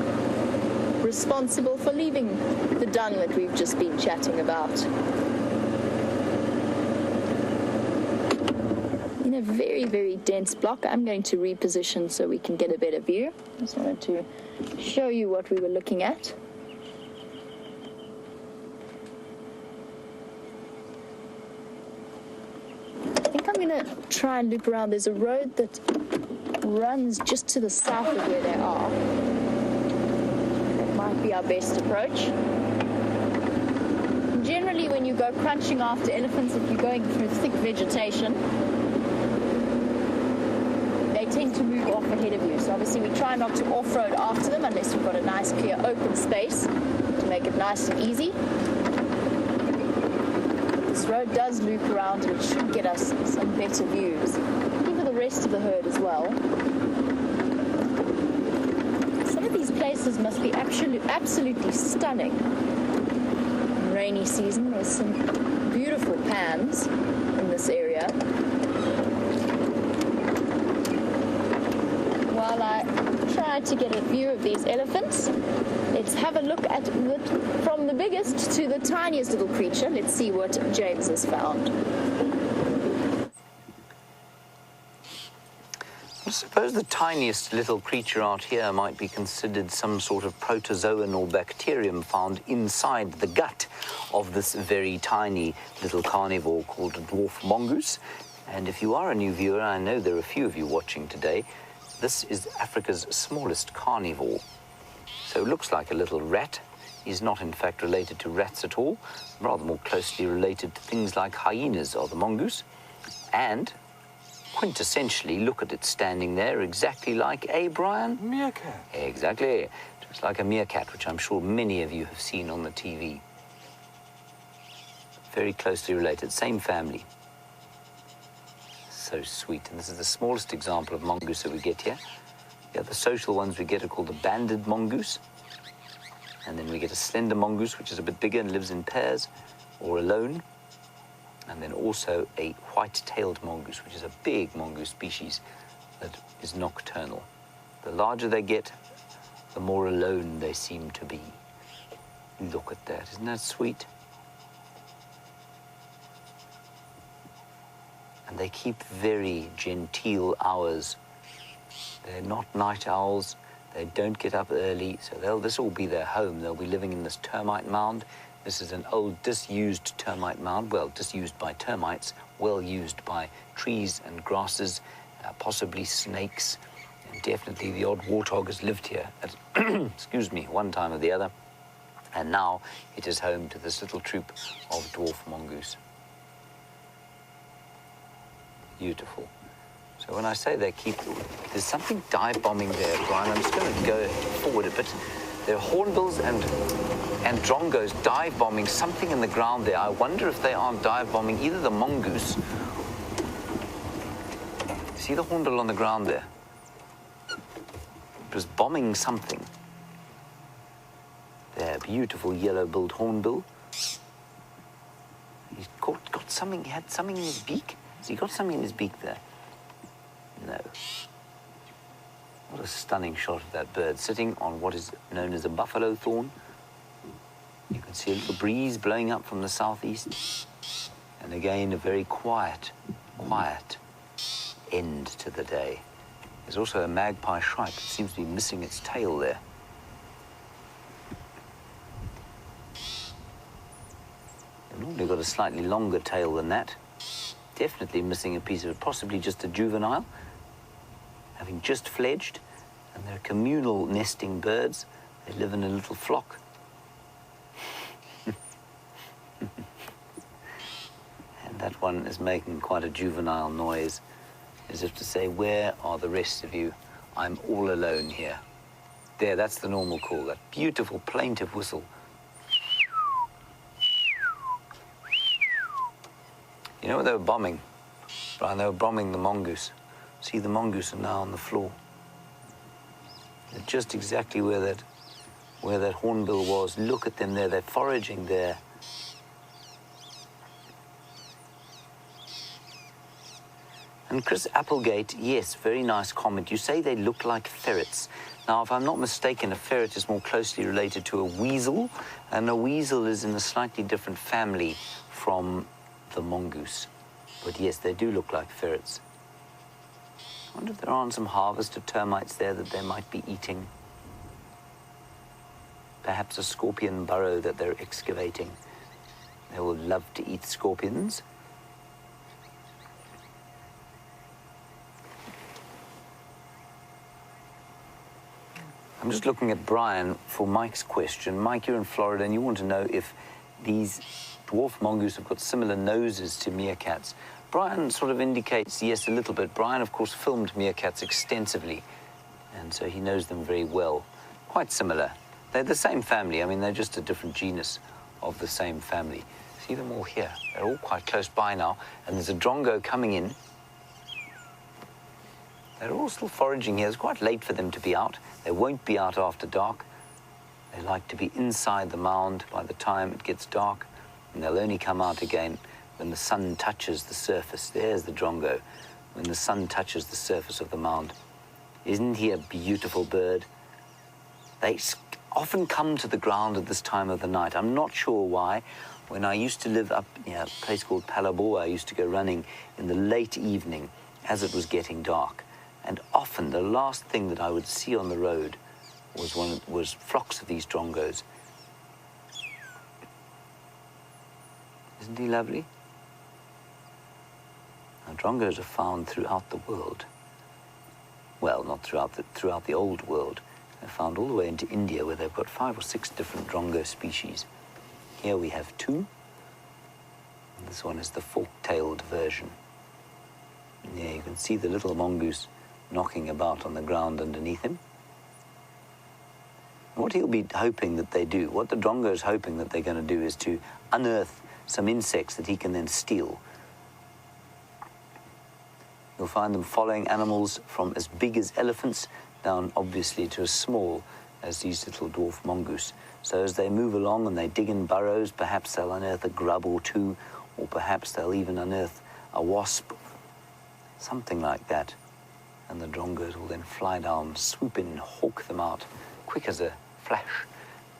responsible for leaving the dung that we've just been chatting about. In a very, very dense block, I'm going to reposition so we can get a better view. Just wanted to show you what we were looking at. I think I'm going to try and loop around. There's a road that runs just to the south of where they are. Might be our best approach. Generally, when you go crunching after elephants, if you're going through thick vegetation, they tend to move off ahead of you. So obviously we try not to off-road after them unless we've got a nice clear open space to make it nice and easy. This road does loop around and it should get us some better views. Even the rest of the herd as well. These places must be absolutely stunning. In rainy season, there's some beautiful pans in this area. While I try to get a view of these elephants, let's have a look at from the biggest to the tiniest little creature. Let's see what James has found.
I suppose the tiniest little creature out here might be considered some sort of protozoan or bacterium found inside the gut of this very tiny little carnivore called a dwarf mongoose. And if you are a new viewer, I know there are a few of you watching today, this is Africa's smallest carnivore. So it looks like a little rat. He's not in fact related to rats at all, rather more closely related to things like hyenas or the mongoose. And quintessentially, look at it standing there, exactly like a, Brian?
Meerkat.
Exactly. Just like a meerkat, which I'm sure many of you have seen on the TV. Very closely related, same family. So sweet. And this is the smallest example of mongoose that we get here. The other social ones we get are called the banded mongoose. And then we get a slender mongoose, which is a bit bigger and lives in pairs or alone. And then also a white-tailed mongoose, which is a big mongoose species that is nocturnal. The larger they get, the more alone they seem to be. Look at that, isn't that sweet? And they keep very genteel hours. They're not night owls. They don't get up early, so this will be their home. They'll be living in this termite mound. This is an old disused termite mound, well, disused by termites, well used by trees and grasses, possibly snakes, and definitely the odd warthog has lived here at, excuse me, one time or the other. And now it is home to this little troop of dwarf mongoose. Beautiful. So when I say they keep, there's something dive bombing there, Brian. I'm just going to go forward a bit. There are hornbills and drongos dive bombing something in the ground there. I wonder if they aren't dive bombing either the mongoose. See the hornbill on the ground there? It was bombing something. There, beautiful yellow-billed hornbill. He's got something, he had something in his beak. Has he got something in his beak there? No. What a stunning shot of that bird, sitting on what is known as a buffalo thorn. You can see a little breeze blowing up from the southeast. And again, a very quiet end to the day. There's also a magpie shrike that seems to be missing its tail there. They've normally got a slightly longer tail than that. Definitely missing a piece of it, possibly just a juvenile, having just fledged. And they're communal nesting birds. They live in a little flock. And that one is making quite a juvenile noise, as if to say, where are the rest of you? I'm all alone here. There, that's the normal call, that beautiful plaintive whistle. You know what they were bombing? Brian, they were bombing the mongoose. See, the mongoose are now on the floor. They're just exactly where that hornbill was. Look at them there, they're foraging there. And Chris Applegate, yes, very nice comment. You say they look like ferrets. Now, if I'm not mistaken, a ferret is more closely related to a weasel, and a weasel is in a slightly different family from the mongoose. But yes, they do look like ferrets. I wonder if there aren't some harvested termites there that they might be eating. Perhaps a scorpion burrow that they're excavating. They will love to eat scorpions. I'm just looking at Brian for Mike's question. Mike, you're in Florida and you want to know if these dwarf mongoose have got similar noses to meerkats. Brian sort of indicates yes, a little bit. Brian, of course, filmed meerkats extensively, and so he knows them very well. Quite similar. They're the same family. I mean, they're just a different genus of the same family. See them all here. They're all quite close by now, and there's a drongo coming in. They're all still foraging here. It's quite late for them to be out. They won't be out after dark. They like to be inside the mound by the time it gets dark, and they'll only come out again when the sun touches the surface. There's the drongo, when the sun touches the surface of the mound. Isn't he a beautiful bird? They often come to the ground at this time of the night. I'm not sure why. When I used to live up near a place called Palaboa, I used to go running in the late evening as it was getting dark. And often the last thing that I would see on the road was flocks of these drongos. Isn't he lovely? Now, drongos are found throughout the world. Well, not throughout the old world. They're found all the way into India, where they've got 5 or 6 different drongo species. Here we have 2. And this one is the fork-tailed version. And there you can see the little mongoose knocking about on the ground underneath him. What he'll be hoping that they do, what the drongo is hoping that they're going to do, is to unearth some insects that he can then steal. You'll find them following animals from as big as elephants down, obviously, to as small as these little dwarf mongoose. So as they move along and they dig in burrows, perhaps they'll unearth a grub or 2, or perhaps they'll even unearth a wasp, something like that. And the drongos will then fly down, swoop in, hawk them out, quick as a flash,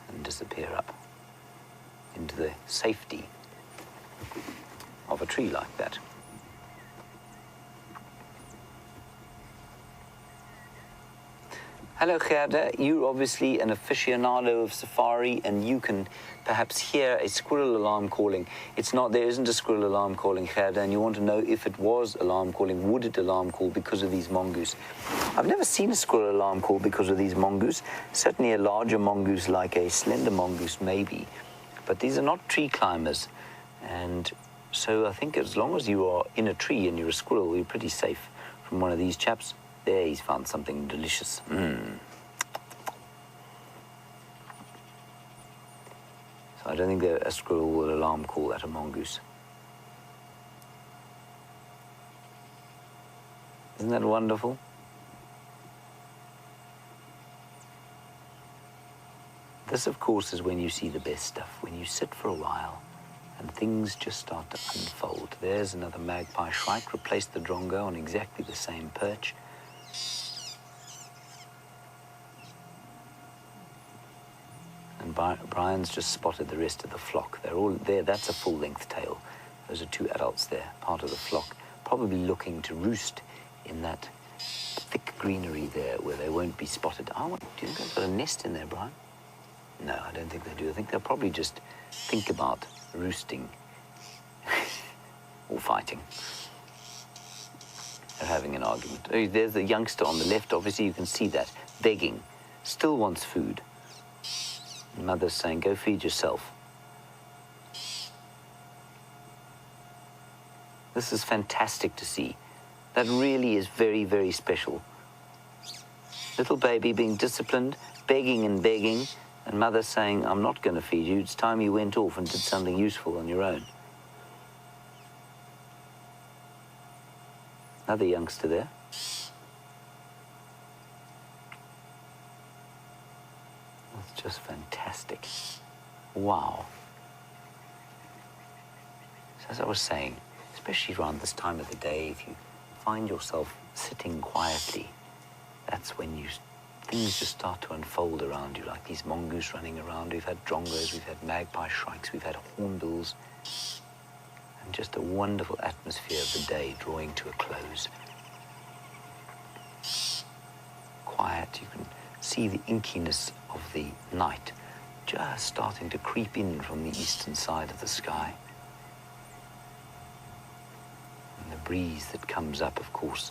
and disappear up into the safety of a tree like that. Hello, Gerda. You're obviously an aficionado of safari, and you can perhaps hear a squirrel alarm calling. There isn't a squirrel alarm calling, Gerda, and you want to know if it was alarm calling, would it alarm call because of these mongoose? I've never seen a squirrel alarm call because of these mongoose. Certainly a larger mongoose, like a slender mongoose, maybe. But these are not tree climbers, and so I think as long as you are in a tree and you're a squirrel, you're pretty safe from one of these chaps. There, he's found something delicious. So I don't think that a squirrel will alarm call at a mongoose. Isn't that wonderful? This, of course, is when you see the best stuff, when you sit for a while and things just start to unfold. There's another magpie shrike, replaced the drongo on exactly the same perch. And Brian's just spotted the rest of the flock. They're all there. That's a full-length tail. Those are 2 adults there, part of the flock, probably looking to roost in that thick greenery there where they won't be spotted. Do you think they've got a nest in there, Brian? No, I don't think they do. I think they'll probably just think about roosting or fighting. They're having an argument. Oh, there's the youngster on the left. Obviously, you can see that, begging, still wants food. Mother's saying, go feed yourself. This is fantastic to see. That really is very, very special. Little baby being disciplined, begging and begging, and mother saying, I'm not going to feed you. It's time you went off and did something useful on your own. Another youngster there. That's just fantastic. Wow. So as I was saying, especially around this time of the day, if you find yourself sitting quietly, that's when things just start to unfold around you, like these mongoose running around. We've had drongos, we've had magpie shrikes, we've had hornbills, and just a wonderful atmosphere of the day drawing to a close. Quiet, you can see the inkiness of the night just starting to creep in from the eastern side of the sky. And the breeze that comes up, of course,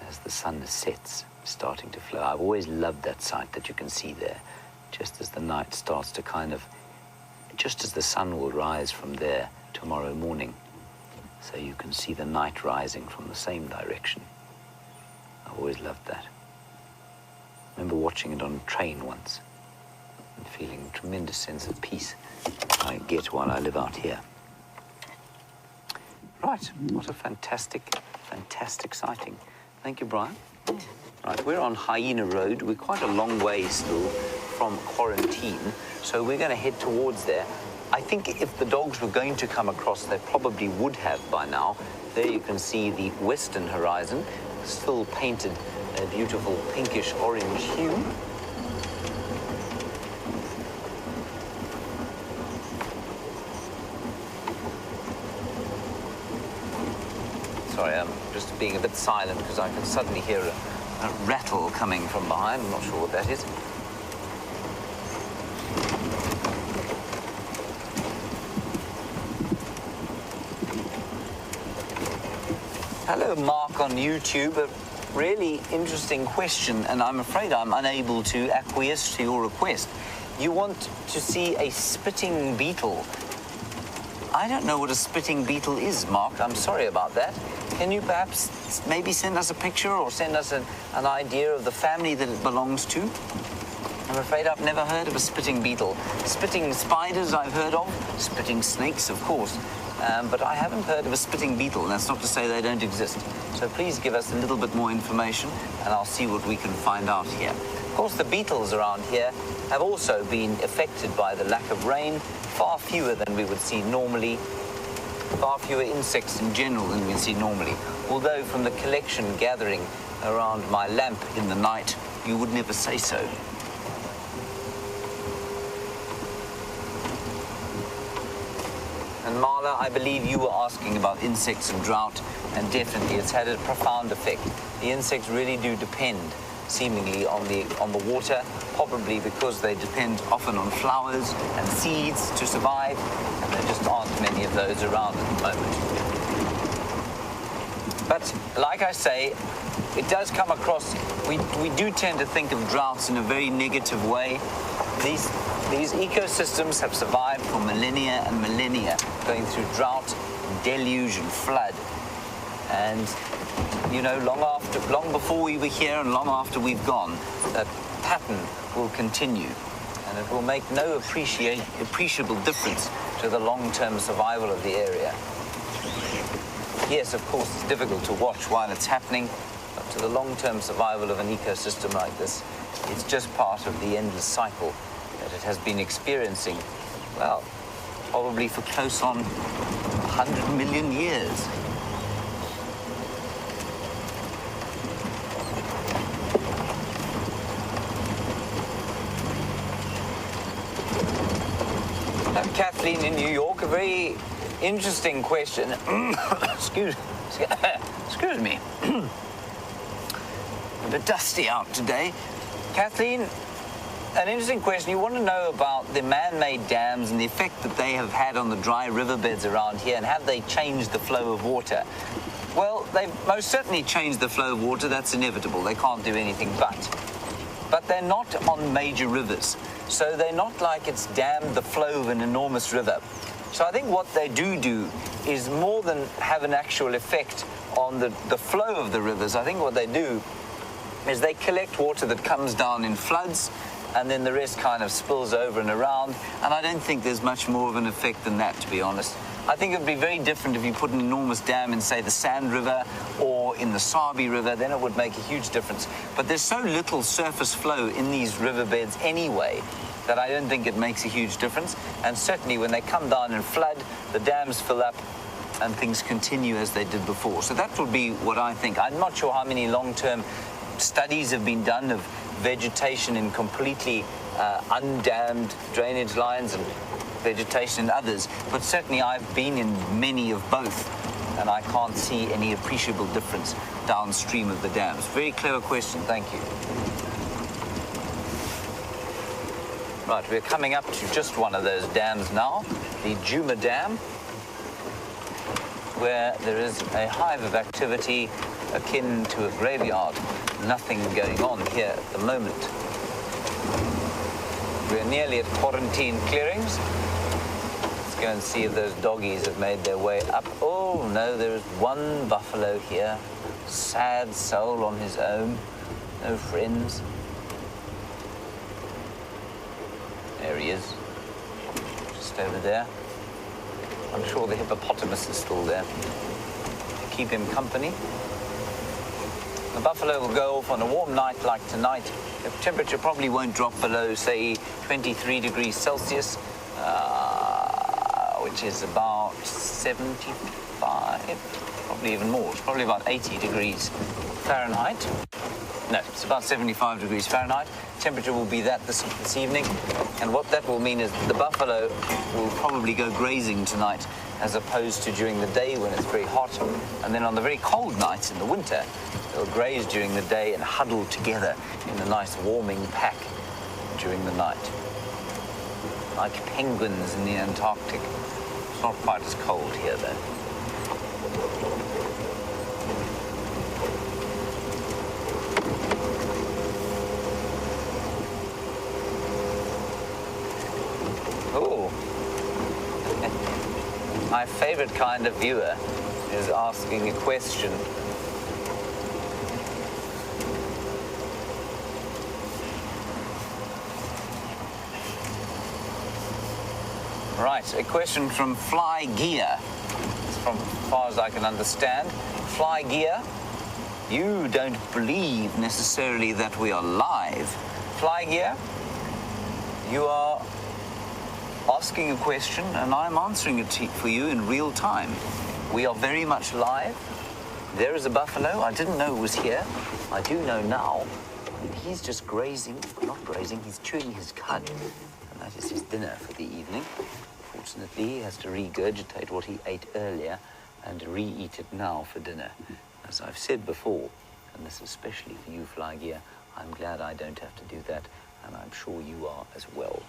as the sun sets, starting to flow. I've always loved that sight that you can see there, just as the night starts to just as the sun will rise from there tomorrow morning. So you can see the night rising from the same direction. I've always loved that. I remember watching it on a train once and feeling a tremendous sense of peace I get while I live out here. Right, what a fantastic, fantastic sighting. Thank you, Brian. Right, we're on Hyena Road. We're quite a long way still from quarantine, so we're going to head towards there. I think if the dogs were going to come across, they probably would have by now. There you can see the western horizon, still painted a beautiful pinkish orange hue. Sorry, I'm just being a bit silent because I can suddenly hear a rattle coming from behind. I'm not sure what that is. Hello, Mark on YouTube. A really interesting question, and I'm afraid I'm unable to acquiesce to your request. You want to see a spitting beetle. I don't know what a spitting beetle is, Mark. I'm sorry about that. Can you perhaps maybe send us a picture or send us an idea of the family that it belongs to? I'm afraid I've never heard of a spitting beetle. Spitting spiders I've heard of, spitting snakes, of course, but I haven't heard of a spitting beetle. That's not to say they don't exist. So please give us a little bit more information and I'll see what we can find out here. Of course, the beetles around here have also been affected by the lack of rain, far fewer than we would see normally, far fewer insects in general than we see normally. Although from the collection gathering around my lamp in the night, you would never say so. And Marla, I believe you were asking about insects and drought, and definitely it's had a profound effect. The insects really do depend seemingly on the water, probably because they depend often on flowers and seeds to survive, and there just aren't many of those around at the moment. But like I say, it does come across, we do tend to think of droughts in a very negative way. These ecosystems have survived for millennia and millennia, going through drought, deluge and flood. And you know, long before we were here and long after we've gone, that pattern will continue, and it will make no appreciable difference to the long-term survival of the area. Yes, of course, it's difficult to watch while it's happening, but to the long-term survival of an ecosystem like this, it's just part of the endless cycle that it has been experiencing, well, probably for close on 100 million years. Kathleen in New York, a very interesting question. Excuse me. A bit dusty out today. Kathleen, an interesting question. You want to know about the man-made dams and the effect that they have had on the dry riverbeds around here, and have they changed the flow of water? Well, they've most certainly changed the flow of water. That's inevitable. They can't do anything but they're not on major rivers. So they're not like it's dammed the flow of an enormous river. So I think what they do is more than have an actual effect on the flow of the rivers. I think what they do is they collect water that comes down in floods, and then the rest kind of spills over and around. And I don't think there's much more of an effect than that, to be honest. I think it would be very different if you put an enormous dam in, say, the Sand River or in the Sabi River. Then it would make a huge difference. But there's so little surface flow in these riverbeds anyway that I don't think it makes a huge difference. And certainly when they come down and flood, the dams fill up and things continue as they did before. So that would be what I think. I'm not sure how many long-term studies have been done of vegetation in completely undammed drainage lines and vegetation in others, but certainly I've been in many of both, and I can't see any appreciable difference downstream of the dams. Very clever question, thank you. Right, we're coming up to just one of those dams now, the Djuma Dam, where there is a hive of activity akin to a graveyard. Nothing going on here at the moment. We're nearly at quarantine clearings. Let's go and see if those doggies have made their way up. Oh no, there's one buffalo here. Sad soul on his own. No friends. There he is. Just over there. I'm sure the hippopotamus is still there to keep him company. The buffalo will go off on a warm night like tonight. The temperature probably won't drop below, say, 23 degrees Celsius, which is about 75, probably even more. It's probably about 80 degrees Fahrenheit. No, it's about 75 degrees Fahrenheit. Temperature will be that this evening. And what that will mean is the buffalo will probably go grazing tonight as opposed to during the day when it's very hot. And then on the very cold nights in the winter, they'll graze during the day and huddle together in a nice warming pack during the night. Like penguins in the Antarctic. It's not quite as cold here though. My favorite kind of viewer is asking a question. Right, a question from Fly Gear. From as far as I can understand. Fly Gear, you don't believe necessarily that we are live. Fly Gear, you are asking a question and I'm answering it for you in real time. We are very much live. There is a buffalo. I didn't know it was here. I do know now. He's just grazing, not grazing, he's chewing his cud. And that is his dinner for the evening. Fortunately, he has to regurgitate what he ate earlier and re-eat it now for dinner. As I've said before, and this is especially for you, Fly Gear, I'm glad I don't have to do that, and I'm sure you are as well.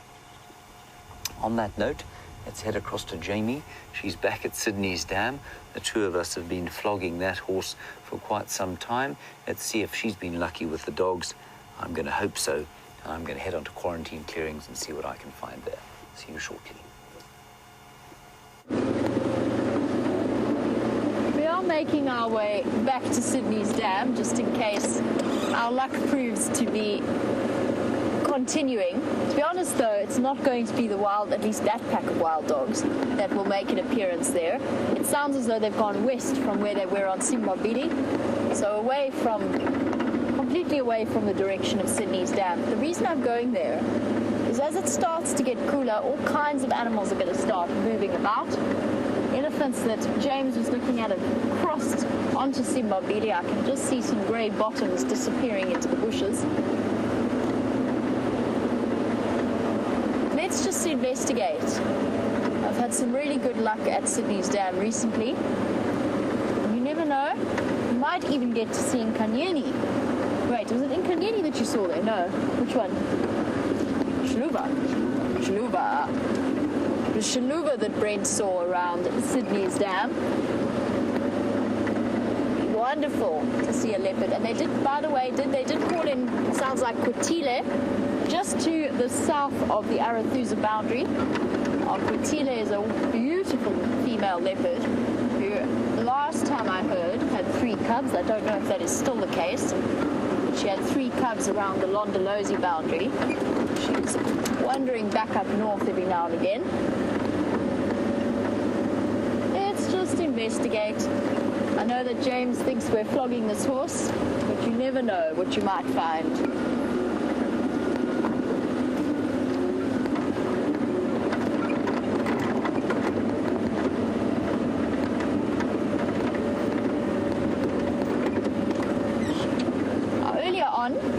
On that note, let's head across to Jamie. She's back at Sydney's Dam. The two of us have been flogging that horse for quite some time. Let's see if she's been lucky with the dogs. I'm going to hope so. And I'm going to head on to quarantine clearings and see what I can find there. See you shortly.
We are making our way back to Sydney's Dam, just in case our luck proves to be continuing. To be honest though, it's not going to be at least that pack of wild dogs that will make an appearance there. It sounds as though they've gone west from where they were on Simbabili, so completely away from the direction of Sydney's Dam. The reason I'm going there is as it starts to get cooler, all kinds of animals are going to start moving about. Elephants that James was looking at have crossed onto Simbabili. I can just see some grey bottoms disappearing into the bushes. Let's just investigate. I've had some really good luck at Sydney's Dam recently. You never know. You might even get to see Nkanyeni. Wait, was it Nkanyeni that you saw there? No. Which one? Shaluva. The Shaluva that Brent saw around Sydney's Dam. Wonderful to see a leopard. And they did, by the way, they did call in, sounds like Kotile, just to the south of the Arathusa boundary. Aquatile is a beautiful female leopard who, last time I heard, had 3 cubs. I don't know if that is still the case. She had 3 cubs around the Londolozi boundary. She's wandering back up north every now and again. Let's just investigate. I know that James thinks we're flogging this horse, but you never know what you might find.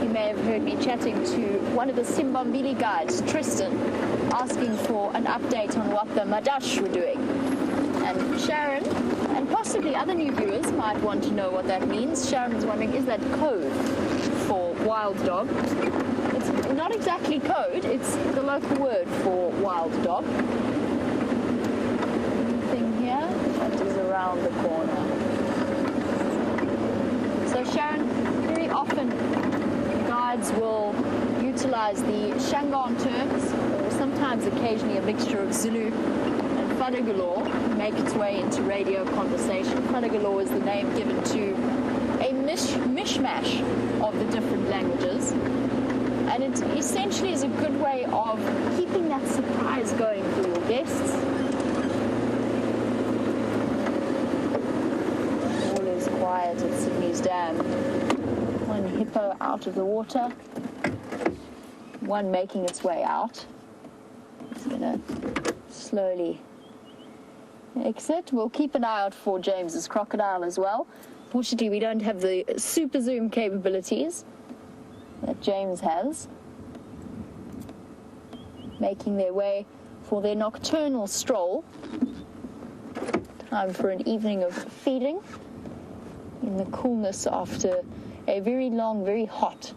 You may have heard me chatting to one of the Simbambili guides, Tristan, asking for an update on what the Madash were doing. And Sharon, and possibly other new viewers, might want to know what that means. Sharon's wondering, is that code for wild dog? It's not exactly code, it's the local word for wild dog. Anything here? That is around the corner. So Sharon, very often guides will utilize the Shangaan terms, or sometimes occasionally a mixture of Zulu and Fadagalore, make its way into radio conversation. Fadagalore is the name given to a mishmash of the different languages, and it essentially is a good way of keeping that surprise going for your guests. All is quiet at Sydney's Dam. One hippo out of the water, one making its way out. It's going to slowly exit. We'll keep an eye out for James's crocodile as well. Fortunately, we don't have the super zoom capabilities that James has. Making their way for their nocturnal stroll. Time for an evening of feeding in the coolness after a very long, very hot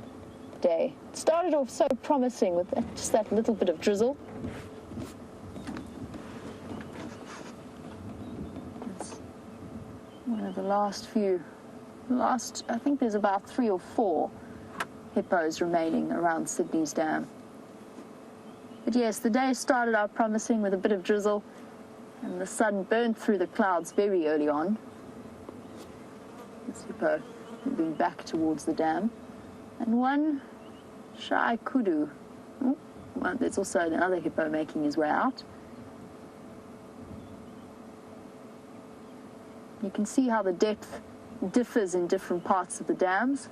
day. It started off so promising with just that little bit of drizzle. It's one of the I think there's about 3 or 4 hippos remaining around Sydney's Dam. But yes, the day started out promising with a bit of drizzle, and the sun burned through the clouds very early on. This hippo moving back towards the dam, and one shy kudu. Well, there's also another hippo making his way out. You can see how the depth differs in different parts of the dams.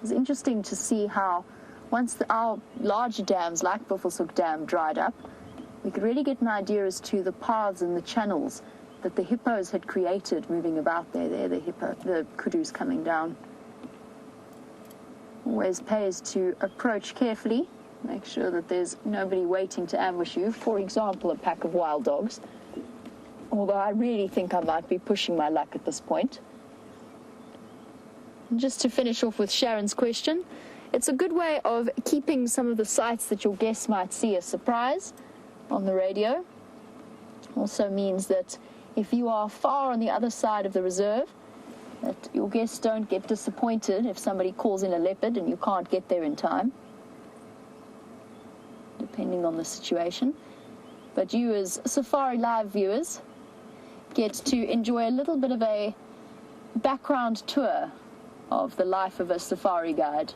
It's interesting to see how once our larger dams like Buffelshoek Dam dried up, we could really get an idea as to the paths and the channels that the hippos had created moving about there. There, the kudus coming down. Always pays to approach carefully, make sure that there's nobody waiting to ambush you. For example, a pack of wild dogs. Although I really think I might be pushing my luck at this point. And just to finish off with Sharon's question, it's a good way of keeping some of the sights that your guests might see a surprise on the radio. Also means that if you are far on the other side of the reserve, that your guests don't get disappointed if somebody calls in a leopard and you can't get there in time, depending on the situation. But you as SafariLIVE viewers get to enjoy a little bit of a background tour of the life of a safari guide.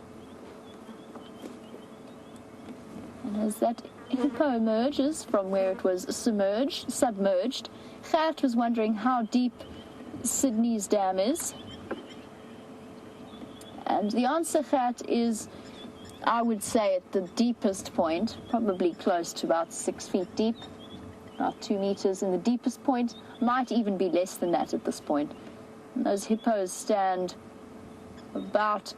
And as that hippo emerges from where it was submerged, Gert was wondering how deep Sydney's Dam is. And the answer, Gert, is, I would say, at the deepest point, probably close to about 6 feet deep, about 2 meters. And the deepest point might even be less than that at this point. And those hippos stand about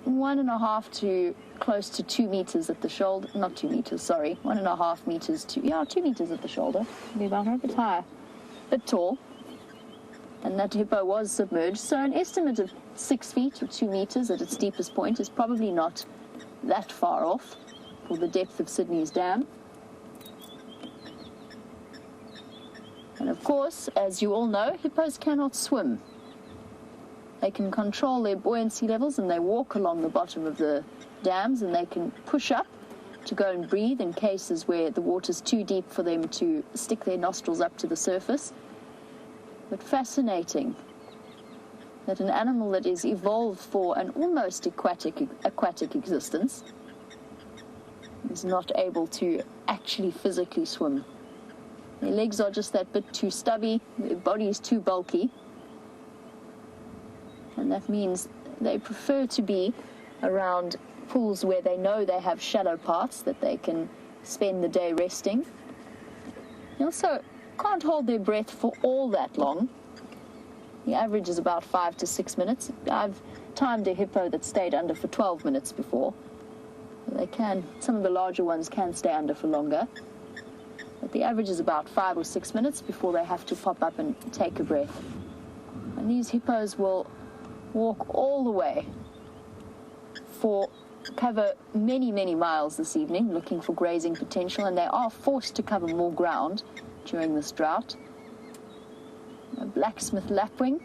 1.5 to close to 2 meters at the shoulder. Not 2 meters, sorry. 1.5 meters to, 2 meters at the shoulder. Maybe about a bit higher, a bit tall. And that hippo was submerged. So an estimate of 6 feet or 2 meters at its deepest point is probably not that far off for the depth of Sydney's Dam. And of course, as you all know, hippos cannot swim. They can control their buoyancy levels and they walk along the bottom of the dams, and they can push up to go and breathe in cases where the water's too deep for them to stick their nostrils up to the surface. But fascinating that an animal that is evolved for an almost aquatic existence is not able to actually physically swim. Their legs are just that bit too stubby, their body is too bulky, and that means they prefer to be around pools where they know they have shallow parts that they can spend the day resting. They also can't hold their breath for all that long. The average is about 5 to 6 minutes. I've timed a hippo that stayed under for 12 minutes before. Some of the larger ones can stay under for longer. But the average is about 5 or 6 minutes before they have to pop up and take a breath. And these hippos will walk all the way cover many, many miles this evening looking for grazing potential, and they are forced to cover more ground during this drought. A blacksmith lapwing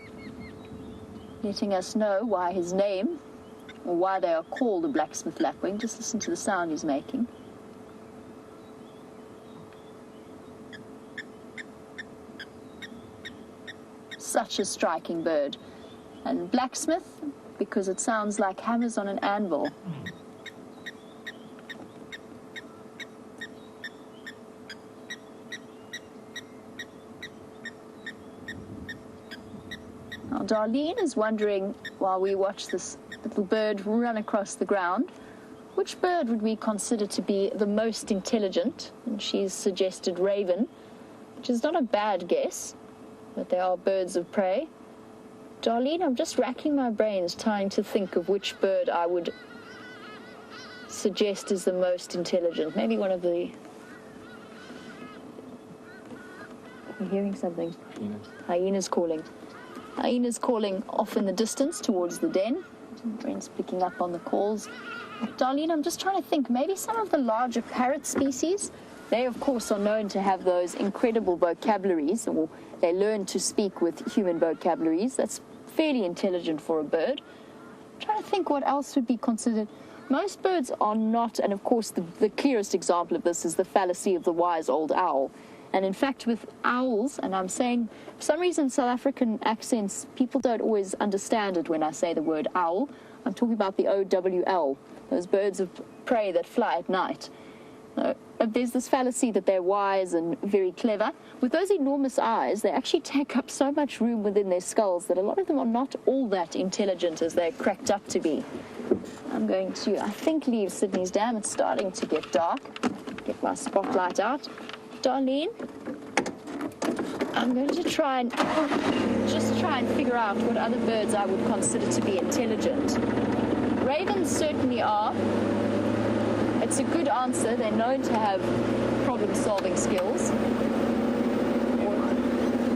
letting us know why his name, or why they are called a blacksmith lapwing. Just listen to the sound he's making. Such a striking bird. And blacksmith, because it sounds like hammers on an anvil. Now, Darlene is wondering, while we watch this little bird run across the ground, which bird would we consider to be the most intelligent? And she's suggested raven, which is not a bad guess, but they are birds of prey. Darlene, I'm just racking my brains trying to think of which bird I would suggest is the most intelligent. Maybe one of the... I'm hearing something. Hyenas calling. Hyenas calling off in the distance towards the den. Brent's picking up on the calls. Darlene, I'm just trying to think. Maybe some of the larger parrot species. They, of course, are known to have those incredible vocabularies, or they learn to speak with human vocabularies. That's fairly intelligent for a bird. I'm trying to think what else would be considered. Most birds are not, and of course the clearest example of this is the fallacy of the wise old owl. And in fact, with owls, and I'm saying, for some reason, South African accents, people don't always understand it when I say the word owl. I'm talking about the OWL, those birds of prey that fly at night. There's this fallacy that they're wise and very clever. With those enormous eyes, they actually take up so much room within their skulls that a lot of them are not all that intelligent as they're cracked up to be. I'm going to, I think, leave Sydney's Dam. It's starting to get dark. Get my spotlight out. Darlene, I'm going to try and figure out what other birds I would consider to be intelligent. Ravens certainly are. It's a good answer. They're known to have problem-solving skills.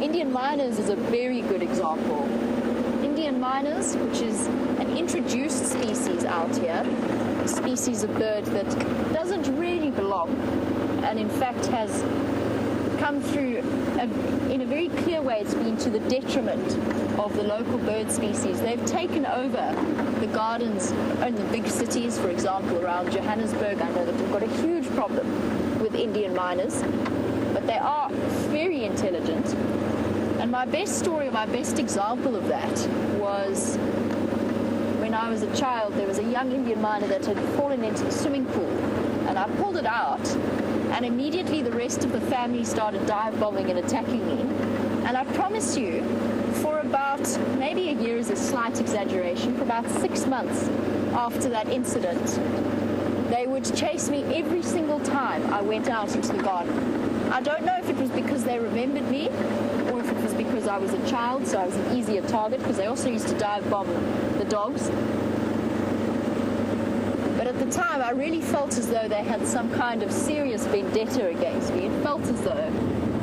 Indian miners is a very good example. Indian miners, which is an introduced species out here, a species of bird that doesn't really belong, and in fact has come through in a very clear way. It's been to the detriment of the local bird species. They've taken over the gardens in the big cities, for example, around Johannesburg. I know that we've got a huge problem with Indian miners, but they are very intelligent. And my best story, my best example of that was when I was a child. There was a young Indian miner that had fallen into the swimming pool, and I pulled it out, and immediately the rest of the family started dive bombing and attacking me. And I promise you, for about, maybe a year is a slight exaggeration, for about 6 months after that incident, they would chase me every single time I went out into the garden. I don't know if it was because they remembered me, or if it was because I was a child, so I was an easier target, because they also used to dive bomb the dogs. But at the time, I really felt as though they had some kind of serious vendetta against me. It felt as though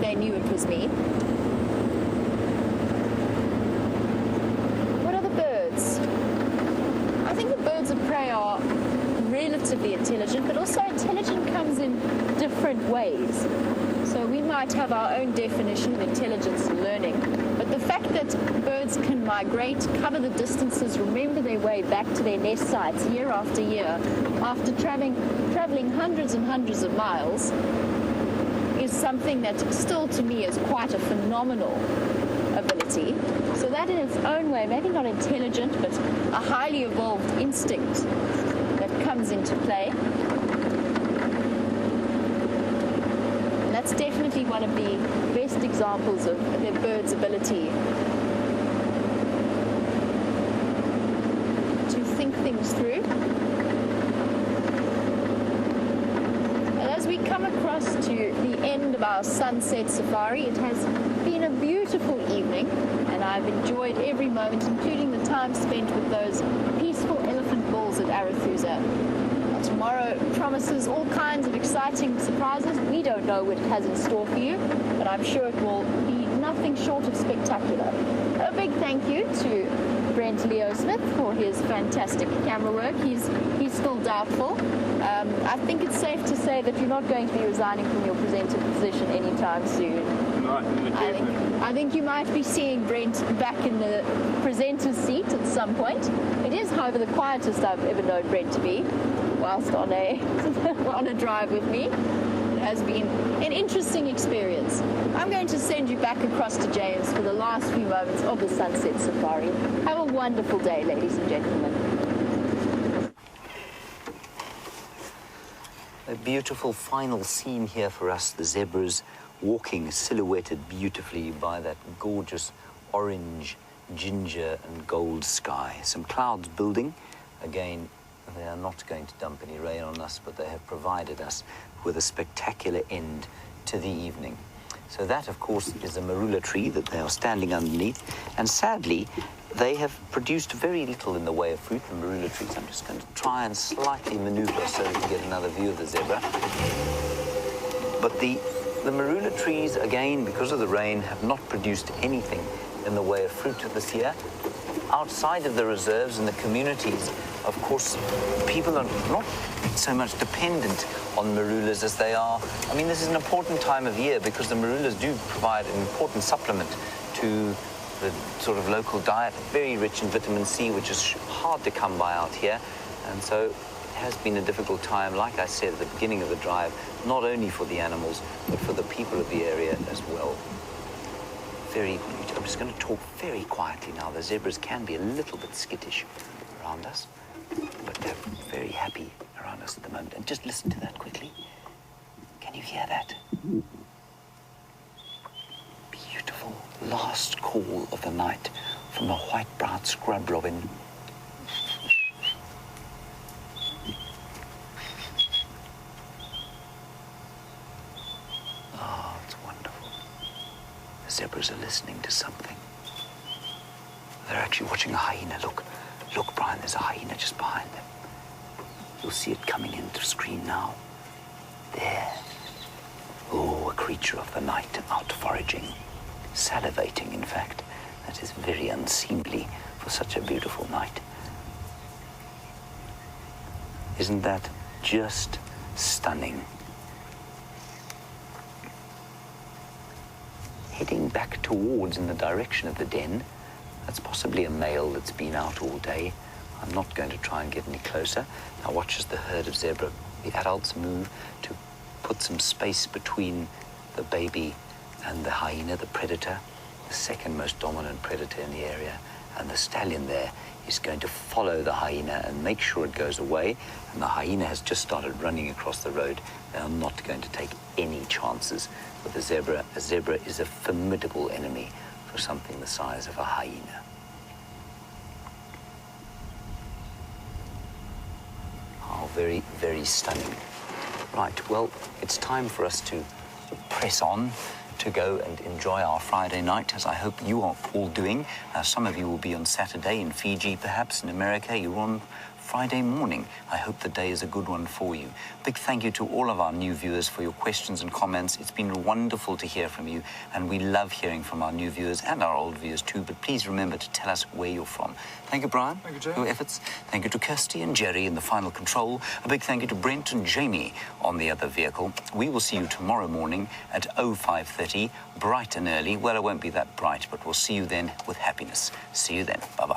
they knew it was me. What other birds? I think the birds of prey are relatively intelligent, but also intelligent comes in different ways. So we might have our own definition of intelligence and learning, but the fact that birds can migrate, cover the distances, remember their way back to their nest sites year after year, after traveling hundreds and hundreds of miles, is something that still to me is quite a phenomenal ability. So that in its own way, maybe not intelligent, but a highly evolved instinct that comes into play. And that's definitely one of the best examples of the bird's ability to think things through. And as we come across to the end of our sunset safari, it has been a beautiful evening, and I've enjoyed every moment, including the time spent with those peaceful elephant bulls at Arathusa. Tomorrow promises all kinds of exciting surprises. We don't know what it has in store for you, but I'm sure it will be nothing short of spectacular. A big thank you to Brent Leo Smith for his fantastic camera work. He's still doubtful. I think it's safe to say that you're not going to be resigning from your presenter position anytime soon.
Not in the definite.
I think you might be seeing Brent back in the presenter's seat at some point. It is, however, the quietest I've ever known Brent to be, whilst on a drive with me. It has been an interesting experience. I'm going to send you back across to James for the last few moments of the sunset safari. Have a wonderful day, ladies and gentlemen.
A beautiful final scene here for us, the zebras walking silhouetted beautifully by that gorgeous orange, ginger and gold sky. Some clouds building. Again, they are not going to dump any rain on us, but they have provided us with a spectacular end to the evening. So that, of course, is a marula tree that they are standing underneath. And sadly, they have produced very little in the way of fruit, the marula trees. I'm just going to try and slightly maneuver so we can get another view of the zebra. But the marula trees, again, because of the rain, have not produced anything in the way of fruit this year. Outside of the reserves and the communities, of course, people are not so much dependent on marulas as they are. I mean, this is an important time of year because the marulas do provide an important supplement to the sort of local diet, very rich in vitamin C, which is hard to come by out here. And so it has been a difficult time, like I said at the beginning of the drive, not only for the animals, but for the people of the area as well. I'm just going to talk very quietly now. The zebras can be a little bit skittish around us, but they're very happy around us at the moment. And just listen to that quickly. Can you hear that? Beautiful last call of the night from a white-browed scrub robin. Oh, it's wonderful. The zebras are listening to something. They're actually watching a hyena. Look, Brian, there's a hyena just behind them. You'll see it coming into screen now. There. Oh, a creature of the night out foraging. Salivating, in fact. That is very unseemly for such a beautiful night. Isn't that just stunning? Heading back towards in the direction of the den. That's possibly a male that's been out all day. I'm not going to try and get any closer. Now watch as the herd of zebra, the adults move to put some space between the baby and the hyena, the predator, the second most dominant predator in the area. And the stallion there is going to follow the hyena and make sure it goes away. And the hyena has just started running across the road. They are not going to take any chances with the zebra. A zebra is a formidable enemy for something the size of a hyena. Oh, very, very stunning. Right, well, it's time for us to press on to go and enjoy our Friday night, as I hope you are all doing. Some of you will be on Saturday in Fiji, perhaps. In America, you're on Friday morning. I hope the day is a good one for you. Big thank you to all of our new viewers for your questions and comments. It's been wonderful to hear from you, and we love hearing from our new viewers and our old viewers too, but please remember to tell us where you're from. Thank you, Brian,
Thank you, Jay.
for your efforts. Thank you to Kirsty and Jerry in the final control. A big thank you to Brent and Jamie on the other vehicle. We will see you tomorrow morning at 05:30, bright and early. Well, it won't be that bright, but we'll see you then with happiness. See you then. Bye-bye.